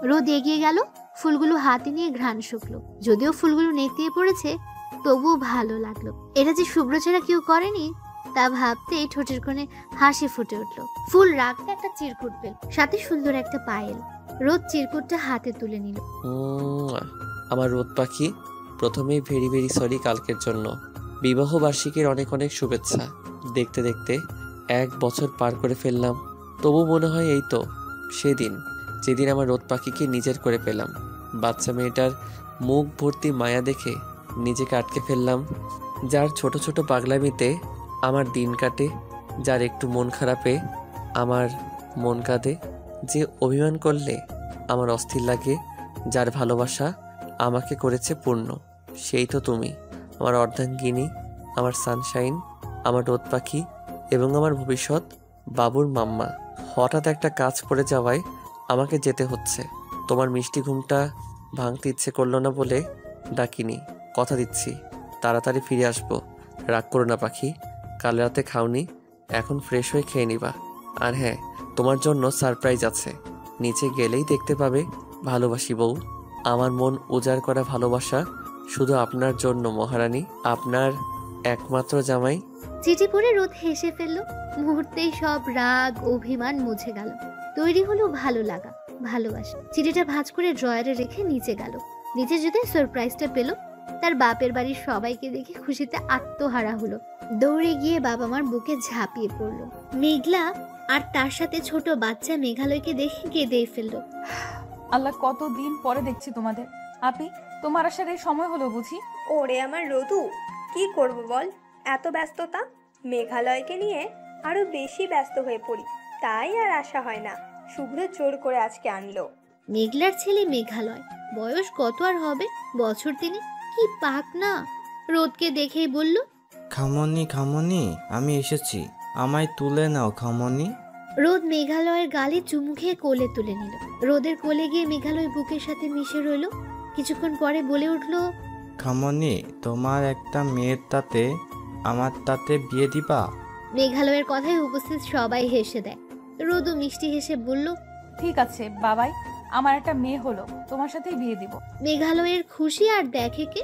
রোদ এগিয়ে গেল, ফুলগুলো হাতে নিয়ে ঘ্রাণ শুকলো। যদিও ফুলগুলো নেতিয়ে পড়েছে, তবুও ভালো লাগলো। এটা যে শুভ্র ছাড়া কেউ করেনি তা ভাবতেই ঠোঁটের কোণে হাসি ফুটে উঠলো। ফুল রাখতে একটা চিরকুট পেল, সাথে সুন্দর একটা পায়েল। রোদ চিরকুটটা হাতে তুলে নিল। আমার রোদ পাখি, প্রথমেই ভেরি ভেরি সরি কালকের জন্য। বিবাহ বার্ষিকীর অনেক অনেক শুভেচ্ছা। দেখতে দেখতে 1 বছর পার করে ফেললাম। তবু মনে হয় এই তো সেদিন যেদিন আমার রোদ পাখিকে নিজের করে পেলাম। বাচ্চা মেয়েটার মুখ ভর্তি মায়া দেখে নিজেকে আটকে ফেললাম। যার ছোট ছোট পাগলামিতে আমার দিন কাটে, যার একটু মন খারাপে আমার মন কাঁদে, যে অভিমান করলে আমার অস্থির লাগে, যার ভালোবাসা আমাকে করেছে পূর্ণ, সেই তো তুমি, আমার অর্ধাঙ্গিনী, আমার সানশাইন, আমার রোদ পাখি এবং আমার ভবিষ্যৎ বাবুর মাম্মা। হঠাৎ একটা কাজ পড়ে যাওয়ায় আমাকে যেতে হচ্ছে। তোমার মিষ্টি ঘুমটা ভাঙতে ইচ্ছে করলো না বলে ডাকিনি। কথা দিচ্ছি তাড়াতাড়ি ফিরে আসবো। রাগ করো না পাখি, কাল রাতে খাওনি, এখন ফ্রেশ হয়ে খেয়ে নিবা। আর হ্যাঁ, তোমার জন্য সারপ্রাইজ আছে, নিচে গেলেই দেখতে পাবে। ভালোবাসি বউ, আমার মন উজাড় করা ভালোবাসা শুধু আপনার জন্য মহারানী, আপনার একমাত্র জামাই। চিঠি পড়ে রোদ হেসে ফেললো। মুহূর্তেই সব রাগ অভিমান মুছে গেল। তৈরি হলো ভালো লাগা, ভালোবাসা। চিঠিটা ভাঁজ করে ড্রয়ারে রেখে নিচে গেল। নিচে যেতে সারপ্রাইজটা পেল। তার বাপের বাড়ির সবাইকে দেখে খুশিতে আত্মহারা হলো। দৌড়ে গিয়ে বাবা মার বুকে ঝাঁপিয়ে পড়লো। মেঘলা আর তার সাথে ছোট বাচ্চা মেঘালয়কে দেখে কেঁদেই ফেললো। আল্লাহ, কতদিন পরে দেখছি তোমাদের। আপি, তোমার আসার এই সময় হলো বুঝি? ওরে আমার রোদু, কি করব বল, এত ব্যস্ততা। মেঘালয়কে নিয়ে আরো বেশি ব্যস্ত হয়ে পড়ি, তাই আর আসা হয় না। শুভ্র জোর করে আজকে আনলো। মেঘলার ছেলে মেঘালয়, বয়স কত আর হবে, বছর 3। কি পাক না। রোদকে দেখেই বলল, খামনি খামনি, আমি এসেছি, আমায় তুলে নাও খামনি। রোদ মেঘালয়ের গালে চুমু খেয়ে কোলে তুলে নিল। রোদের কোলে গিয়ে মেঘালয় বুকের সাথে মিশে রইল। কিছুক্ষণ পরে বলে উঠল, খামনি, তোমার একটা মেয়ের তাতে আমার তাতে বিয়ে দিবা? মেঘালয়ের কথায় উপস্থিত সবাই হেসে দেয়। রোদও মিষ্টি হেসে বলল, ঠিক আছে বাবাই, আমার একটা মেয়ে হলো, তোমার সাথেই বিয়ে দিব। মেঘালয়ের খুশি আর দেখে কে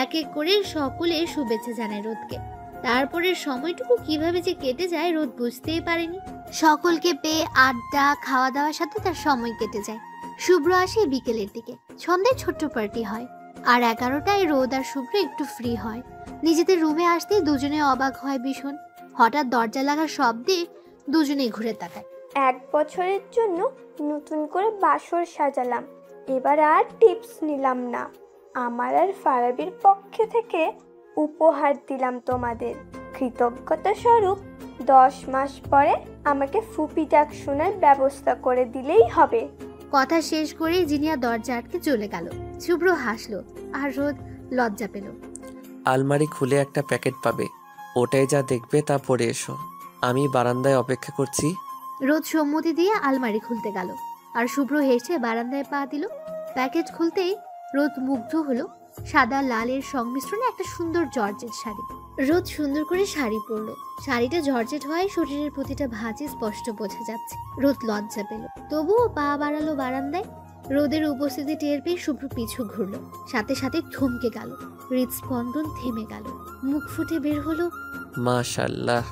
এক এক করে সকলে শুভেচ্ছা জানায় রোদকে। তারপরের সময়টুকু কিভাবে যে কেটে যায় রোদ বুঝতেই পারেনি। সকলকে পেয়ে আড্ডা খাওয়া দাওয়ার সাথে তার সময় কেটে যায়। শুভ্র আসে বিকেলের দিকে। সন্ধ্যায় ছোট্ট পার্টি হয়। আর 11টায় রোদ আর শুভ্র একটু ফ্রি হয়। নিজেদের রুমে আসতেই দুজনে অবাক হয় ভীষণ। হঠাৎ দরজা লাগার শব্দে দুজনেই ঘুরে তাকায়। 1 বছরের জন্য নতুন করে বাসর সাজালাম, এবার আর টিপস নিলাম না। আমার আর ফারাবির পক্ষে থেকে উপহার দিলাম তোমাদের। কৃতজ্ঞতা স্বরূপ 10 মাস পরে আমাকে ফুপি ডাক শোনার ব্যবস্থা করে দিলেই হবে। কথা শেষ করেই জিনিয়া দরজা আটকে চলে গেল। শুভ্র হাসলো আর রোদ লজ্জা পেল। আলমারি খুলে একটা প্যাকেট পাবে, ওটাই যা দেখবে তা পরে এসো, আমি বারান্দায় অপেক্ষা করছি। রোদ সম্মতি দিয়ে আলমারি খুলতে গেল আর শুভ্র হেসে বারান্দায় পা দিল। প্যাকেট খুলতেই রোদ মুগ্ধ হলো। সাদা লালের সংমিশ্রণে একটা সুন্দর জর্জেট শাড়ি। রোদ সুন্দর করে শাড়ি পরলো। শাড়িটা জর্জেট হওয়ায় শরীরের প্রতিটা ভাঁজে স্পষ্ট বোঝা যাচ্ছে। রোদ লজ্জা পেল, তবুও পা বাড়ালো বারান্দায়। রোদের উপস্থিতি টের পেয়ে শুভ্র পিছু ঘুরলো। সাথে সাথে থমকে গেল। হৃদস্পন্দন থেমে গেল। মুখ ফুটে বের হলো, মাশাআল্লাহ,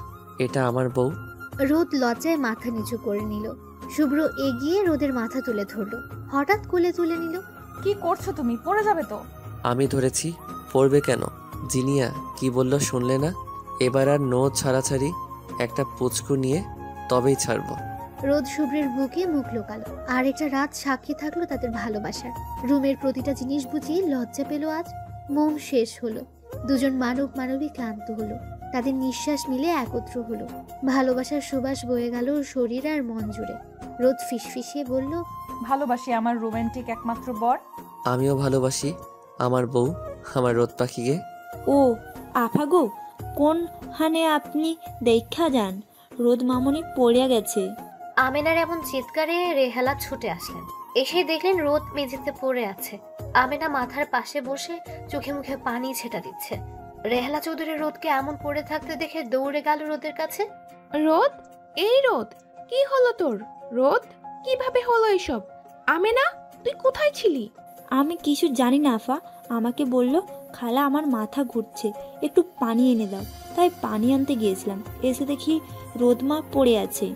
এটা আমার বউ। রোদ লজ্জায় মাথা নিচু করে নিল। শুভ্র এগিয়ে রোদের মাথা তুলে ধরলো। হঠাৎ কোলে তুলে নিল। কি করছো তুমি? পড়ে যাবে তো। আমি ধরেছি, পড়বে কেন? জিনিয়া কি বলল শুনলে না? এবার আর নো ছাড়াছাড়ি, একটা পুচকু নিয়ে তবেই ছাড়বো। রোদ শুভ্রের বুকে মুখ লোকালো। আর একটা রাত সাক্ষী থাকলো তাদের ভালোবাসার। রুমের প্রতিটা জিনিস বুঝিয়ে লজ্জা পেল আজ। মন শেষ হলো। দুজন মানবী ক্লান্ত হলো। তাদের নিঃশ্বাস মিলে একত্র হলো। ভালোবাসার সুবাস বয়ে গেল শরীর আর মন জুড়ে। রোদ ফিসফিসিয়ে বলল, ভালোবাসি আমার রোমান্টিক একমাত্র বর। আমিও ভালোবাসি আমার বউ, আমার রোদ পাখিকে। ও আফা গো, কোন হানে আপনি দেখা যান, রোদ মামনি পড়িয়া গেছে। আমেনার এমন চিৎকারে রেহালা ছুটে আসলেন। এসে দেখলেন রোদ মেঝেতে পড়ে আছে। আমেনা মাথার পাশে বসে চোখে মুখে পানি ছেটা দিচ্ছে। রেহালা চৌধুরী রোদকে এমন পড়ে থাকতে দেখে দৌড়ে গেল রোদের কাছে। রোদ, এই রোদ, কি হলো তোর? রোদ, কিভাবে হলো এসব? আমেনা, তুই কোথায় ছিলি? আমি কিছু জানি না আফা, আমাকে বলল খালা আমার মাথা ঘুরছে, একটু পানি এনে দাও। তাই পানি আনতে গিয়েছিলাম, এসে দেখি রোদমা পড়ে আছে।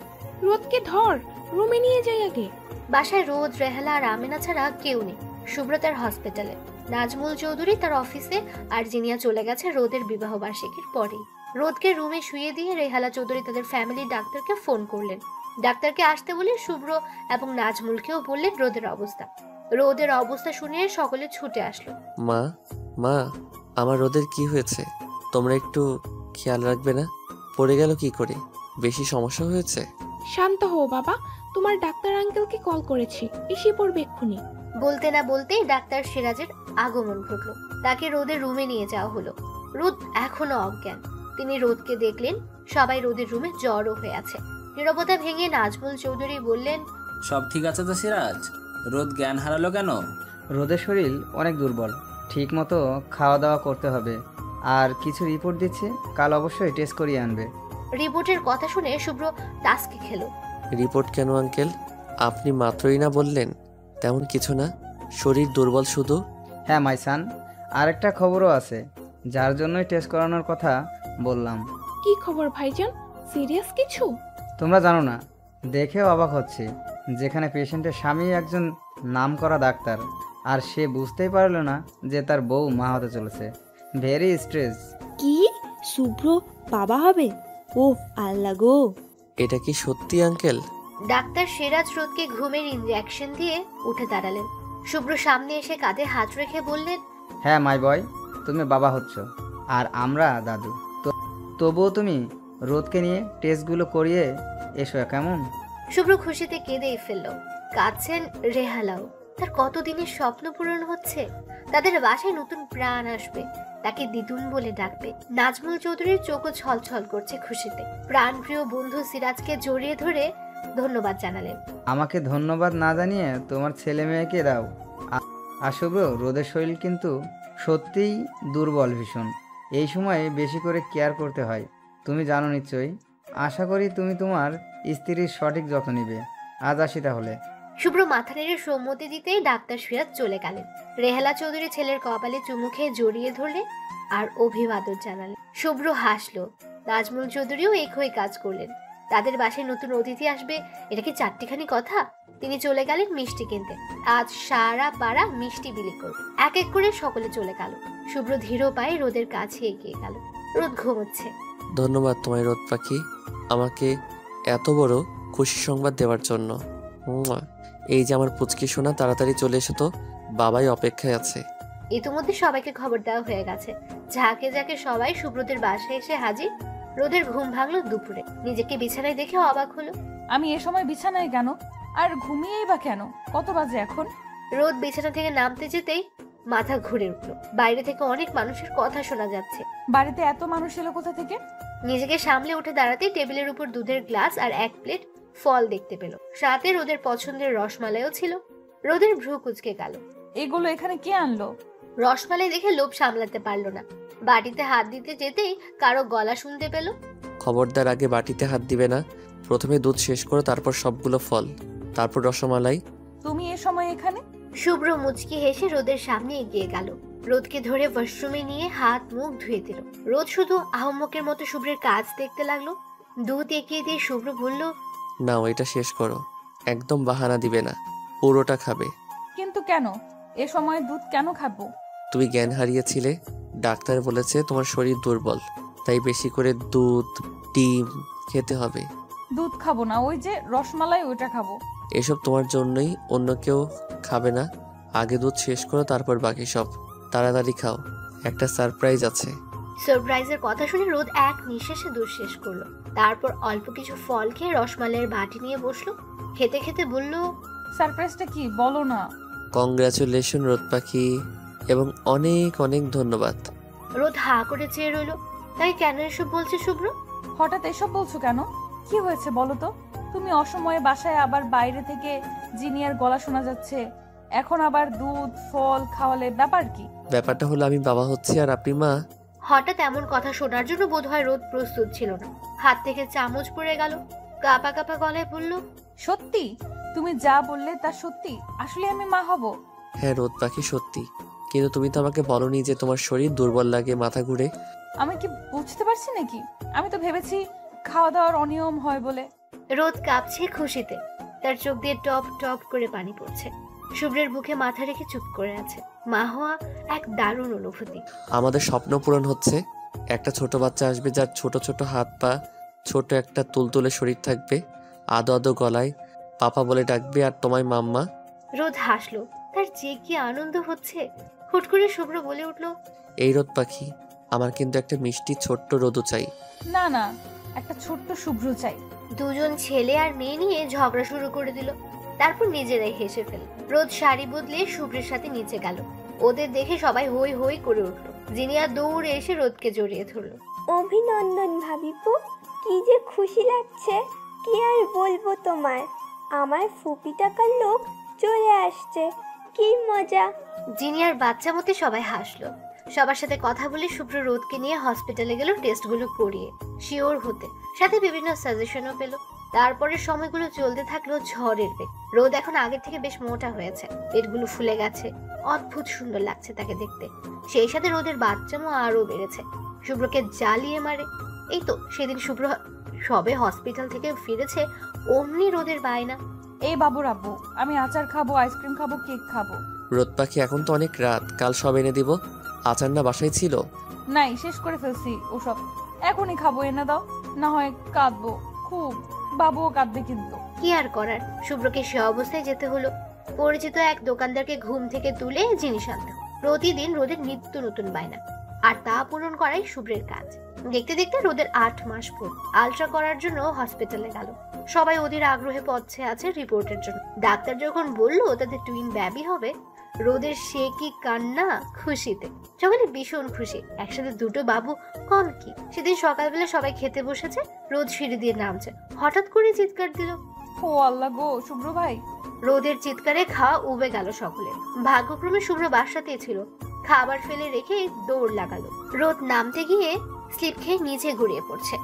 রোদকে ধর, রুমে নিয়ে যাই আগে। বাসায় রোদ, রেহালা আর আমেনা ছাড়া কেউ নেই। সুব্রতার হসপিটালে, নাজমুল চৌধুরী তার অফিসে, আর জিনিয়া চলে গেছে রোদের বিবাহ বার্ষিকীর পরেই। রোদকে রুমে শুয়ে দিয়ে রেহালা চৌধুরী তাদের ফ্যামিলি ডাক্তারকে ফোন করলেন। ডাক্তারকে আসতে বলে শুভ্র এবং নাজমুলকেও বললেন রোদের অবস্থা। রোদের অবস্থা শুনে সকলে ছুটে আসলো। মা, মা, আমার রোদের কি হয়েছে? তোমরা একটু খেয়াল রাখবে না? পড়ে গেল কি করে? বেশি সমস্যা হয়েছে? শান্ত হও বাবা, তোমার ডাক্তার আঙ্কেলকে কল করেছি, এসে পড়বে এক্ষুনি। বলতে না বলতেই ডাক্তার সিরাজের আগমন ঘটলো। তাকে রোদের রুমে নিয়ে যাওয়া হলো। রোদ এখনো অজ্ঞান। তিনি রোদকে দেখলেন। সবাই রোদের রুমে জড়ো হয়ে আছে। নীরবতা ভেঙে নাজমুল চৌধুরী বললেন, সব ঠিক আছে তো সিরাজ? রোদ জ্ঞান হারালো কেন? রোদের শরীর অনেক দুর্বল, ঠিক মতো খাওয়া দাওয়া করতে হবে, আর কিছু রিপোর্ট দিচ্ছে, কাল অবশ্যই টেস্ট করিয়ে আনবে। রিপোর্টের কথা শুনে শুভ্র টাস্কি খেলো। রিপোর্ট কেন আঙ্কেল? আপনি মাত্রই না বললেন তেমন কিছু না, শরীর দুর্বল শুধু। হ্যাঁ মাইসান, আরেকটা খবরও আছে, যার জন্যই টেস্ট করানোর কথা বললাম। কি খবর ভাইজান? সিরিয়াস কিছু? তোমরা জানো না, দেখেও অবাক হচ্ছে, যেখানে পেশেন্টের স্বামী একজন নামকরা ডাক্তার, আর সে বুঝতেই পারলো না যে তার বউ মা হতে চলেছে। Very stress. কি শুভ্র বাবা হবে? ও আল্লাহ গো! এটা কি সত্যি আঙ্কেল? ডাক্তার সিরাজ রোদকে ঘুমের ইনজেকশন দিয়ে উঠে দাঁড়ালেন। শুভ্র সামনে এসে কাঁধে হাত রেখে বললেন, হ্যাঁ মাই বয়, তুমি বাবা হচ্ছ, আর আমরা দাদু। তবুও তুমি রোদকে নিয়ে টেস্টগুলো করিয়ে এসো কেমন? শুভ্র খুশিতে কেঁদেই ফেলল। কাঁদছেন রেহালাও। তার কতদিনের স্বপ্ন পূরণ হচ্ছে। তাদের বাসায় নতুন প্রাণ আসবে, তাকে দিদুন বলে ডাকবে। নাজমুল চৌধুরীর চোখও ছলছল করছে খুশিতে। প্রাণপ্রিয় বন্ধু সিরাজকে জড়িয়ে ধরে ধন্যবাদ জানালেন। আমাকে ধন্যবাদ না জানিয়ে তোমার ছেলে মেয়েকে দাও। আর শুভ্র, রোদের শরীর কিন্তু সত্যিই দুর্বল ভীষণ, এই সময়ে বেশি করে কেয়ার করতে হয়, তুমি জানো নিশ্চয়ই। আশা করি তুমি তোমার স্ত্রীর সঠিক যত্ন নিবে। আজ আসি তাহলে। শুভ্র মাথা নেড়ে সম্মতি দিতেই ডাক্তার সিরাজ চলে গেলেন। রেহালা চৌধুরী ছেলের কপালে চুমু খেয়ে জড়িয়ে ধরলে আর অভিবাদন জানালেন। শুভ্র হাসলো। নাজমুল চৌধুরীও একই কাজ করলেন। তাদের বাসায় নতুন অতিথি আসবে, এটা কি চারটিখানি কথা? তিনি চলে গেলেন মিষ্টি কিনতে। আজ সারা পাড়া মিষ্টি বিলি করবে। এক এক করে সকলে চলে গেল। শুভ্র ধীর পায়ে রোদের কাছে এগিয়ে গেল। রোদ ঘুমোচ্ছে। ধন্যবাদ তোমায় রোদ পাখি, আমাকে এত বড় খুশি সংবাদ দেওয়ার জন্য। এই যে আমার পুচকি সোনা, তাড়াতাড়ি চলে এসো তো, বাবাই অপেক্ষায় আছে। ইতিমধ্যে সবাইকে খবর দেওয়া হয়ে গেছে। ঝাঁকে ঝাঁকে সবাই সুব্রতের বাসায় এসে হাজির। রোদের ঘুম ভাঙলো দুপুরে। নিজেকে বিছানায় দেখে অবাক হলো। আমি এ সময় বিছানায় কেন? আর ঘুমিয়েই বা কেন? কত বাজে এখন? রোদ বিছানা থেকে নামতে যেতেই মাথা ঘুরে উঠলো। বাইরে থেকে অনেক মানুষের কথা শোনা যাচ্ছে। বাড়িতে এত মানুষ এলো কোথা থেকে? নিজেকে সামলে উঠে দাঁড়াতেই টেবিলের উপর দুধের গ্লাস আর এক প্লেট ফল দেখতে পেল। সাথে রোদের পছন্দের রসমালাইও ছিল। রোদের ভ্রু কুঁচকে গেল। এগুলো এখানে কে আনলো? রসমালাই দেখে লোভ সামলাতে পারলো না। বাটিতে হাত দিতে যেতেই কারো গলা শুনতে পেল। খবরদার, আগে বাটিতে হাত দিবে না। প্রথমে দুধ শেষ করো, তারপর সবগুলো ফল, তারপর রসমালাই। তুমি এ সময় এখানে? শুভ্র মুচকি হেসে রোদের সামনে এগিয়ে গেল। রোদকে ধরে ওয়াশরুমে নিয়ে হাত মুখ ধুয়ে দিল। রোদ শুধু আহম্মকের মতো শুভ্রের কাজ দেখতে লাগলো। দুধ এগিয়ে দিয়ে শুভ্র বলল, নাও এটা শেষ করো, একদম বাহানা দিবে না, পুরোটা খাবে। কিন্তু কেন? এ সময় দুধ কেন খাবো? তুমি জ্ঞান হারিয়েছিলে, ডাক্তার বলেছে তোমার শরীর দুর্বল, তাই বেশি করে দুধ, ডিম খেতে হবে। দুধ খাবো না, ওই যে রসমালাই, ওইটা খাবো। এসব তোমার জন্যই, অন্য কেউ খাবে না। আগে দুধ শেষ করো, তারপর বাকি সব। তাড়াতাড়ি খাও, একটা সারপ্রাইজ আছে। সারপ্রাইজের কথা শুনে রোদ এক নিঃশ্বাসে দুধ শেষ করলো। তারপর অল্প কিছু ফল খেয়ে রসমালাইয়ের বাটি নিয়ে বসলো। খেতে খেতে বলল, সারপ্রাইজটা কি বলো না? কংগ্রাচুলেশন রোদ পাখি, এবং অনেক অনেক ধন্যবাদ। রোদ হা করে চেয়ে রইল। তাই কেন এসব বলছে শুভ্র? হঠাৎ এসব বলছো কেন? কি হয়েছে বলো তো? তুমি অসময়ে বাসায়, আবার বাইরে থেকে জিনিয়ার গলা শোনা যাচ্ছে, এখন আবার দুধ ফল খাওয়ালে ব্যাপার কি? ব্যাপারটা হলো আমি বাবা হচ্ছি আর আপনি মা। হঠাৎ এমন কথা শোনার জন্য বোধহয় রোদ প্রস্তুত ছিল না। হাত থেকে চামচ পড়ে গেল। কাঁপা কাঁপা গলায় বলল, সত্যি? তুমি যা বললে তা সত্যি? আসলে আমি মা হব? হ্যাঁ রোদ পাখি, সত্যি। কিন্তু তুমি তো আমাকে বলনি যে তোমার শরীর দুর্বল লাগে, মাথা ঘুরে। আমি কি বুঝতে পারছি নাকি? আমি তো ভেবেছি খাওয়া দাওয়ার অনিয়ম হয় বলে। রোদ কাঁপছে খুশিতে, তার চোখ দিয়ে টপ টপ করে পানি পড়ছে। শুভ্রের বুকে মাথা রেখে চুপ করে আছে। মা হওয়া এক দারুণ অনুভূতি। আমাদের স্বপ্ন পূরণ হচ্ছে। একটা ছোট বাচ্চা আসবে যার ছোট ছোট হাত পা, ছোট একটা তুলতুলে শরীর থাকবে, আদো আদো গলায় পাপা বলে ডাকবে, আর তোমায় মাম্মা। রোদ হাসলো, তার যে কি আনন্দ হচ্ছে। হুট করে শুভ্র বলে উঠলো, এই রোদ পাখি, আমার কিন্তু একটা মিষ্টি ছোট্ট রোদও চাই। না না, একটা ছোট্ট শুভ্র চাই। দুজন ছেলে আর মেয়ে নিয়ে ঝগড়া শুরু করে দিল। তারপর নিজেরাই হেসে ফেল। রোদ শাড়ি বদলে শুভ্রের সাথে নিচে গেল। ওদের দেখে সবাই হই হই করে উঠলো। জিনিয়া দৌড়ে এসে রোদকে জড়িয়ে ধরলো। অভিনন্দন ভাবিপু, কি যে খুশি লাগছে, কি আর বলবো তোমার। আমার ফুপি টাকার লোক চলে আসছে, কি মজা। জিনিয়ার বাচ্চা মতে সবাই হাসলো। সবার সাথে কথা বলে শুভ্র রোদকে নিয়ে হসপিটালে গেল টেস্টগুলো করিয়ে শিওর হতে, সাথে বিভিন্ন সাজেশনও পেল। তারপরে সময়গুলো চলতে থাকলো ঝড়ের বেগ। রোদ এখন আগের থেকে বেশ মোটা হয়েছে, পেটগুলো ফুলে গেছে, অদ্ভুত সুন্দর লাগছে তাকে দেখতে। সেই সাথে রোদের বাচ্চামো আরো বেড়েছে। শুভ্রকে জ্বালিয়ে মারে। এই তো সেদিন শুভ্র সবে হসপিটাল থেকে ফিরেছে, অমনি রোদের বায়না, এই বাবুর আব্বু, আমি আচার খাবো, আইসক্রিম খাবো, কেক খাবো। রোদ পাখি, এখন তো অনেক রাত, কাল সব এনে দিব। আচার না বাসায় ছিল? নাই, শেষ করে ফেলছি ওসব। এখনই খাবো, এনে দাও, না হয় কাঁদবো খুব। বাবুও কাঁদবে কিন্তু। কি আর করার, শুভ্রকে সে অবস্থায় যেতে হলো। পরিচিত এক দোকানদারকে ঘুম থেকে তুলে জিনিস আনতে। প্রতিদিন রোদের নিত্য নতুন বায়না, আর তা পূরণ করাই শুভ্রের কাজ। দেখতে দেখতে রোদের 8 মাস পর আলট্রা করার জন্য হসপিটালে গেল। সবাই ওদের আগ্রহে পথে আছে রিপোর্টের জন্য। ডাক্তার যখন বললো তাদের টুইন বেবি হবে, রোদের সে কি কান্না খুশিতে। সকালে ভীষণ খুশি, একসাথে দুটো বাবু, কম কি। সেদিন সকালবেলা সবাই খেতে বসেছে, রোদ সিঁড়ি দিয়ে নামছে, হঠাৎ করে চিৎকার দিল। ও আল্লাহ গো, শুভ্র ভাই! রোদের চিৎকারে খাওয়া উবে গেল সকলে। ভাগ্যক্রমে শুভ্র বাসাতেই ছিল। খাবার ফেলে রেখে দৌড় লাগালো। রোদ নামতে গিয়ে স্লিপ খেয়ে নিচে গড়িয়ে পড়ছে।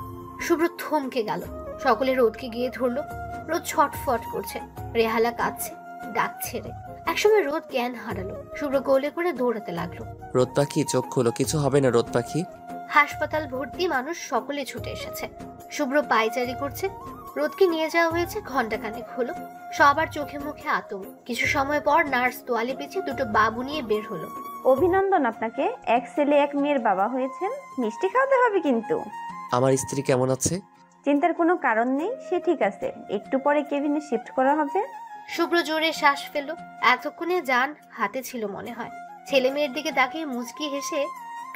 শুভ্র থমকে গেল। সকলে রোদকে গিয়ে ধরলো। রোদ ছটফট করছে, রেহালা কাঁদছে, ডাকছে রে। একসময় রোদ জ্ঞান হারালো। শুভ্র গোলে করে দৌড়াতে লাগলো। রোদ পাখি, চোখ খোলো, কিছু হবে না রোদ পাখি। হাসপাতাল ভর্তি মানুষ সকলে ছুটে এসেছে। শুভ্র পায়চারি করছে। রোদকে নিয়ে যাওয়া হয়েছে, ঘন্টাখানেক হলো। সবার চোখে মুখে আতঙ্ক। কিছু সময় পর নার্স তোয়ালে পেঁচিয়ে দুটো বাবু নিয়ে বের হলো। অভিনন্দন আপনাকে, এক ছেলে এক মেয়ের বাবা হয়েছেন। মিষ্টি খাওয়াতে হবে কিন্তু। আমার স্ত্রী কেমন আছে? চিন্তার কোনো কারণ নেই, সে ঠিক আছে। একটু পরে কেবিনে শিফট করা হবে। শুভ্র জোরে শ্বাস ফেলল। এতক্ষণে যান হাতে ছিল মনে হয়। ছেলে মেয়ের দিকে তাকিয়ে মুচকি হেসে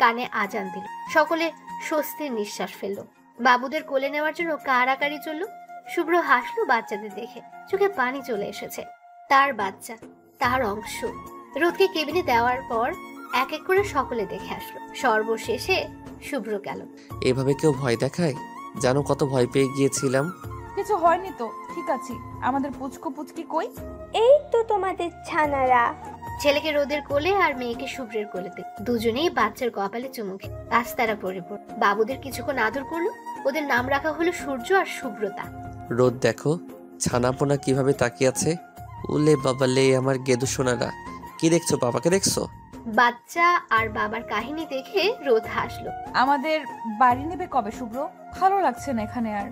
কানে আজান দিল। সকলে স্বস্তির নিঃশ্বাস ফেলল। বাবুদের কোলে নেওয়ার জন্য কাড়াকাড়ি চলল। শুভ্র হাসলো বাচ্চাদের দেখে, চোখে পানি চলে এসেছে। তার বাচ্চা, তার অংশ। রোদকে কেবিনে দেওয়ার পর এক এক করে সকলে দেখে আসলো। সর্বশেষে শুভ্র গেল। এভাবে কেউ ভয় দেখায়? জানো কত ভয় পেয়ে গিয়েছিলাম। কিছু হয়নি তো, ঠিক আছে। আমাদের পুচকু পুচকি কই? এই তো তোমাদের ছানারা। ছেলেকে রোদের কোলে আর মেয়েকে শুভ্রের কোলেতে। দুজনেই বাচ্চার কপালে চুমুকে আস্তারা পড়ে পড়। বাবুদের কিছুক্ষণ আদর করলো। ওদের নাম রাখা হলো সূর্য আর শুভ্রতা। রোদ দেখো, ছানাপোনা কিভাবে তাকিয়ে আছে। উলে বাবা লে, আমার গেদু সোনারা। কি দেখছো? বাবাকে দেখছো? বাচ্চা আর বাবার কাহিনী দেখে রোদ হাসলো। আমাদের বাড়ি নেবে কবে শুভ্র? ভালো লাগছে না এখানে আর।